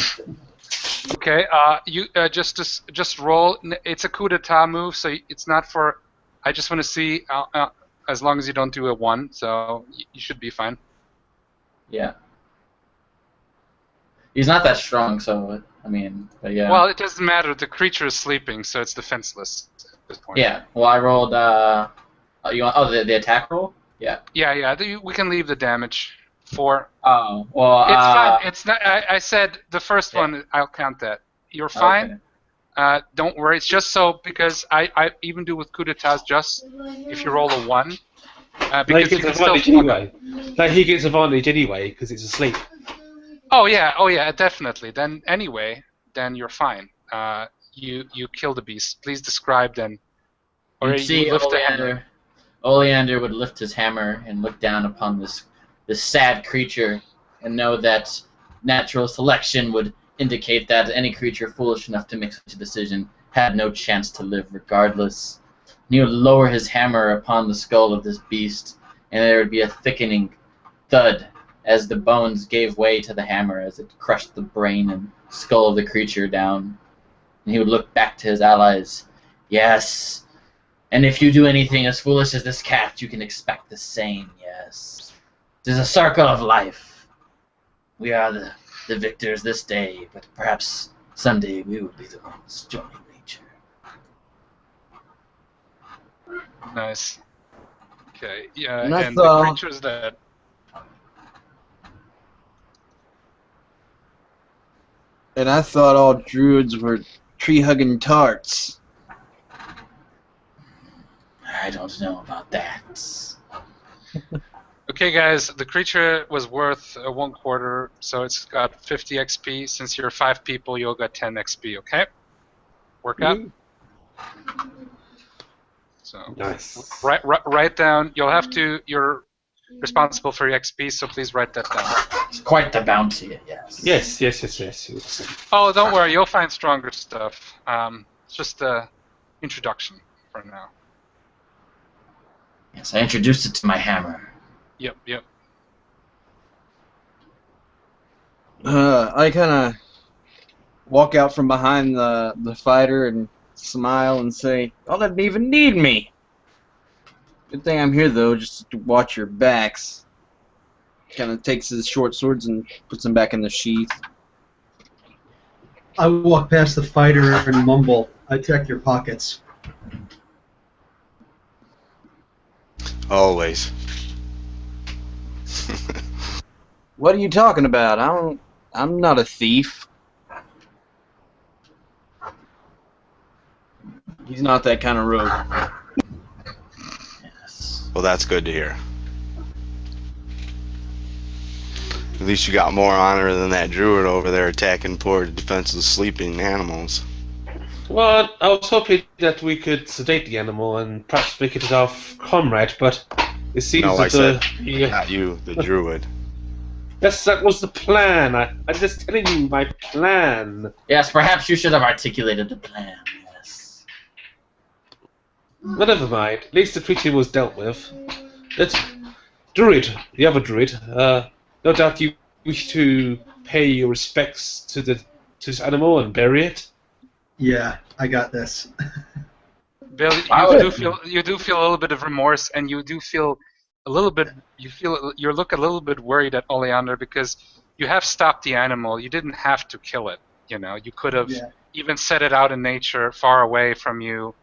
Okay, you just roll. It's a coup d'etat move, so it's not for. I just want to see as long as you don't do a 1, so you should be fine. Yeah. He's not that strong, so I mean, but yeah. Well, it doesn't matter. The creature is sleeping, so it's defenseless at this point. Yeah. Well, I rolled. You want? Oh, the attack roll. Yeah. Yeah. We can leave the damage. 4. Oh, well. It's fine. It's not. I said the first one. I'll count that. You're fine. Okay. Don't worry. It's just so because I even do with coup d'etats just if you roll a 1. Because he gets advantage anyway. Like he gets advantage anyway because it's asleep. Oh yeah, definitely. Then you're fine. You kill the beast. Please describe then. Or you see lift the hammer. Oleander would lift his hammer and look down upon this sad creature and know that natural selection would indicate that any creature foolish enough to make such a decision had no chance to live regardless. And he would lower his hammer upon the skull of this beast, and there would be a thickening thud as the bones gave way to the hammer as it crushed the brain and skull of the creature down. And he would look back to his allies. Yes, and if you do anything as foolish as this cat, you can expect the same, yes. It is a circle of life. We are the victors this day, but perhaps someday we will be the ones joining nature. Nice. Okay. Yeah, And I and the thought, creature's dead. all druids were tree-hugging tarts. I don't know about that. Okay, guys, the creature was worth 1/4, so it's got 50 XP. Since you're 5 people, you'll get 10 XP, okay? Work out? So, Nice. write down, you're responsible for your XP, so please write that down. It's quite the bounty, yes. Yes. Oh, don't worry, you'll find stronger stuff. It's just a introduction for now. Yes, I introduced it to my hammer. Yep. I kind of walk out from behind the fighter and smile and say, "Y'all didn't even need me. Good thing I'm here though, just to watch your backs." Kind of takes his short swords and puts them back in the sheath. I walk past the fighter and mumble, I check your pockets. Always. What are you talking about? I'm not a thief. He's not that kind of rogue. Yes. Well, that's good to hear. At least you got more honor than that druid over there attacking poor defenseless sleeping animals. Well, I was hoping that we could sedate the animal and perhaps make it our comrade, but it seems No, I that said not you, the druid. Yes, that was the plan. I'm just telling you my plan. Yes, perhaps you should have articulated the plan, yes. But never mind. At least the creature was dealt with. It's druid, the other druid. No doubt you wish to pay your respects to this animal and bury it. Yeah, I got this. Bill, you do feel a little bit of remorse, and you do feel a little bit. You look a little bit worried at Oleander because you have stopped the animal. You didn't have to kill it. You know, you could have even set it out in nature, far away from you,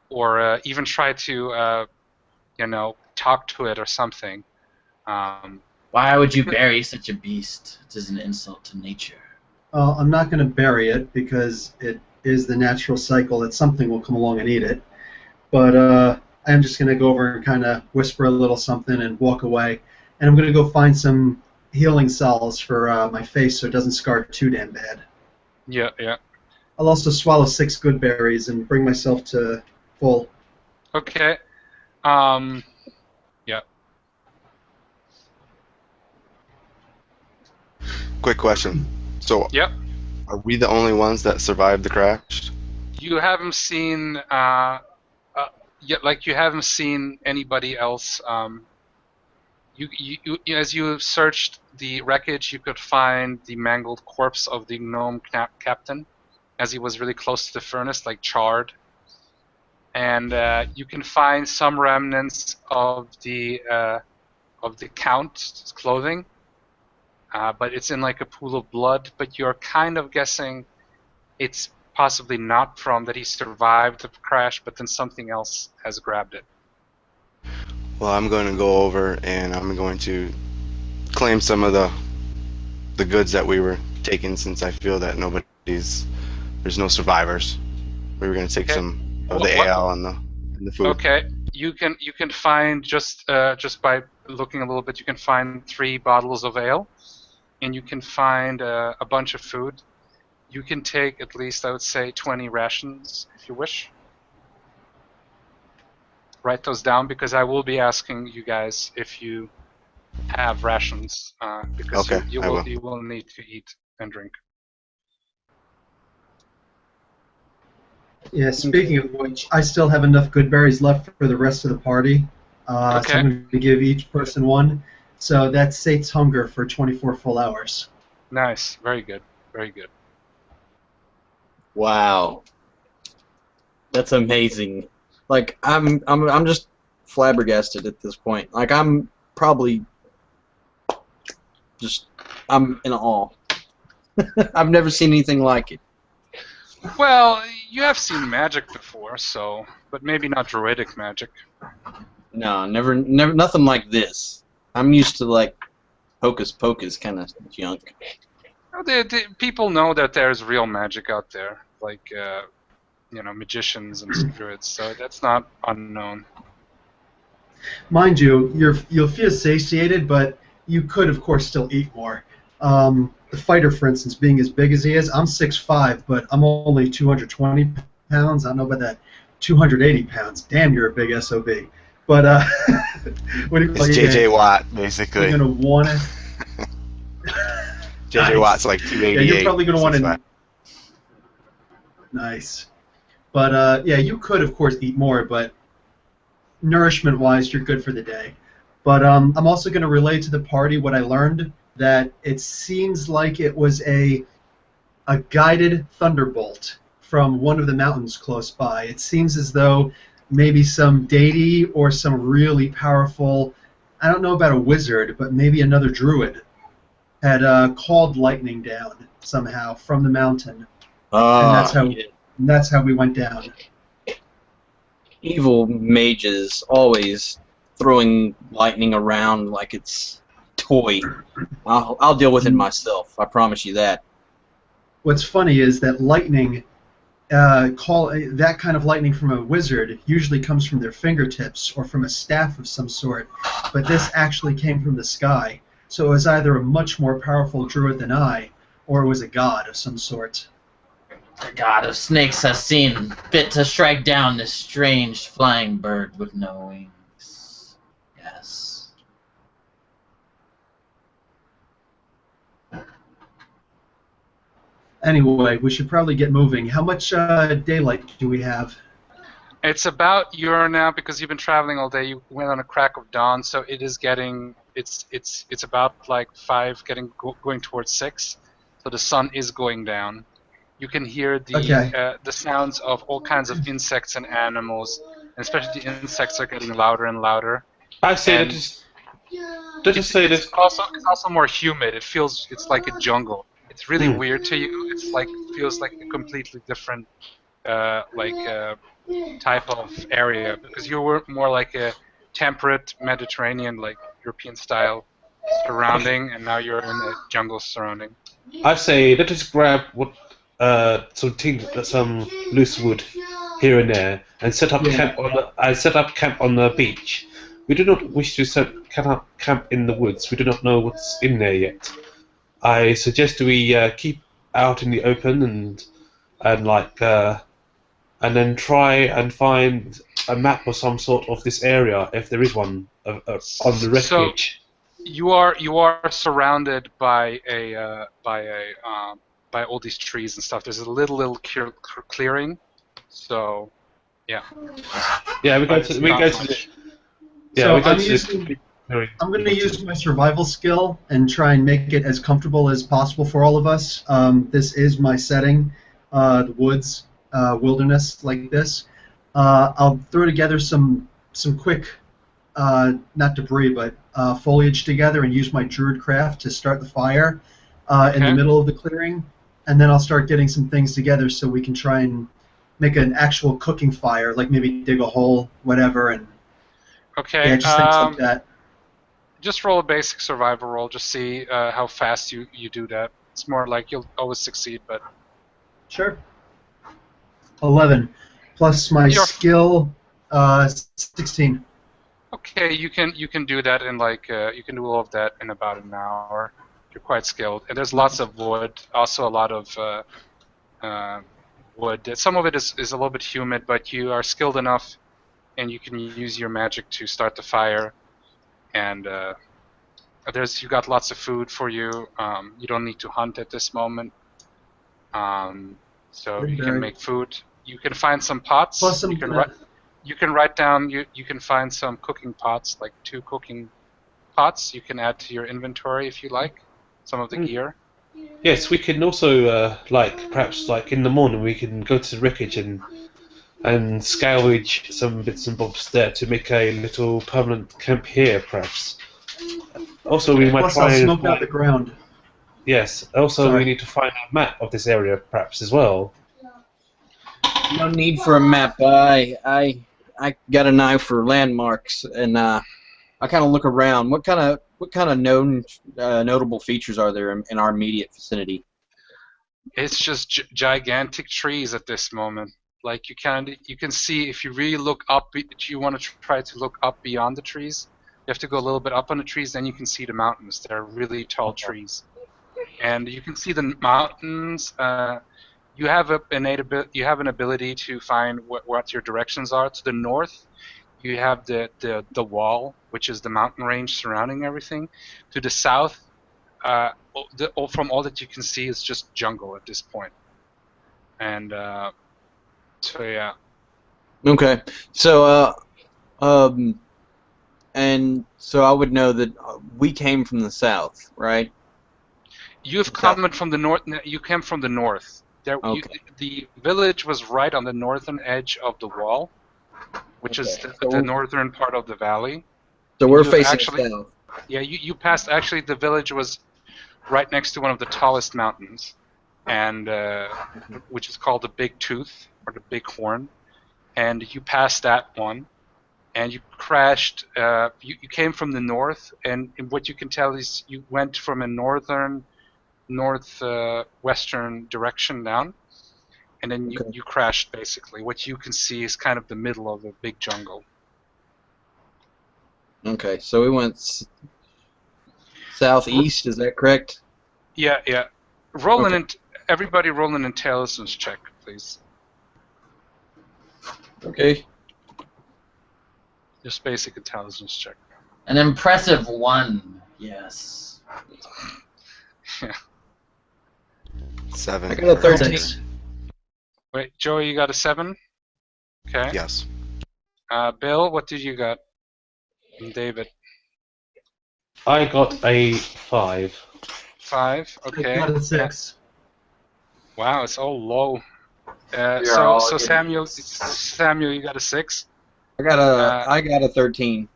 or even try to, talk to it or something. Why would you bury such a beast? It is an insult to nature. I'm not going to bury it because it is the natural cycle that something will come along and eat it. But I'm just going to go over and kind of whisper a little something and walk away. And I'm going to go find some healing salves for my face so it doesn't scar too damn bad. Yeah. I'll also swallow 6 good berries and bring myself to full. Okay. Yeah. Quick question. So, Yep. are we the only ones that survived the crash? You haven't seen, you haven't seen anybody else. As you searched the wreckage, you could find the mangled corpse of the gnome captain, as he was really close to the furnace, like charred. And you can find some remnants of the count's clothing, but it's in like a pool of blood. But you're kind of guessing it's possibly not from that he survived the crash, but then something else has grabbed it. Well, I'm going to go over and I'm going to claim some of the goods that we were taking, since I feel that there's no survivors. We were going to take some of the ale and the food. Okay, you can find just by looking a little bit, you can find 3 bottles of ale, and you can find a bunch of food. You can take at least, I would say, 20 rations if you wish. Write those down because I will be asking you guys if you have rations, because Okay, you I will. you will need to eat and drink. Yeah, speaking of which, I still have enough good berries left for the rest of the party. So I'm going to give each person 1. So that sates hunger for 24 full hours. Nice, very good, very good. Wow, that's amazing. Like I'm just flabbergasted at this point. Like I'm probably I'm in awe. I've never seen anything like it. Well, you have seen magic before, so, but maybe not druidic magic. No, never, nothing like this. I'm used to like hocus pocus kind of junk. Oh, people know that there's real magic out there, like magicians and druids. So that's not unknown. Mind you, you'll feel satiated, but you could, of course, still eat more. The fighter, for instance, being as big as he is, I'm 6'5", but I'm only 220 pounds. I don't know about that. 280 pounds. Damn, you're a big SOB. But what do you call It's JJ Watt, basically. You're gonna want it. JJ Nice. Watt's like 288. Yeah, you're probably gonna want 6'5". to. Nice. But yeah, you could, of course, eat more, but nourishment-wise, you're good for the day. But I'm also going to relay to the party what I learned, that it seems like it was a guided thunderbolt from one of the mountains close by. It seems as though maybe some deity or some really powerful, I don't know about a wizard, but maybe another druid, had called lightning down somehow from the mountain. And that's how we went down. Evil mages always throwing lightning around like it's toy. I'll deal with it myself. I promise you that. What's funny is that lightning, that kind of lightning from a wizard usually comes from their fingertips or from a staff of some sort, but this actually came from the sky. So it was either a much more powerful druid than I, or it was a god of some sort. The god of snakes has seen fit to strike down this strange flying bird with no wings. Yes. Anyway, we should probably get moving. How much daylight do we have? It's about your now because you've been traveling all day. You went on a crack of dawn, so it is getting. It's about like 5, going towards 6. So the sun is going down. You can hear the sounds of all kinds of insects and animals, and especially the insects are getting louder and louder. I say that It's also more humid. It's like a jungle. It's really weird to you. It's like feels like a completely different type of area because you were more like a temperate Mediterranean, like European style surrounding, and now you're in a jungle surrounding. I say let us grab some loose wood here and there and set up camp on the beach. We do not wish to set camp in the woods. We do not know what's in there yet. I suggest we keep out in the open and then try and find a map of some sort of this area, if there is one, on the wreckage. So you are surrounded by all these trees and stuff. There's a little clearing, so yeah. Yeah, I'm going to use my survival skill and try and make it as comfortable as possible for all of us. This is my setting, the woods, wilderness like this. I'll throw together some quick, not debris, but foliage together and use my druid craft to start the fire in the middle of the clearing. And then I'll start getting some things together so we can try and make an actual cooking fire, like maybe dig a hole, whatever, and just things like that. Just roll a basic survival roll. Just see how fast you do that. It's more like you'll always succeed, but sure. 11 plus my skill, 16. Okay, you can do that in you can do all of that in about an hour. You're quite skilled, and there's lots of wood. Also, a lot of wood. Some of it is a little bit humid, but you are skilled enough, and you can use your magic to start the fire. And you got lots of food for you. You don't need to hunt at this moment, so you can make food. You can find some pots. Plus some. You can write down. You can find some cooking pots, like 2 cooking pots. You can add to your inventory if you like. Some of the gear. Yes, we can also perhaps in the morning we can go to the wreckage and scavenge some bits and bobs there to make a little permanent camp here, perhaps. Also, we might try and smoke out the ground. Yes. Also, we need to find a map of this area, perhaps as well. No need for a map. I got an eye for landmarks, and I kind of look around. What kind of notable features are there in our immediate vicinity? It's just gigantic trees at this moment. Like you can see if you really look up. You want to try to look up beyond the trees. You have to go a little bit up on the trees, then you can see the mountains. They're really tall trees, and you can see the mountains. You have you have an ability to find what your directions are. To the north, you have the wall, which is the mountain range surrounding everything. To the south, from all that you can see, is just jungle at this point. And so yeah, Okay, so and so I would know that we came from the south, right? you've South. come from the north. You came from the north. Okay. The village was right on the northern edge of the wall, which is Okay. the northern part of the valley. So And we're you've facing actually, south. yeah, you passed. Actually, the village was right next to one of the tallest mountains, and which is called the Big Tooth or the Big Horn. And you passed that one, and you crashed. You came from the north, and what you can tell is you went from a northwestern direction down, and then Okay. you crashed basically. What you can see is kind of the middle of a big jungle. Okay. So we went southeast. Is that correct? Yeah, yeah. Everybody roll an intelligence check, please. Okay. Just basic intelligence check. An impressive 1. Yes. Yeah. 7. I got a 13. 6. Wait, Joey, you got a 7? Okay. Yes. Bill, what did you got? And David, I got a 5. 5. I Okay. got a 6. Wow, it's all low. We are So all so getting Samuel, you got a 6. I got a 13.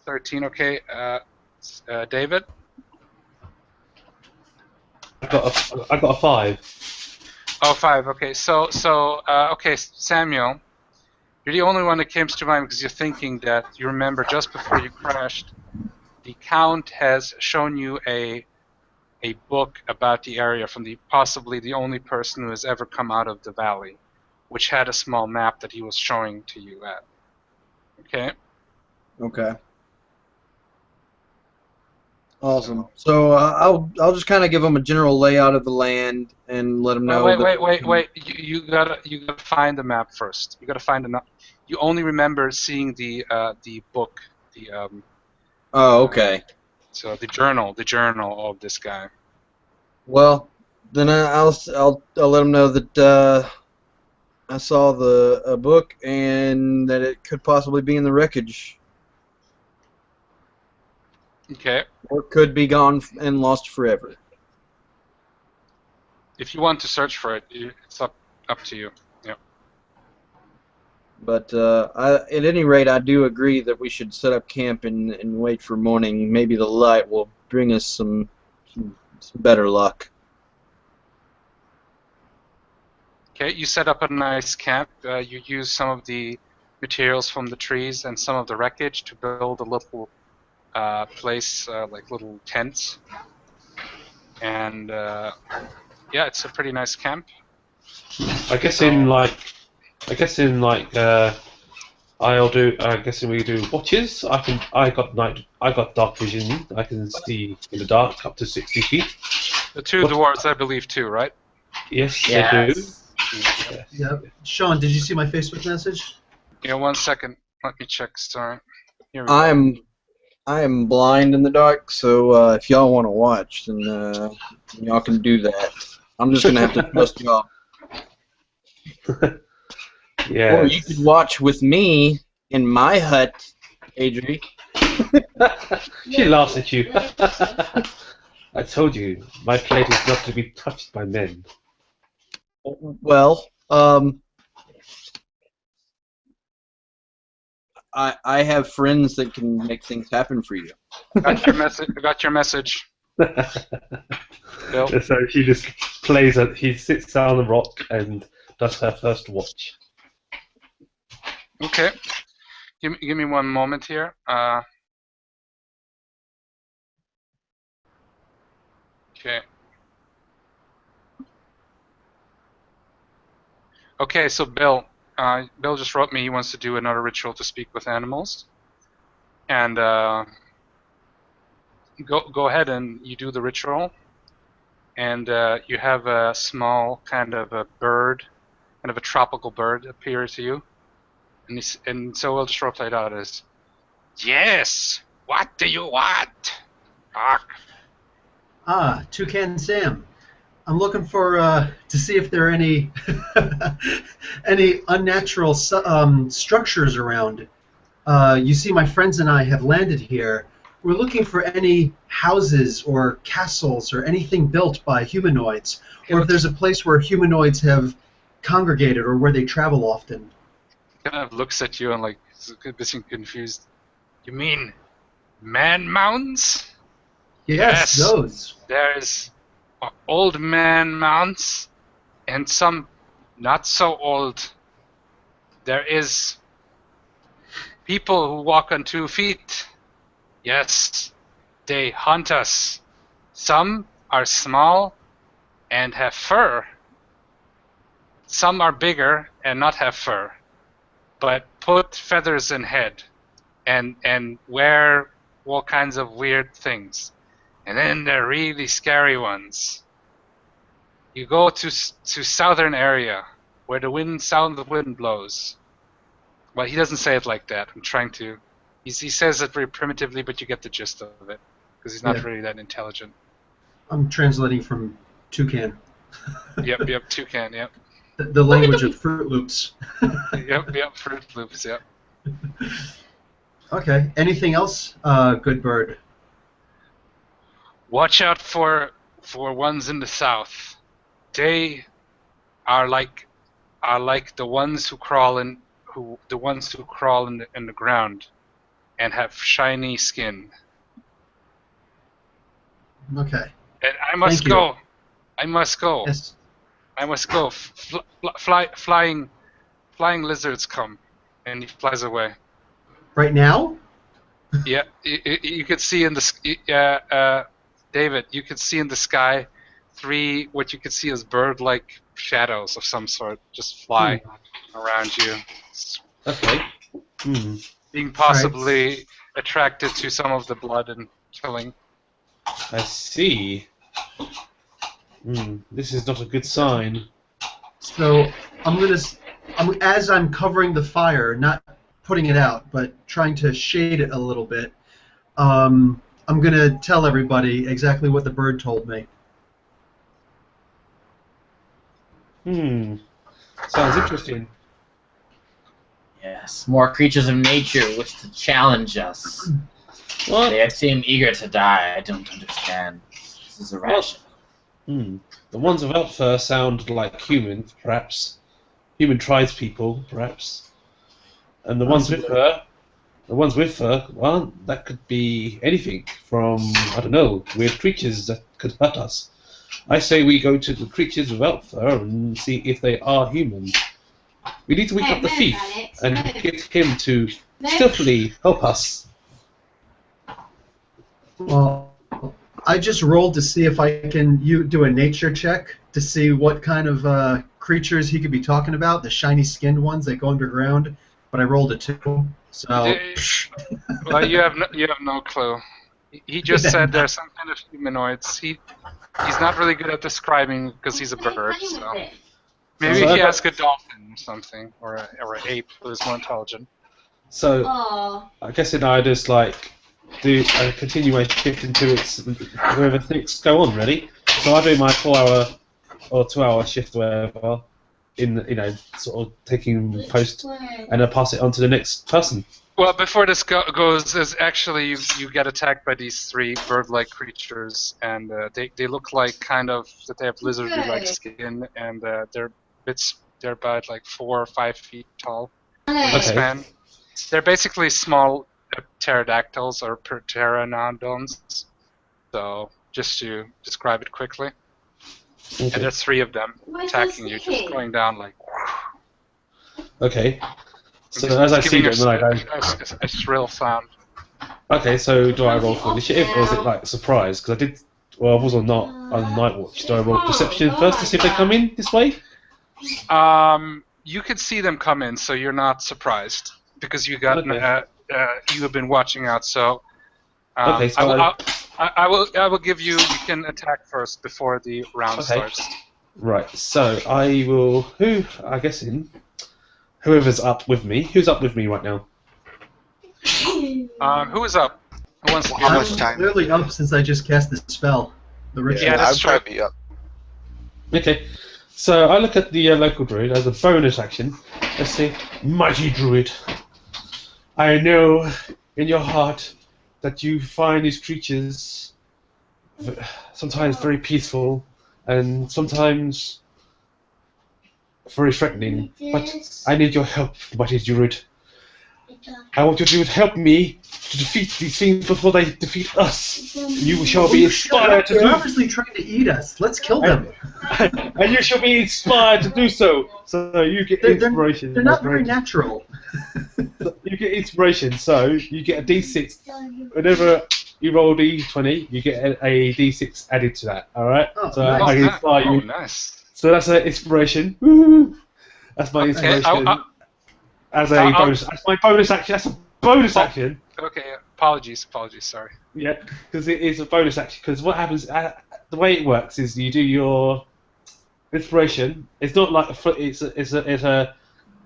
13. Okay. David. I got a 5. Oh, 5. Okay. Okay, Samuel, you're the only one that comes to mind because you're thinking that you remember just before you crashed, the Count has shown you a book about the area from possibly the only person who has ever come out of the valley, which had a small map that he was showing to you at. Okay. Okay. Awesome. So I'll just kind of give them a general layout of the land and let them know. Wait. You gotta find the map first. You gotta find the map. You only remember seeing the book, Oh, okay. so the journal of this guy. Well, then I'll let them know that I saw the book and that it could possibly be in the wreckage, Okay. or it could be gone and lost forever. If you want to search for it, it's up to you. Yeah. But at any rate, I do agree that we should set up camp and wait for morning. Maybe the light will bring us some better luck. Okay. You set up a nice camp. You use some of the materials from the trees and some of the wreckage to build a little place, like little tents. And yeah, it's a pretty nice camp. I guess So- I guess we do watches. I got dark vision. I can see in the dark up to 60 feet. The two dwarves, I believe, too, right? Yes, I do. Yes. Yes. Yeah. Sean, did you see my Facebook message? Yeah, 1 second. Let me check. Sorry. Here we go. I am blind in the dark, so if y'all want to watch, then y'all can do that. I'm just gonna have to trust y'all. Yeah. Or you could watch with me in my hut, Adri. She laughs at you. I told you, my plate is not to be touched by men. Well, I have friends that can make things happen for you. Got your message. Got your message. Bill. So she just plays. He sits down on the rock and does her first watch. Okay. Give me one moment here. Okay. Okay, so Bill just wrote me he wants to do another ritual to speak with animals. And go ahead and you do the ritual. And you have a small kind of a bird, kind of a tropical bird appear to you. And so we'll just roleplay it out as, yes, what do you want? Toucan Sam. I'm looking for to see if there are any any unnatural structures around. You see, my friends and I have landed here. We're looking for any houses or castles or anything built by humanoids, or if there's a place where humanoids have congregated or where they travel often. Kind of looks at you and like is a bit confused. You mean man mounds? Yes, those. There's old man mounds and some not so old. There is people who walk on 2 feet. Yes, they hunt us. Some are small and have fur. Some are bigger and not have fur, but put feathers in head and wear all kinds of weird things. And then there are really scary ones. You go to southern area where the sound of the wind blows. Well, he doesn't say it like that. I'm trying to. He says it very primitively, but you get the gist of it because he's not really that intelligent. I'm translating from Toucan. Yep, Toucan, yep. The language of Fruit Loops. Yep, Fruit Loops, yep. Okay. Anything else, good bird? Watch out for ones in the south. They are like the ones who crawl in the ground and have shiny skin. Okay. And I must go. I must go. Yes. I must go. Flying lizards come, and he flies away. Right now? Yeah, you could see in the David. You could see in the sky 3 what you could see as bird-like shadows of some sort just fly around you. Okay. Being possibly attracted to some of the blood and killing. I see. This is not a good sign. So as I'm covering the fire, not putting it out, but trying to shade it a little bit, I'm gonna tell everybody exactly what the bird told me. Sounds interesting. Yes, more creatures of nature wish to challenge us. What? They seem eager to die. I don't understand. This is irrational. The ones without fur sound like human, perhaps. Human tribespeople, perhaps. And the ones with fur, well, that could be anything from, I don't know, weird creatures that could hurt us. I say we go to the creatures without fur and see if they are human. We need to wake up the thief and get him to stealthily help us. Well, I just rolled to see if I can do a nature check to see what kind of creatures he could be talking about, the shiny-skinned ones that go underground, but I rolled a 2, so... Well, you have no clue. He just said there's some kind of humanoids. He's not really good at describing because he's a bird, so... Maybe he asked a dolphin or something, or an ape who is more intelligent. So, I guess then I just continue my shift until it's wherever things go on, really. So I do my 4-hour or 2-hour shift, wherever, sort of taking post, and I pass it on to the next person. Well, before this goes, is actually you get attacked by these 3 bird-like creatures, and they look like kind of that they have lizard-like skin, and they're about like 4 or 5 feet tall in span. They're basically small pterodactyls or pteranodons. So just to describe it quickly, and there's 3 of them attacking you, just going down like. Okay. So Just, as I just see giving them, then I go. a shrill sound. Okay, so do I roll for initiative or is it like surprise? Because I did. Well, I was on night watch. Do I roll perception first to see if they come in this way? You could see them come in, so you're not surprised because Okay. you have been watching out. So Okay, so I will give you. You can attack first before the round okay. starts. Right. So I will. Who? I guess in whoever's up with me. Who's up with me right now? Who is up? Who wants to How go? much I'm time? clearly up since I just cast the spell. The ritual. Yeah, that's I'd true. probably be up. Okay. So I look at the local druid as a bonus action. Let's see, mighty druid. I know in your heart that you find these creatures sometimes very peaceful and sometimes very threatening. But I need your help, mighty druid. I want you to help me to defeat these things before they defeat us. You shall be inspired to They're do. obviously trying to eat us. Let's kill them. And you shall be inspired to do so. So you get inspiration. They're not very natural. You get inspiration, so you get a D6. Whenever you roll a D20, you get a D6 added to that. All right. Oh, So nice. I can inspire you. Nice. So that's an inspiration. Woo! That's my Okay, inspiration. As a bonus. That's my bonus action. That's a bonus action. Okay, apologies, sorry. Yeah, because it is a bonus action. Because what happens, the way it works is you do your inspiration. It's not like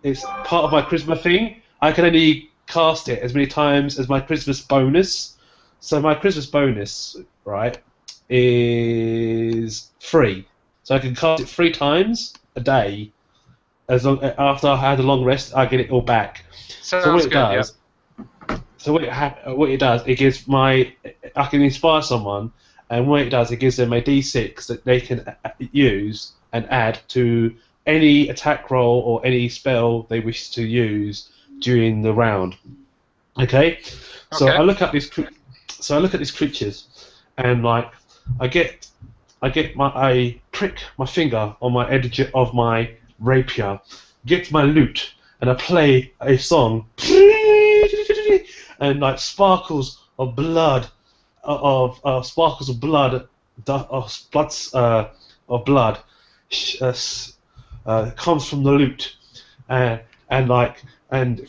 it's part of my charisma thing. I can only cast it as many times as my Christmas bonus. So my Christmas bonus, right, is 3. So I can cast it 3 times a day. As long after I had a long rest, I get it all back. So what it does, it gives I can inspire someone, and what it does, it gives them a D6 that they can use and add to any attack roll or any spell they wish to use during the round. Okay, so Okay. I look at these creatures, and like I prick my finger on my edge of my rapier, get my lute, and I play a song, and like sparkles of blood, comes from the lute, and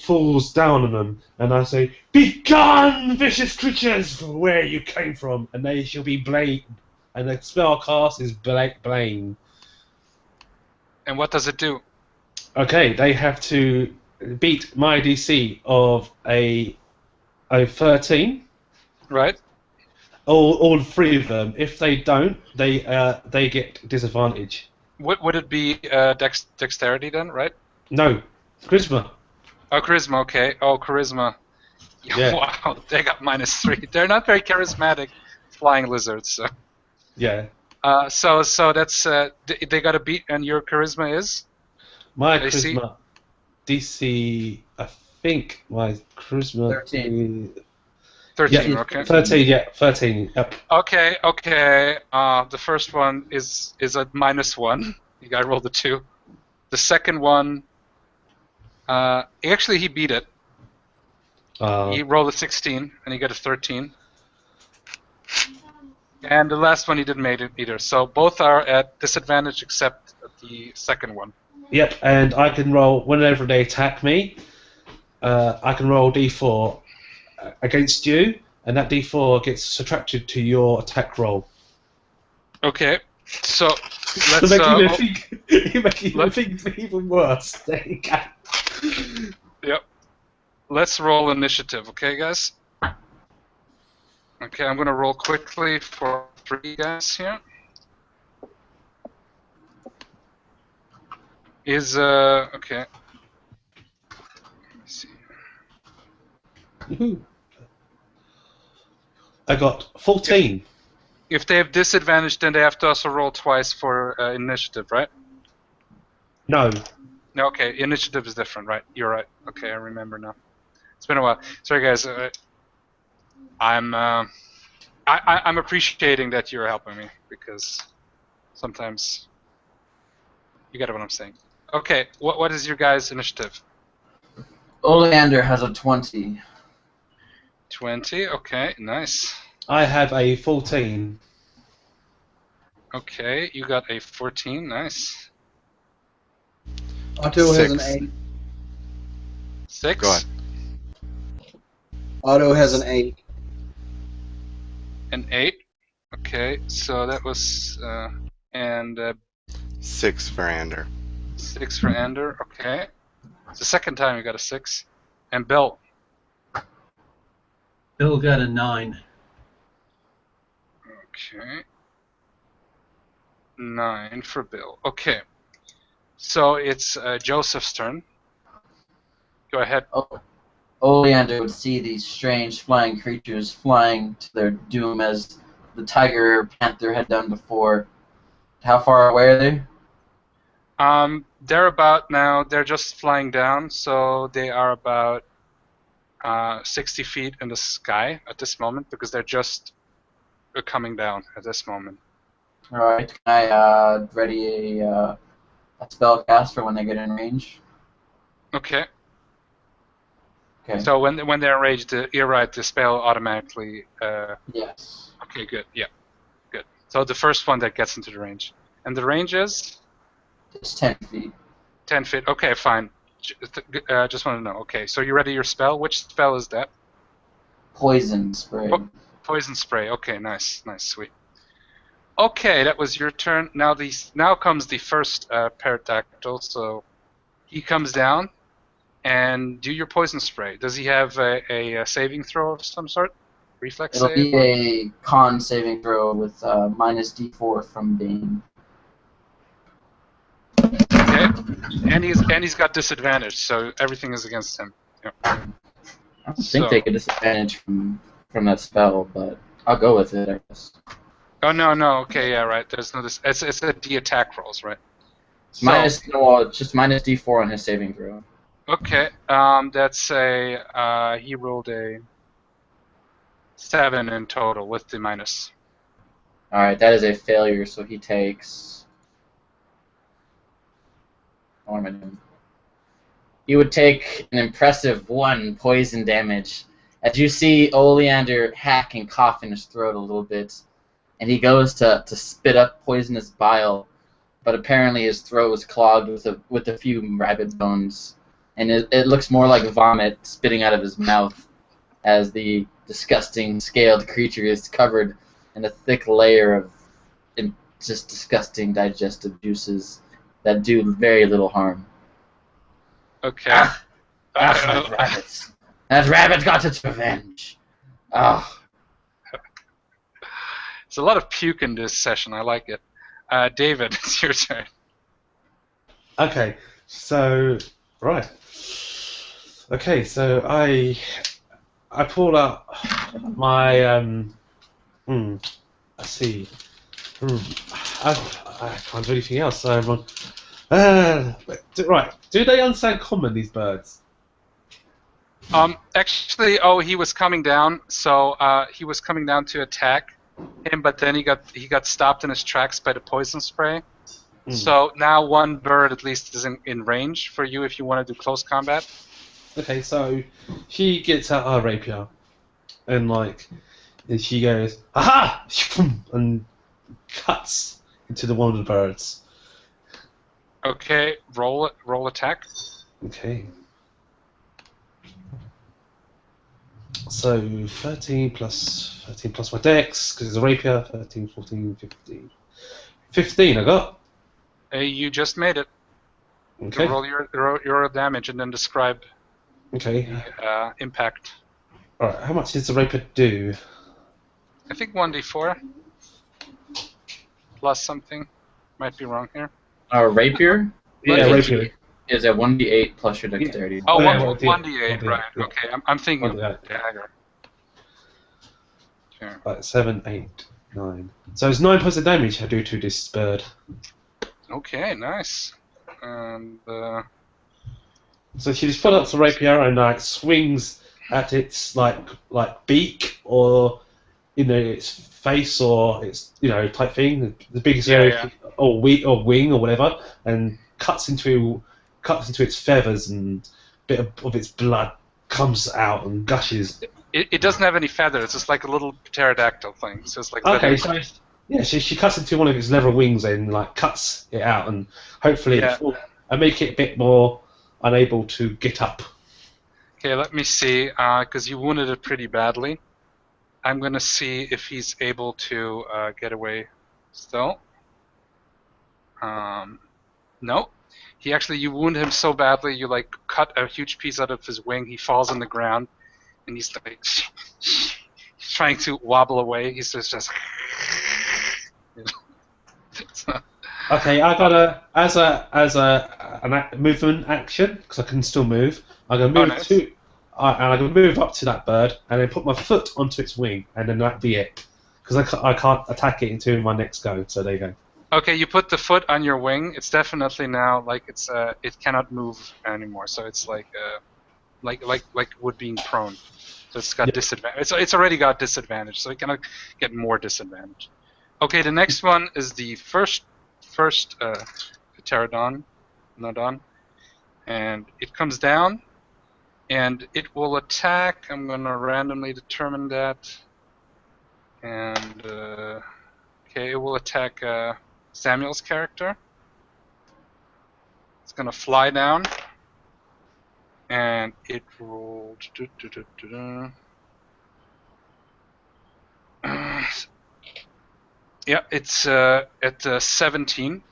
falls down on them, and I say, "Begone, vicious creatures, from where you came from, and they shall be blamed." And the spell cast is blame. And what does it do? Okay, they have to beat my DC of a 13. Right? All 3 of them. If they don't, they get disadvantage. Would it be dexterity then, right? No, charisma. Oh, charisma, okay. Oh, charisma. Yeah. Wow, they got -3. They're not very charismatic flying lizards, so. Yeah. So that's they got a beat, and your charisma is My AC? charisma DC. I think my charisma 13. 13. Yeah, Okay. 13. Yeah, 13. Yep. Okay. The first one is a -1. You got to roll the 2. The second one, actually he beat it. He rolled a 16 and he got a 13. And the last one he didn't make it either. So both are at disadvantage except the second one. Yep, and I can roll whenever they attack me. I can roll D4 against you, and that D4 gets subtracted to your attack roll. Okay. So let's You make even things even worse. There you go. Yep. Let's roll initiative, okay, guys? Okay, I'm gonna roll quickly for 3 guys here. Okay. Let me see. Woohoo. I got 14. If they have disadvantage, then they have to also roll twice for initiative, right? No. No, okay, initiative is different, right? You're right. Okay, I remember now. It's been a while. Sorry, guys. I'm appreciating that you're helping me because sometimes you get what I'm saying. Okay, what is your guys' initiative? Oleander has a 20. 20. Okay, nice. I have a 14. Okay, you got a 14. Nice. Otto has an 6. 8. 6. Go ahead. Otto has an 8. An 8. Okay, so that was and 6 for Ander. 6 for Ender. Okay, it's the second time you got a 6. And Bill. Bill got a 9. Okay. 9 for Bill. Okay. So it's Joseph's turn. Go ahead. Oleander would see these strange flying creatures flying to their doom as the tiger or panther had done before. How far away are they? They're about now, they're just flying down, so they are about 60 feet in the sky at this moment because they're just coming down at this moment. Alright, can I ready a spell cast for when they get in range? Okay. Okay. So when they're enraged, you're right, the spell automatically. Yes. Okay, good. Yeah, good. So the first one that gets into the range. And the range is? It's 10 feet. 10 feet. Okay, fine. Just want to know. Okay, so you ready your spell? Which spell is that? Poison spray. Poison spray. Okay, nice, sweet. Okay, that was your turn. Now comes the first pterodactyl. So he comes down and do your poison spray. Does he have a saving throw of some sort? Reflex It'll save? be a con saving throw with minus D4 from Bane. Okay, and he's got disadvantage, so everything is against him. Yep. I don't think they get disadvantage from that spell, but I'll go with it, I guess. Oh no, okay, yeah, right. There's no this. It's a D attack rolls, right? So, It's just minus D4 on his saving throw. Okay, that's a he rolled a 7 in total with the minus. All right, that is a failure, so he takes. What am I doing? He would take an impressive 1 poison damage. As you see Oleander hack and cough in his throat a little bit, and he goes to spit up poisonous bile, but apparently his throat was clogged with a few rabbit bones, and it looks more like vomit spitting out of his mouth as the disgusting scaled creature is covered in a thick layer of just disgusting digestive juices that do very little harm. Okay. Those rabbits. That rabbit got its revenge. Oh. There's a lot of puke in this session. I like it. David, it's your turn. Okay, so right. Okay, so I pulled out my let's see. I can't do anything else. So right. Do they understand common, these birds? Actually, he was coming down. So he was coming down to attack him, but then he got stopped in his tracks by the poison spray. So now one bird at least is in range for you if you want to do close combat. Okay, so she gets out her rapier and she goes, aha! And cuts into one of the birds. Okay, roll attack. Okay. So 13 plus my dex, because it's a rapier, 13, 14, 15. 15 I got. You just made it. Okay. You roll your damage and then describe Okay. the impact. Alright, how much does the rapier do? I think 1d4 plus something. Might be wrong here. Rapier? Yeah, rapier. Is a 1d8 plus your dexterity. Oh, Yeah, 1d8, right. yeah. Okay, I'm thinking of 1d8. dagger. Okay. Right, 7, 8, 9. So it's 9 points of damage I do to this bird. Okay, nice. And So she just pulls up the rapier and swings at its beak or its face or its type thing, the biggest area, or wing or whatever, and cuts into its feathers and bit of its blood comes out and gushes. It doesn't have any feathers. It's just like a little pterodactyl thing. So it's like Okay, feathery. so yeah, she cuts into one of its leather wings and like cuts it out, and hopefully Yeah. and make it a bit more unable to get up. Okay, let me see, because you wounded it pretty badly. I'm gonna see if he's able to get away still. No. You wound him so badly, you like cut a huge piece out of his wing. He falls on the ground, and he's like he's trying to wobble away. He's just so, Okay, I gotta as a movement action because I can still move. I'm gonna move nice. and I'm gonna move up to that bird and then put my foot onto its wing, and then that'd be it. Because I can't attack it until my next go. So there you go. Okay, you put the foot on your wing. It's definitely now like it cannot move anymore. So it's like would being prone. So it's got disadvantage. It's already got disadvantage. So it cannot get more disadvantage. Okay, the next one is the first pterodon, nodon, and it comes down, and it will attack. I'm gonna randomly determine that, and okay, it will attack Samuel's character. It's gonna fly down, and it rolled. Yeah, it's at 17.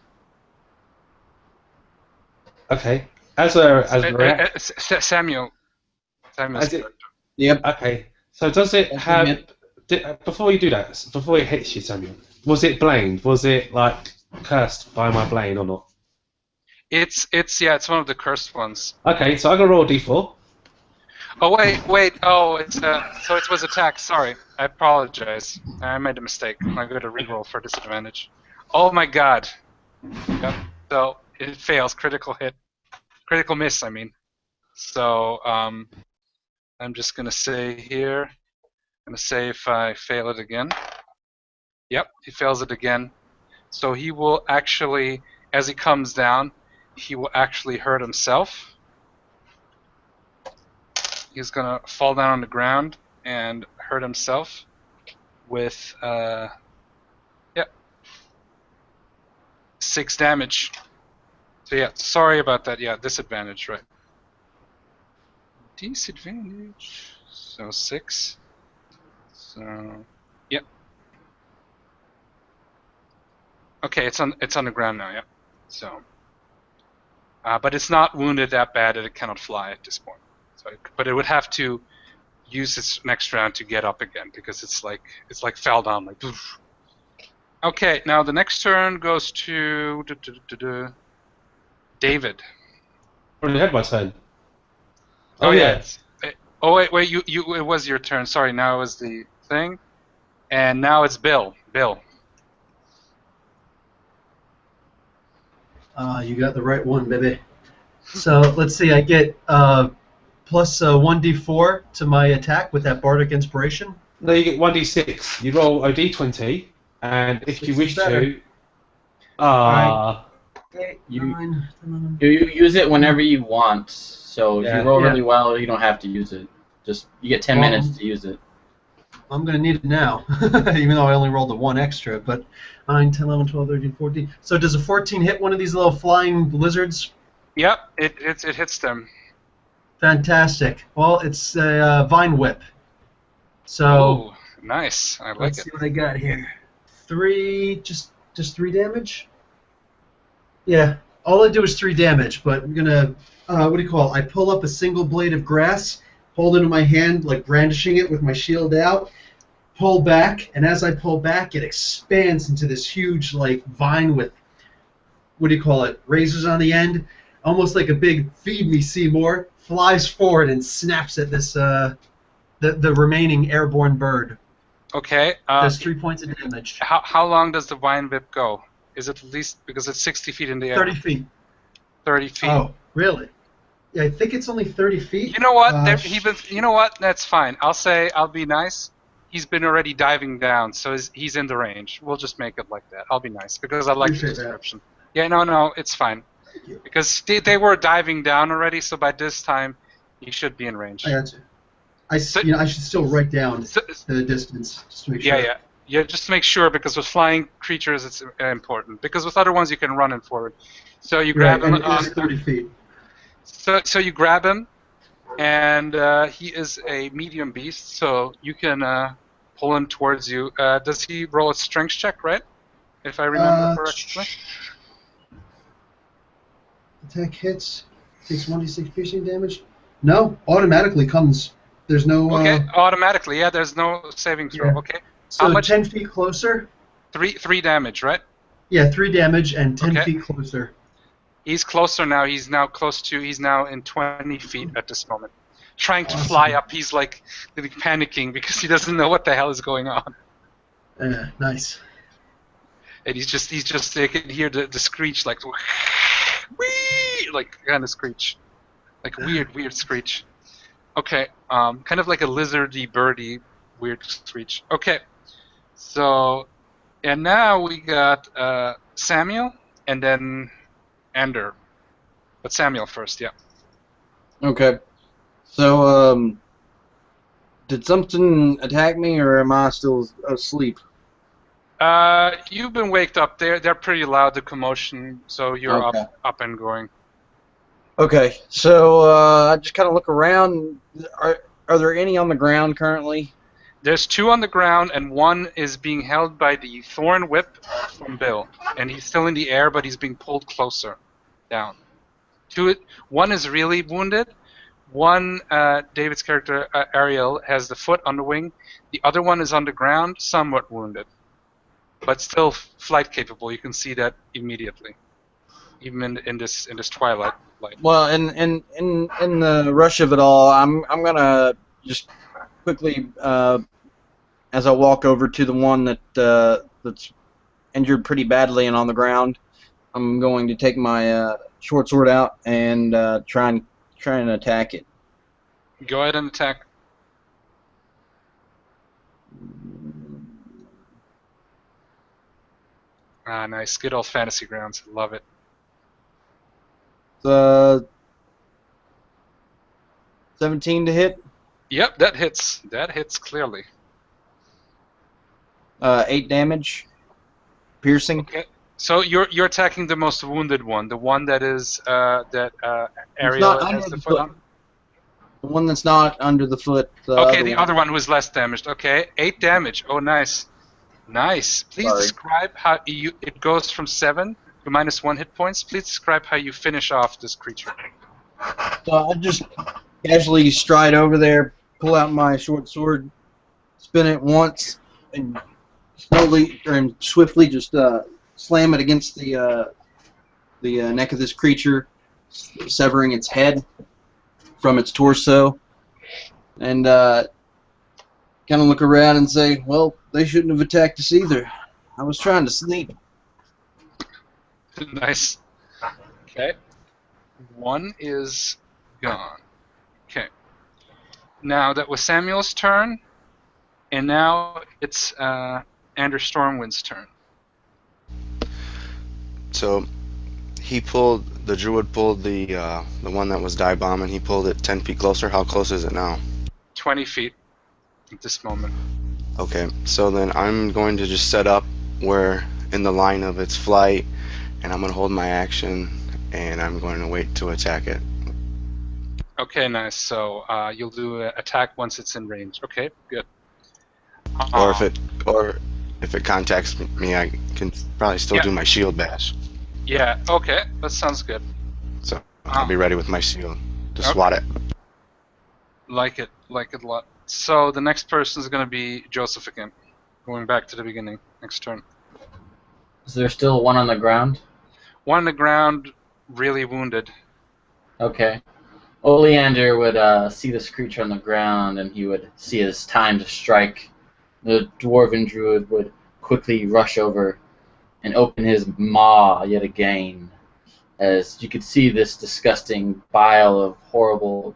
Okay, Samuel's character. Yep. Okay, so does it have? Before you do that, before it hits you, Samuel, was it blamed? Was it like cursed by my blade or not? It's one of the cursed ones. Okay, so I'm gonna roll a d4. Oh wait. Oh, so it was attacked. Sorry, I apologize. I made a mistake. I'm going to reroll for disadvantage. Oh my god. Yep. So it fails. Critical miss. I mean. So I'm just gonna say here. I'm gonna say if I fail it again. Yep, he fails it again. So he will actually, as he comes down, he will actually hurt himself. He's gonna fall down on the ground and hurt himself with 6 damage. So yeah, sorry about that. Yeah, disadvantage, right? Disadvantage. So 6. So yep. Okay, it's on the ground now. Yeah. So, but it's not wounded that bad that it cannot fly at this point. So, but it would have to use its next round to get up again because it's like fell down like. Poof. Okay, now the next turn goes to David. Already had my turn. Oh yeah. Oh wait, you it was your turn. Sorry, now it was the thing, and now it's Bill. Bill. You got the right one, baby. So let's see. I get plus 1d4 to my attack with that bardic inspiration. No, you get 1d6. You roll a d20, and if you wish to, you use it whenever you want. So if you roll really well, you don't have to use it. Just you get 10 minutes to use it. I'm going to need it now, even though I only rolled a 1 extra. But 9, 10, 11, 12, 13, 14. So does a 14 hit one of these little flying lizards? Yep, it hits them. Fantastic. Well, it's a vine whip. So nice. I like it. Let's see what I got here. 3, just 3 damage? Yeah, all I do is 3 damage, but I'm going to, what do you call it? I pull up a single blade of grass, hold it in my hand, like brandishing it with my shield out, pull back, and as I pull back, it expands into this huge, like, vine with, what do you call it, razors on the end, almost like a big feed me Seymour, flies forward and snaps at this, the remaining airborne bird. Okay. Does 3 points of damage. How long does the vine whip go? Is it at least, because it's 60 feet in the air? 30 feet. 30 feet. Oh, really? Yeah, I think it's only 30 feet. You know what? You know what? That's fine. I'll be nice. He's been already diving down, so he's in the range. We'll just make it like that. I'll be nice because I like the description. Yeah, no, it's fine. Because they were diving down already, so by this time You should be in range. I got you. So- I should still write down So, the distance just to make sure. yeah. Just to make sure, because with flying creatures, it's important. Because with other ones, you can run in forward. So you grab Right, him. and it is 30 feet. So you grab him, and he is a medium beast. So you can pull him towards you. Does he roll a strength check, right? If I remember correctly. Attack hits. Takes 1d6 piercing damage. No, automatically comes. There's no. Okay, automatically. Yeah, there's no saving throw. Yeah. Okay. So How much? 10 feet closer. Three damage, right? Yeah, 3 damage and 10 Okay. feet closer. He's closer now. He's now in 20 feet at this moment. Trying to Awesome. fly up. He's like panicking because he doesn't know what the hell is going on. Nice. And he's just they can hear the screech like wee, like kind of screech. Like weird screech. Okay. Kind of like a lizardy birdie weird screech. Okay. So and now we got Samuel and then Ender. But Samuel first, yeah. Okay. So, did something attack me, or am I still asleep? You've been waked up. They're pretty loud, the commotion, so you're Okay. up and going. Okay. So, I just kind of look around. Are there any on the ground currently? There's 2 on the ground, and 1 is being held by the thorn whip from Bill, and he's still in the air, but he's being pulled closer down. 1 is really wounded. 1, David's character Ariel, has the foot on the wing. The other one is on the ground, somewhat wounded, but still flight capable. You can see that immediately, even in this twilight light. Well, in the rush of it all, I'm gonna just quickly, as I walk over to the one that's injured pretty badly and on the ground, I'm going to take my short sword out and try and attack it. Go ahead and attack. Ah, nice. Good old fantasy grounds. Love it. 17 to hit. Yep, that hits. That hits clearly. 8 damage. Piercing. Okay. So you're attacking the most wounded one, the one that is Ariel not has under the the foot foot. on. The one that's not under the foot. Okay, the other one who is less damaged. Okay, 8 damage. Oh, nice, nice. Please Sorry. describe how it goes from 7 to -1 hit points. Please describe how you finish off this creature. So I just casually stride over there, pull out my short sword, spin it once, and slowly and swiftly just slam it against the neck of this creature, severing its head from its torso, and kind of look around and say, well, they shouldn't have attacked us either. I was trying to sleep. Nice. Okay. 1 is gone. Okay. Now that was Samuel's turn, and now it's Andrew Stormwind's turn. So the druid pulled the one that was dive bombing. He pulled it 10 feet closer. How close is it now? 20 feet at this moment. Okay, so then I'm going to just set up where in the line of its flight, and I'm going to hold my action, and I'm going to wait to attack it. Okay, nice. So you'll do an attack once it's in range. Okay, good. Or if it contacts me, I can probably still do my shield bash. Yeah. Okay, that sounds good. So I'll be ready with my shield to Okay. swat it. Like it a lot. So the next person is going to be Joseph again. Going back to the beginning. Next turn. Is there still one on the ground? One on the ground, really wounded. Okay. Oleander would see this creature on the ground, and he would see his time to strike. The dwarven druid would quickly rush over and open his maw yet again, as you could see this disgusting bile of horrible,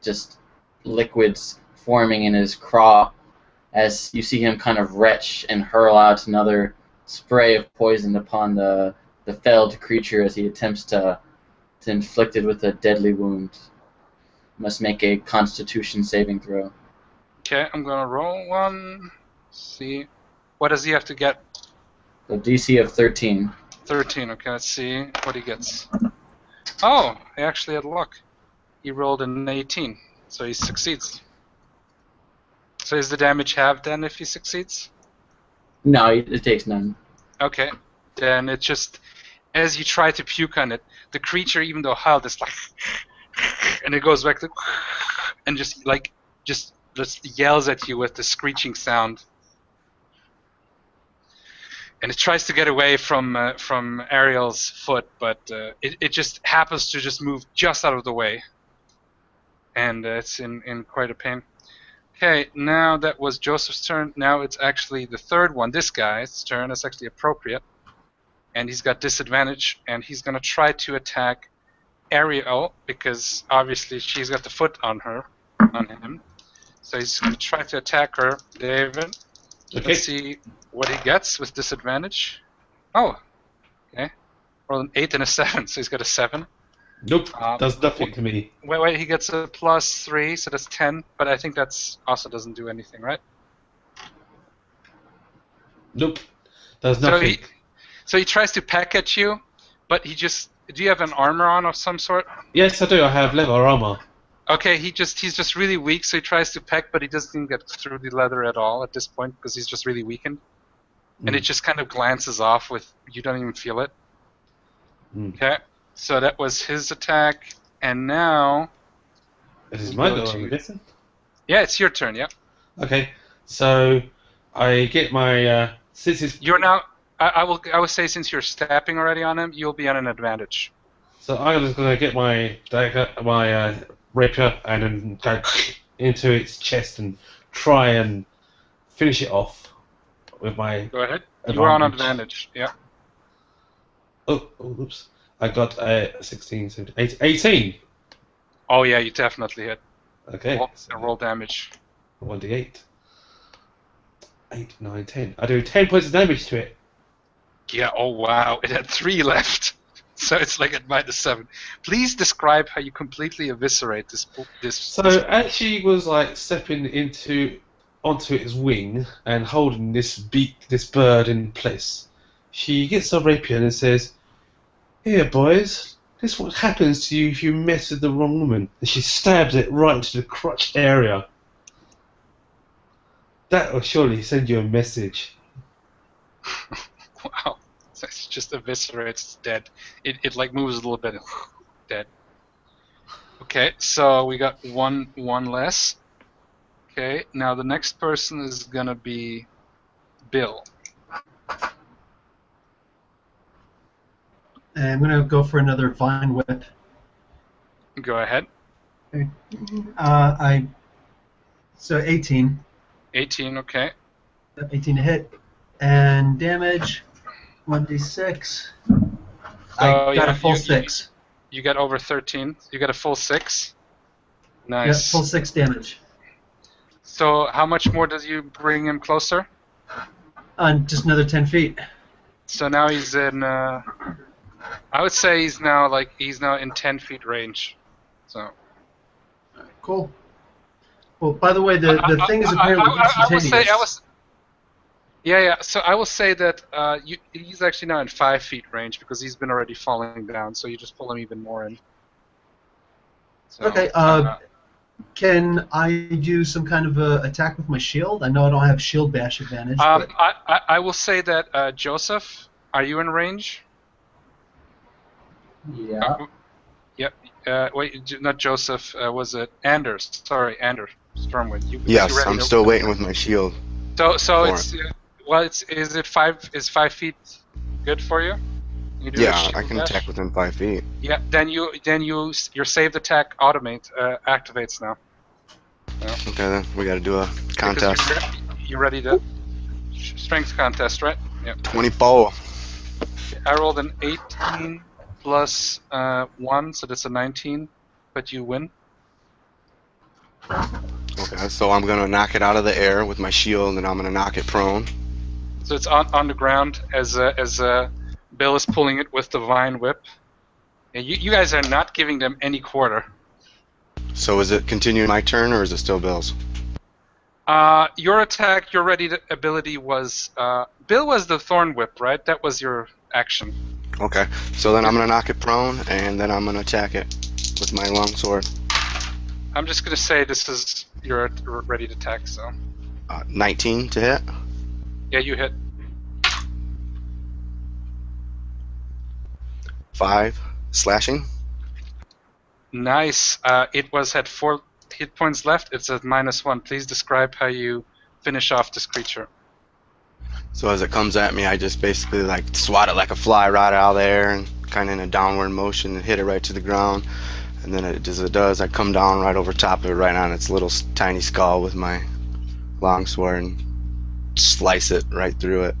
just liquids forming in his craw, as you see him kind of retch and hurl out another spray of poison upon the felled creature as he attempts to inflict it with a deadly wound. Must make a Constitution saving throw. Okay, I'm gonna roll one. See, what does he have to get? So DC of 13. 13. Okay, let's see what he gets. Oh, he actually had luck. He rolled an 18, so he succeeds. So is the damage halved then if he succeeds? No, it takes none. Okay, then it just, as you try to puke on it, the creature, even though howled, is like, and it goes back to, and just yells at you with the screeching sound. And it tries to get away from Ariel's foot, but it just happens to just move just out of the way. And it's in quite a pain. Okay, now that was Joseph's turn. Now it's actually the third one, this guy's turn. That's actually appropriate. And he's got disadvantage, and he's going to try to attack Ariel, because obviously she's got the foot on him. So he's going to try to attack her. David, Okay. let's see what he gets with disadvantage. Oh, okay. Roll an 8 and a 7, so he's got a 7. Nope. Does nothing to me. Wait, he gets a +3, so that's 10, but I think that's also doesn't do anything, right? Nope. Does nothing. So he tries to peck at you, but he just... Do you have an armor on of some sort? Yes, I do. I have leather armor. Okay, he's just really weak, so he tries to peck, but he doesn't even get through the leather at all at this point, because he's just really weakened. And it just kind of glances off with... You don't even feel it. Okay, so that was his attack, and now... This is my go, I'm guessing? Yeah, it's your turn, yeah. Okay, so I get my... since it's... You're now... I will say, since you're stepping already on him, you'll be on an advantage. So I'm just going to get my dagger, my rapier, and then go into its chest and try and finish it off with my... Go ahead. You are on advantage, yeah. Oh, oops. I got a 16, 17, 18. Oh yeah, you definitely hit. Okay. Roll damage. 1d8. 8, 9, 10. I do 10 points of damage to it. Yeah, oh wow, it had 3 left. So it's like at -7. Please describe how you completely eviscerate this. So as she was like stepping onto its wing and holding this bird in place, she gets a rapier and says, "Here, boys, this is what happens to you if you mess with the wrong woman." And she stabs it right into the crotch area. That will surely send you a message. Wow, it's just eviscerates. It's dead. It like moves a little bit. Dead. Okay, so we got one less. Okay, now the next person is gonna be Bill. And I'm gonna go for another vine whip. Go ahead. So 18. 18. Okay. 18 to hit, and damage 1d6. I got yeah, a full 6. You got over 13. You got a full 6. Nice. Yeah, full 6 damage. So how much more does you bring him closer? Just another 10 feet. So now he's in. I would say he's now in 10 feet range. So. Cool. Well, by the way, the thing is apparently instantaneous. Yeah. So I will say that he's actually now in 5 feet range because he's been already falling down. So you just pull him even more in. So, okay. Can I do some kind of attack with my shield? I know I don't have shield bash advantage. But... I will say that Joseph, are you in range? Yeah. Yep. Wait, not Joseph. Was it Anders? Sorry, Anders Stormwind. Yes, I'm still waiting with my shield. So it's is 5 feet good for you? Yeah, I can attack within 5 feet. Yeah, then your saved attack activates now. Yeah. Okay, then we got to do a contest. You ready to strength contest, right? Yeah. 24. I rolled an 18 plus 1, so that's a 19, but you win. Okay, so I'm gonna knock it out of the air with my shield, and I'm gonna knock it prone. So it's on the ground as Bill is pulling it with the vine whip. And you guys are not giving them any quarter. So is it continuing my turn, or is it still Bill's? Your attack, your ready ability was Bill was the thorn whip, right? That was your action. Okay. So then I'm gonna knock it prone, and then I'm gonna attack it with my long sword. I'm just gonna say this is your ready to attack. So 19 to hit. yeah, you hit. 5 slashing. Nice. It was at 4 hit points left. It's at -1. Please describe how you finish off this creature. So as it comes at me, I just basically like swat it like a fly right out of there, and kind of in a downward motion, and hit it right to the ground. And then as it does, I come down right over top of it, right on its little tiny skull with my longsword, and slice it right through it.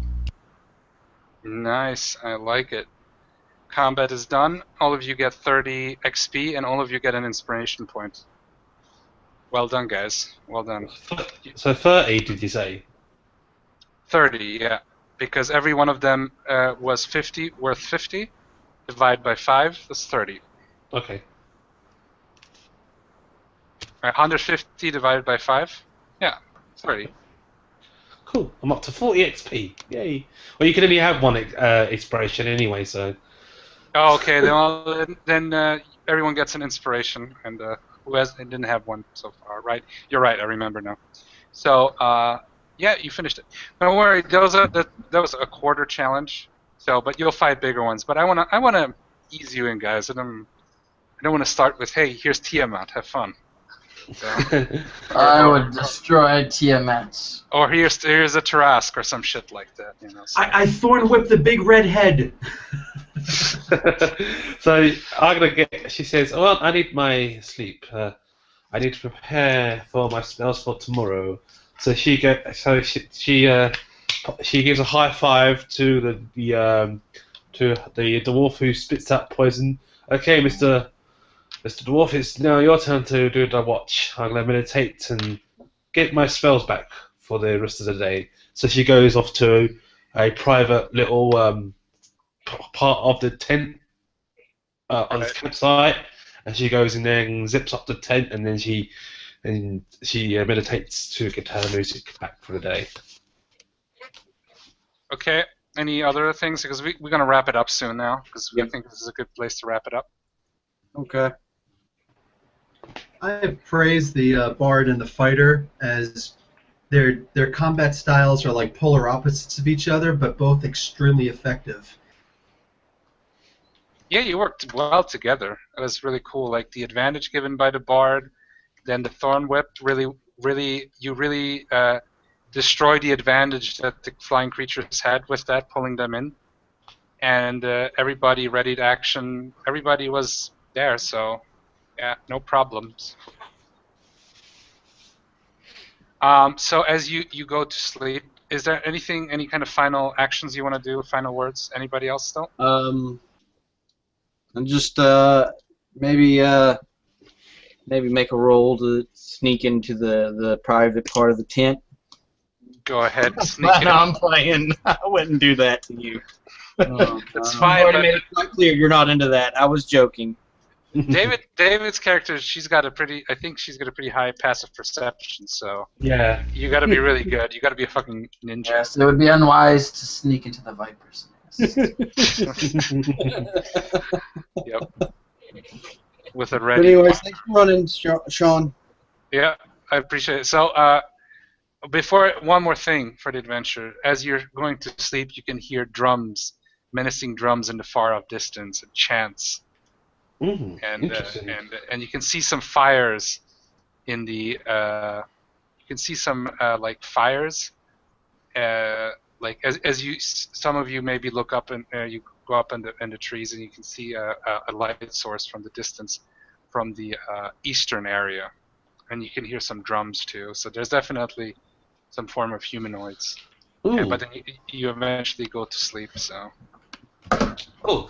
Nice. I like it. Combat is done. All of you get 30 XP, and all of you get an inspiration point. Well done, guys. Well done. So 30, did you say? 30, yeah. Because every one of them was 50, worth 50. Divide by 5, that's 30. Okay. 150 divided by 5? Yeah, 30. Cool. I'm up to 40 XP. Yay. Well, you can only have one inspiration anyway, so. Oh, okay, then everyone gets an inspiration, and who didn't have one so far, right? You're right, I remember now. So, yeah, you finished it. Don't worry, that was a quarter challenge. So, but you'll fight bigger ones. But I wanna ease you in, guys. I don't want to start with, hey, here's Tiamat, have fun. So, I would destroy Tiamat. or here's a Tarask or some shit like that, you know. So. I thorn whip the big red head. So I'm gonna get. She says, "Well, I need my sleep. I need to prepare for my spells for tomorrow." So she gives a high five to the dwarf who spits out poison. Okay, Mr. Dwarf, it's now your turn to do the watch. I'm gonna meditate and get my spells back for the rest of the day. So she goes off to a private little part of the tent on the campsite, and she goes in there and zips up the tent, and then she meditates to get her music back for the day. Okay. Any other things? Because we're gonna wrap it up soon now. Because I think this is a good place to wrap it up. Okay. I have praised the bard and the fighter as their combat styles are like polar opposites of each other, but both extremely effective. Yeah, you worked well together. It was really cool. Like the advantage given by the bard, then the thorn whip you really destroyed the advantage that the flying creatures had with that, pulling them in. And everybody ready to action. Everybody was there, so yeah, no problems. So as you go to sleep, is there any kind of final actions you want to do? Final words? Anybody else still? And just maybe make a roll to sneak into the private part of the tent. Go ahead, sneak But in. I'm playing. I wouldn't do that to you. It's I've fine. already But made it quite clear you're not into that. I was joking. David's character, I think she's got a pretty high passive perception. So Yeah. you got to be really good. You got to be a fucking ninja. Yes, it would be unwise to sneak into the Viper's nest. Yep. With a But ready. anyways, thanks for running, Sean. Yeah, I appreciate it. So, before one more thing for the adventure, as you're going to sleep, you can hear drums, menacing drums in the far off distance, and chants, Interesting. and you can see some fires in the. You can see some like fires, like as you some of you maybe look up and you go up in the trees and you can see a light source from the distance, from the eastern area. And you can hear some drums too, so there's definitely some form of humanoids. Ooh. But then you eventually go to sleep. So. Oh,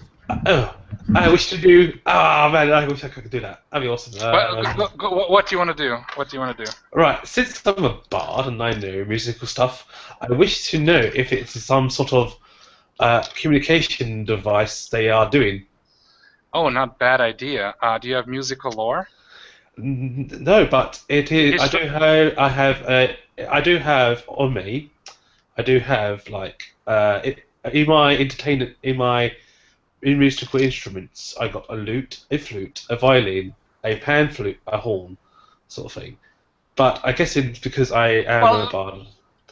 I wish to do. Ah, man, I wish I could do that. That'd be awesome. What do you want to do? What do you want to do? Right, since I'm a bard and I know musical stuff, I wish to know if it's some sort of communication device they are doing. Oh, not bad idea. Do you have musical lore? No, but it is. I History. do have. I have. I do have on me. I do have in my entertainment in musical instruments. I got a lute, a flute, a violin, a pan flute, a horn, sort of thing. But I guess because I am a Well, bard.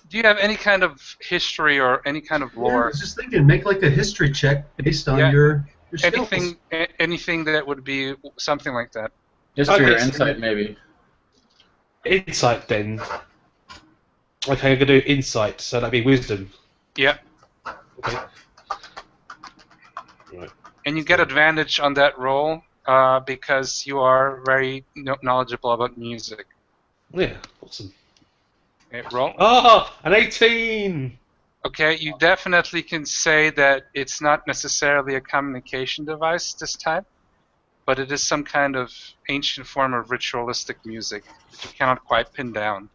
do you have any kind of history or any kind of Yeah, I lore? was just thinking, make like a history check based on Yeah, your skills. anything that would be something like that. History or Okay, insight, so maybe. insight then. Okay, I'm gonna do insight, so that'd be wisdom. Yeah, Okay. Right. and you get advantage on that roll because you are very knowledgeable about music. Yeah, awesome. Okay, roll. Ah, an 18. Okay, you definitely can say that it's not necessarily a communication device this time, but it is some kind of ancient form of ritualistic music that you cannot quite pin down.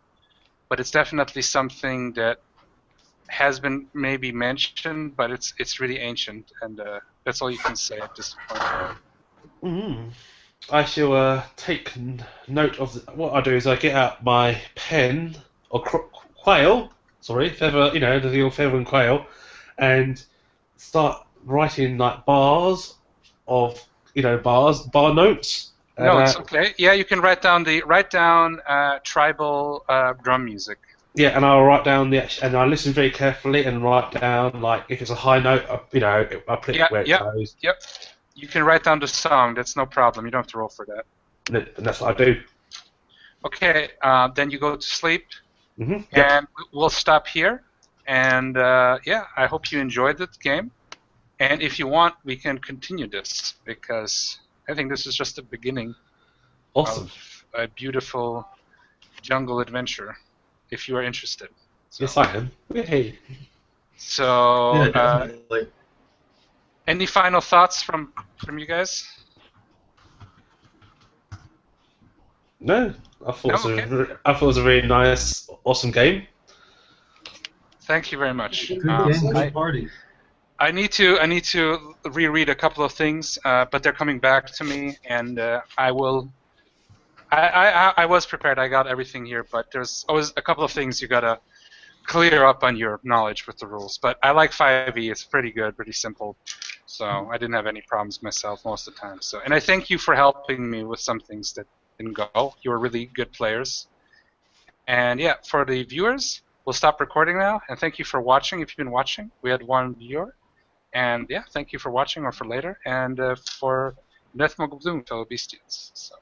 But it's definitely something that has been maybe mentioned, but it's really ancient, and that's all you can say at this point. Mm. I shall take note of what I do is I get out my pen or quail, sorry, feather, the old feather and quail, and start writing like bars of, bar notes, and No, it's okay. Yeah, you can write down tribal drum music. yeah, and I'll write down and I listen very carefully and write down like if it's a high note, I put Yeah, it where it yep, goes, yep. You can write down the song. That's no problem. You don't have to roll for that. and that's what I do. Okay, then you go to sleep, Yep. and we'll stop here. And yeah, I hope you enjoyed the game. And if you want, we can continue this because I think this is just the beginning Awesome. of a beautiful jungle adventure. If you are interested. So, Yes, I am. Yay. So, Yeah, definitely. any final thoughts from you guys? No, I thought No? it was Okay. I thought it was a really nice, awesome game. Thank you very much. Good game, good party. I need to reread a couple of things, but they're coming back to me, and I will. I was prepared. I got everything here, but there's always a couple of things you gotta clear up on your knowledge with the rules. But I like 5e. It's pretty good, pretty simple. So I didn't have any problems myself most of the time. So, and I thank you for helping me with some things that didn't go. You were really good players. And yeah, for the viewers, we'll stop recording now. And thank you for watching. If you've been watching, we had one viewer. And yeah, thank you for watching or for later. And for Nethmogl Bloom, fellow Beastians. So.